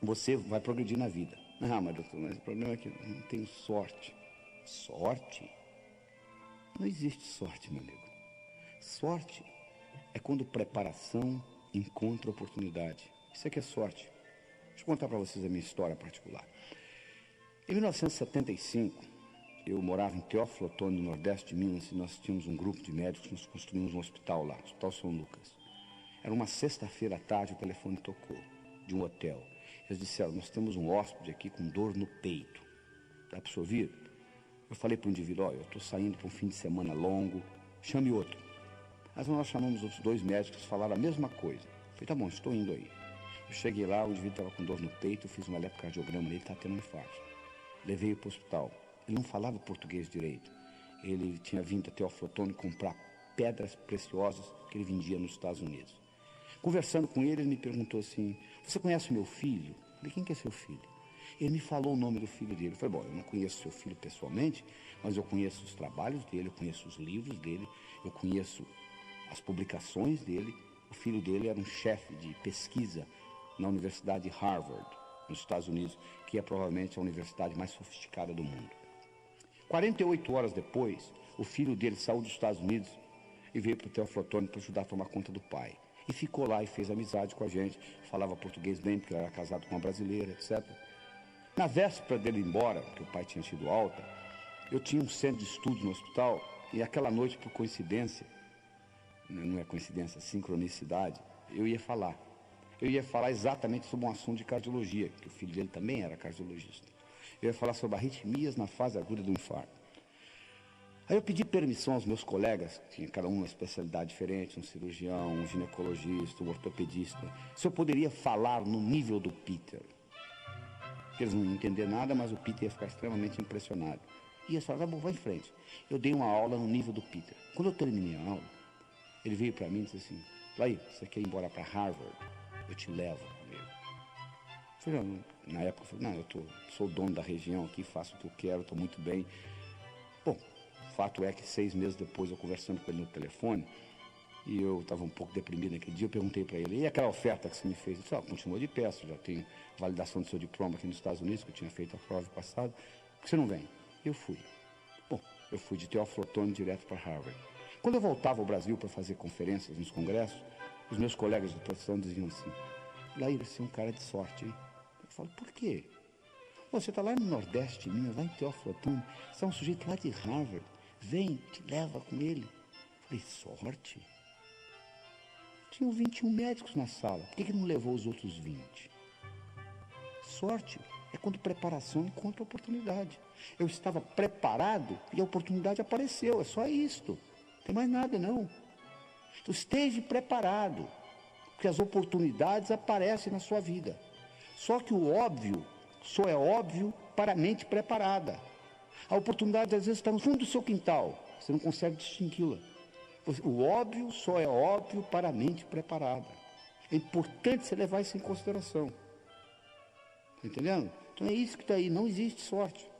você vai progredir na vida. Ah, mas doutor, mas o problema é que eu não tenho sorte. Sorte? Não existe sorte, meu amigo. Sorte é quando preparação encontra oportunidade. Isso é que é sorte. Deixa eu contar para vocês a minha história particular. Em 1975, eu morava em Teófilo Otoni, no Nordeste de Minas, e nós tínhamos um grupo de médicos, nós construímos um hospital lá, o Hospital São Lucas. Era uma sexta-feira à tarde, o telefone tocou, de um hotel. Eles disseram, nós temos um hóspede aqui com dor no peito. Dá para ouvir? Eu falei para o indivíduo, olha, eu estou saindo para um fim de semana longo, chame outro. Mas nós chamamos os 2 médicos, falaram a mesma coisa. Eu falei, tá bom, estou indo aí. Eu cheguei lá, o indivíduo estava com dor no peito, eu fiz um eletrocardiograma nele, ele estava tendo um infarto. Levei-o para o hospital. Ele não falava português direito. Ele tinha vindo até o Teófilo Otoni comprar pedras preciosas que ele vendia nos Estados Unidos. Conversando com ele, ele me perguntou assim, você conhece o meu filho? Eu falei, quem que é seu filho? Ele me falou o nome do filho dele. Eu falei, bom, eu não conheço seu filho pessoalmente, mas eu conheço os trabalhos dele, eu conheço os livros dele, eu conheço as publicações dele. O filho dele era um chefe de pesquisa na Universidade de Harvard, nos Estados Unidos, que é provavelmente a universidade mais sofisticada do mundo. 48 horas depois, o filho dele saiu dos Estados Unidos e veio para o Teófilo Otoni para ajudar a tomar conta do pai. E ficou lá e fez amizade com a gente, falava português bem, porque ele era casado com uma brasileira, etc. Na véspera dele ir embora, porque o pai tinha tido alta, eu tinha um centro de estudo no hospital, e aquela noite, por coincidência, não é coincidência, sincronicidade, eu ia falar. Eu ia falar exatamente sobre um assunto de cardiologia, que o filho dele também era cardiologista. Eu ia falar sobre arritmias na fase aguda do infarto. Aí eu pedi permissão aos meus colegas, que tinha cada um uma especialidade diferente, um cirurgião, um ginecologista, um ortopedista, se eu poderia falar no nível do Peter. Eles não iam entender nada, mas o Peter ia ficar extremamente impressionado. E eles falaram, tá bom, vai em frente. Eu dei uma aula no nível do Peter. Quando eu terminei a aula, ele veio para mim e disse assim, Laí, você quer ir embora para Harvard? Eu te levo comigo. Eu falei, na época, eu falei, não, sou o dono da região aqui, faço o que eu quero, estou muito bem. Bom, o fato é que 6 meses depois, eu conversando com ele no telefone, e eu estava um pouco deprimido naquele dia, eu perguntei para ele, e aquela oferta que você me fez? Ele disse, continua de pé, você já tem validação do seu diploma aqui nos Estados Unidos, que eu tinha feito a prova passada, por que você não vem? Eu fui. Bom, eu fui de Teófilo Otoni direto para Harvard. Quando eu voltava ao Brasil para fazer conferências nos congressos, os meus colegas de profissão diziam assim, Laí, você é um cara de sorte, hein? Eu falo, por quê? Você está lá no Nordeste de Minas, lá em Teófilo Otoni, você é um sujeito lá de Harvard, vem, te leva com ele. Eu falei, sorte? Tinham 21 médicos na sala, por que não levou os outros 20? Sorte é quando preparação encontra oportunidade. Eu estava preparado e a oportunidade apareceu, é só isto. Não tem mais nada, não. Então, esteja preparado, porque as oportunidades aparecem na sua vida. Só que o óbvio só é óbvio para a mente preparada. A oportunidade, às vezes, está no fundo do seu quintal, você não consegue distingui-la. O óbvio só é óbvio para a mente preparada. É importante você levar isso em consideração. Está entendendo? Então é isso que está aí, não existe sorte.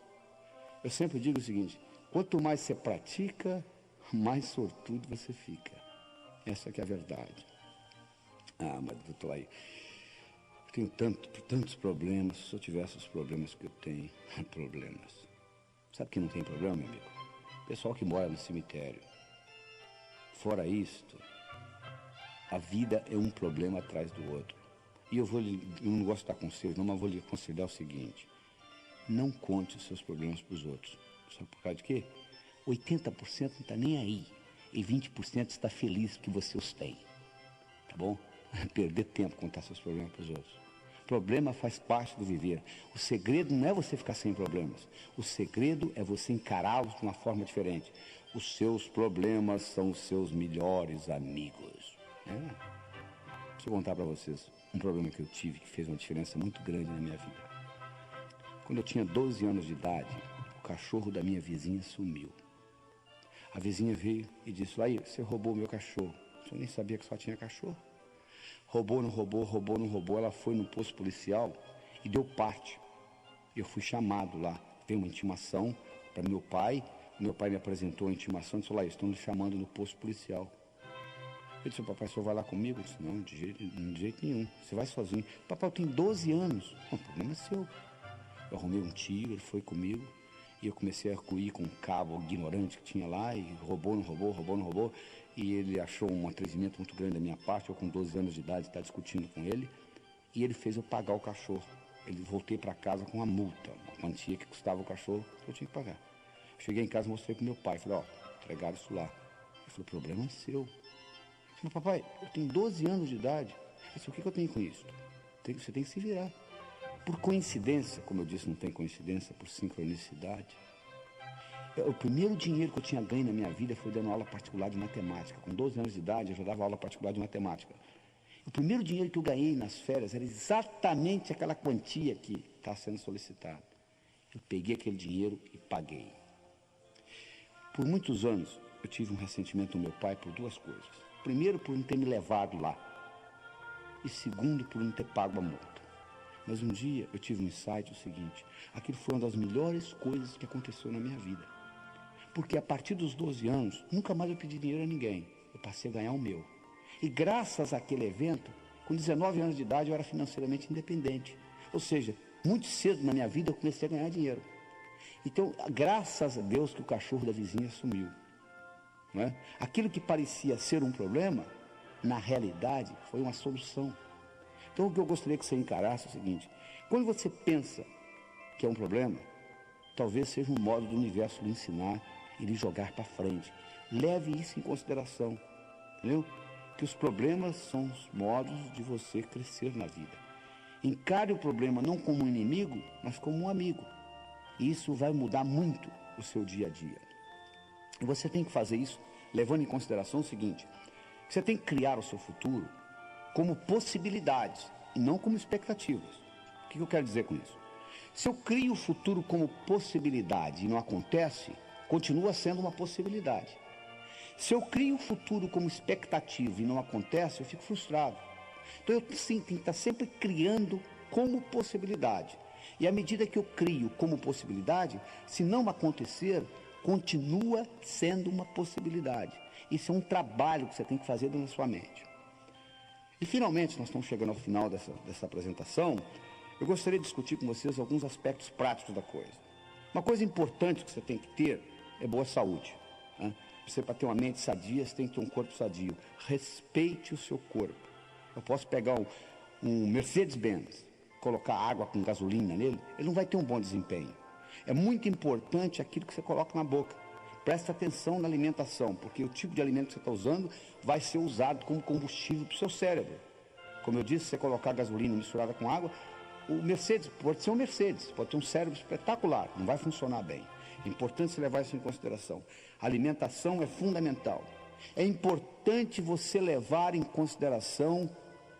Eu sempre digo o seguinte, quanto mais você pratica, mais sortudo você fica. Essa que é a verdade. Ah, mas doutor, aí, eu tenho tantos problemas, se eu tivesse os problemas que eu tenho, problemas. Sabe que não tem problema, meu amigo? Pessoal que mora no cemitério. Fora isto, a vida é um problema atrás do outro. E eu não gosto de dar conselho, não, mas vou lhe aconselhar o seguinte. Não conte os seus problemas para os outros. Sabe por causa de quê? 80% não está nem aí. E 20% está feliz que você os tem. Tá bom? perder tempo contar seus problemas para os outros. Problema faz parte do viver. O segredo não é você ficar sem problemas. O segredo é você encará-los de uma forma diferente. Os seus problemas são os seus melhores amigos. Deixa eu contar para vocês um problema que eu tive que fez uma diferença muito grande na minha vida. Quando eu tinha 12 anos de idade, o cachorro da minha vizinha sumiu. A vizinha veio e disse: "Laí, você roubou meu cachorro." Eu nem sabia que só tinha cachorro. Roubou, não roubou, roubou, não roubou. Ela foi no posto policial e deu parte. Eu fui chamado lá. Veio uma intimação para meu pai. Meu pai me apresentou a intimação e disse: "Laí, estão me chamando no posto policial." Eu disse: "Papai, o senhor vai lá comigo?" Eu disse: "Não, de jeito nenhum. Você vai sozinho." "Papai, eu tenho 12 anos." "O problema é seu." Eu arrumei um tio, ele foi comigo. E eu comecei a arguir com um cabo ignorante que tinha lá. E roubou, não roubou, roubou, não roubou. E ele achou um atrevimento muito grande da minha parte. Eu com 12 anos de idade estava discutindo com ele. E ele fez eu pagar o cachorro. Ele voltei para casa com uma multa, uma quantia que custava o cachorro que eu tinha que pagar. Cheguei em casa e mostrei para meu pai. Falei: entregaram isso lá. Ele falou: "O problema é seu." Eu falei: "Papai, eu tenho 12 anos de idade." Ele disse: "O que eu tenho com isso?" Você tem que se virar. Por coincidência, como eu disse, não tem coincidência, por sincronicidade. O primeiro dinheiro que eu tinha ganho na minha vida foi dando aula particular de matemática. Com 12 anos de idade, eu já dava aula particular de matemática. O primeiro dinheiro que eu ganhei nas férias era exatamente aquela quantia que está sendo solicitada. Eu peguei aquele dinheiro e paguei. Por muitos anos, eu tive um ressentimento do meu pai por duas coisas. Primeiro, por não ter me levado lá. E segundo, por não ter pago a multa. Mas um dia eu tive um insight, o seguinte: aquilo foi uma das melhores coisas que aconteceu na minha vida. Porque a partir dos 12 anos, nunca mais eu pedi dinheiro a ninguém. Eu passei a ganhar o meu. E graças àquele evento, com 19 anos de idade, eu era financeiramente independente. Ou seja, muito cedo na minha vida eu comecei a ganhar dinheiro. Então, graças a Deus que o cachorro da vizinha sumiu. Não é? Aquilo que parecia ser um problema, na realidade, foi uma solução. Então, o que eu gostaria que você encarasse é o seguinte: quando você pensa que é um problema, talvez seja um modo do universo lhe ensinar e lhe jogar para frente. Leve isso em consideração, entendeu? Que os problemas são os modos de você crescer na vida. Encare o problema não como um inimigo, mas como um amigo. E isso vai mudar muito o seu dia a dia. E você tem que fazer isso levando em consideração o seguinte: que você tem que criar o seu futuro como possibilidades e não como expectativas. O que eu quero dizer com isso? Se eu crio o futuro como possibilidade e não acontece, continua sendo uma possibilidade. Se eu crio o futuro como expectativa e não acontece, eu fico frustrado. Então eu tenho que estar sempre criando como possibilidade. E à medida que eu crio como possibilidade, se não acontecer, continua sendo uma possibilidade. Isso é um trabalho que você tem que fazer dentro da sua mente. E finalmente, nós estamos chegando ao final dessa apresentação. Eu gostaria de discutir com vocês alguns aspectos práticos da coisa. Uma coisa importante que você tem que ter é boa saúde. Né? Você, para ter uma mente sadia, você tem que ter um corpo sadio. Respeite o seu corpo. Eu posso pegar um Mercedes-Benz, colocar água com gasolina nele, ele não vai ter um bom desempenho. É muito importante aquilo que você coloca na boca. Presta atenção na alimentação, porque o tipo de alimento que você está usando vai ser usado como combustível para o seu cérebro. Como eu disse, se você colocar gasolina misturada com água, o Mercedes pode ser um Mercedes, pode ter um cérebro espetacular, não vai funcionar bem. É importante você levar isso em consideração. A alimentação é fundamental. É importante você levar em consideração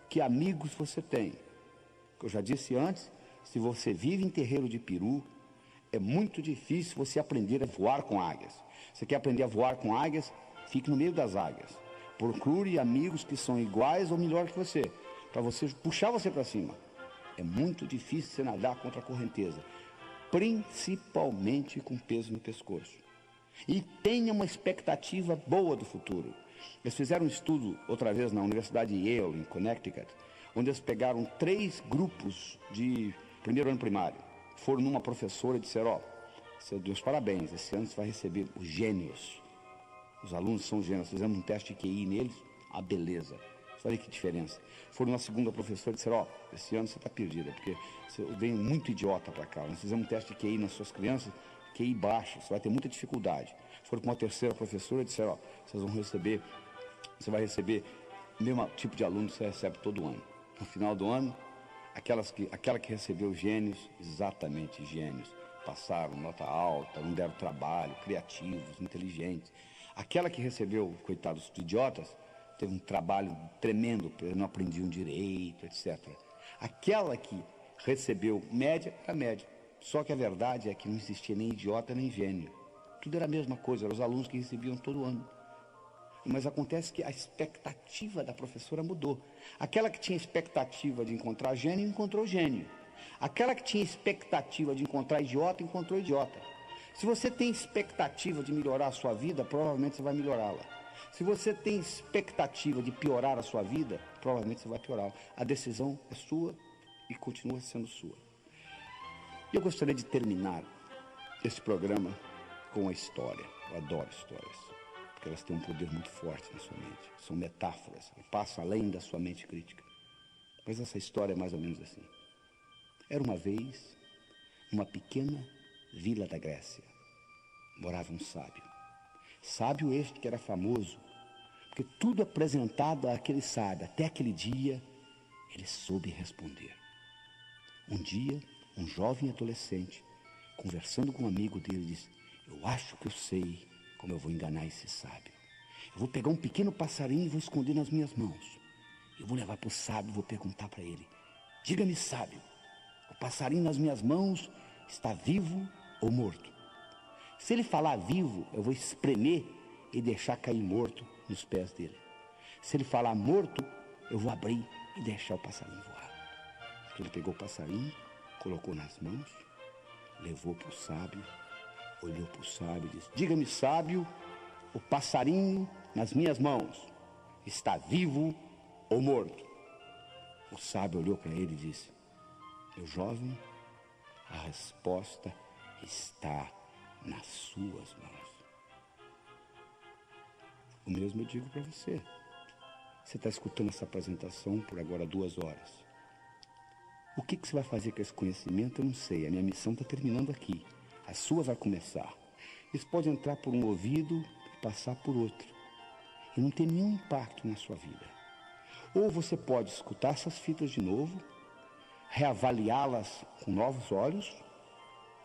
que amigos você tem. Eu já disse antes, se você vive em terreiro de peru, é muito difícil você aprender a voar com águias. Você quer aprender a voar com águias? Fique no meio das águias. Procure amigos que são iguais ou melhor que você, para você puxar você para cima. É muito difícil você nadar contra a correnteza, principalmente com peso no pescoço. E tenha uma expectativa boa do futuro. Eles fizeram um estudo outra vez na Universidade de Yale, em Connecticut, onde eles pegaram 3 grupos de primeiro ano primário. Foram numa professora e disseram: seu Deus, parabéns, esse ano você vai receber os gênios. Os alunos são gênios. Fizemos um teste de QI neles, a beleza. Olha que diferença. Foram na segunda professora e disseram: esse ano você está perdida, porque você vem muito idiota para cá. Nós fizemos um teste de QI nas suas crianças, QI baixo, você vai ter muita dificuldade. Foram para uma terceira professora e disseram: você vai receber o mesmo tipo de aluno você recebe todo ano. No final do ano, aquela que recebeu gênios, exatamente gênios, passaram nota alta, não deram trabalho, criativos, inteligentes. Aquela que recebeu, coitados idiotas, teve um trabalho tremendo, não aprendiam direito, etc. Aquela que recebeu média, era média. Só que a verdade é que não existia nem idiota nem gênio. Tudo era a mesma coisa, eram os alunos que recebiam todo ano. Mas acontece que a expectativa da professora mudou. Aquela que tinha expectativa de encontrar gênio, encontrou gênio. Aquela que tinha expectativa de encontrar idiota, encontrou idiota. Se você tem expectativa de melhorar a sua vida, provavelmente você vai melhorá-la. Se você tem expectativa de piorar a sua vida, provavelmente você vai piorá-la. A decisão é sua e continua sendo sua. E eu gostaria de terminar esse programa com uma história. Eu adoro histórias, porque elas têm um poder muito forte na sua mente. São metáforas, passam além da sua mente crítica. Mas essa história é mais ou menos assim. Era uma vez, numa pequena vila da Grécia, morava um sábio. Sábio este que era famoso, porque tudo apresentado àquele sábio, até aquele dia, ele soube responder. Um dia, um jovem adolescente, conversando com um amigo dele, disse: eu acho que eu sei como eu vou enganar esse sábio. Eu vou pegar um pequeno passarinho e vou esconder nas minhas mãos. Eu vou levar para o sábio e vou perguntar para ele: diga-me, sábio, o passarinho nas minhas mãos está vivo ou morto? Se ele falar vivo, eu vou espremer e deixar cair morto nos pés dele. Se ele falar morto, eu vou abrir e deixar o passarinho voar. Ele pegou o passarinho, colocou nas mãos, levou para o sábio, olhou para o sábio e disse: diga-me, sábio, o passarinho nas minhas mãos está vivo ou morto? O sábio olhou para ele e disse: meu jovem, a resposta está nas suas mãos. O mesmo eu digo para você. Você está escutando essa apresentação por agora 2 horas. O que você vai fazer com esse conhecimento, eu não sei. A minha missão está terminando aqui. A sua vai começar. Isso pode entrar por um ouvido e passar por outro. E não ter nenhum impacto na sua vida. Ou você pode escutar essas fitas de novo, reavaliá-las com novos olhos,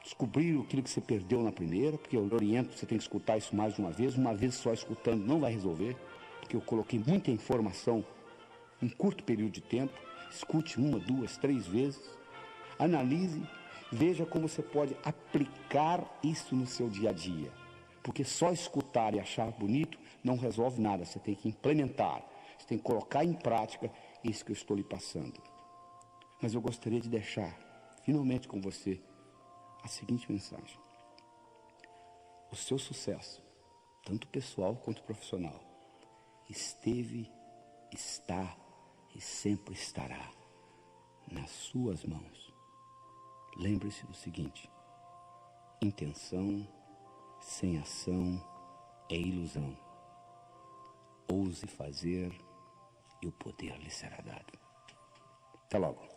descobrir aquilo que você perdeu na primeira, porque eu oriento, você tem que escutar isso mais de uma vez só escutando não vai resolver, porque eu coloquei muita informação em curto período de tempo. Escute 1, 2, 3 vezes, analise, veja como você pode aplicar isso no seu dia a dia, porque só escutar e achar bonito não resolve nada, você tem que implementar, você tem que colocar em prática isso que eu estou lhe passando. Mas eu gostaria de deixar, finalmente com você, a seguinte mensagem: o seu sucesso, tanto pessoal quanto profissional, esteve, está e sempre estará nas suas mãos. Lembre-se do seguinte: intenção sem ação é ilusão. Ouse fazer e o poder lhe será dado. Até logo.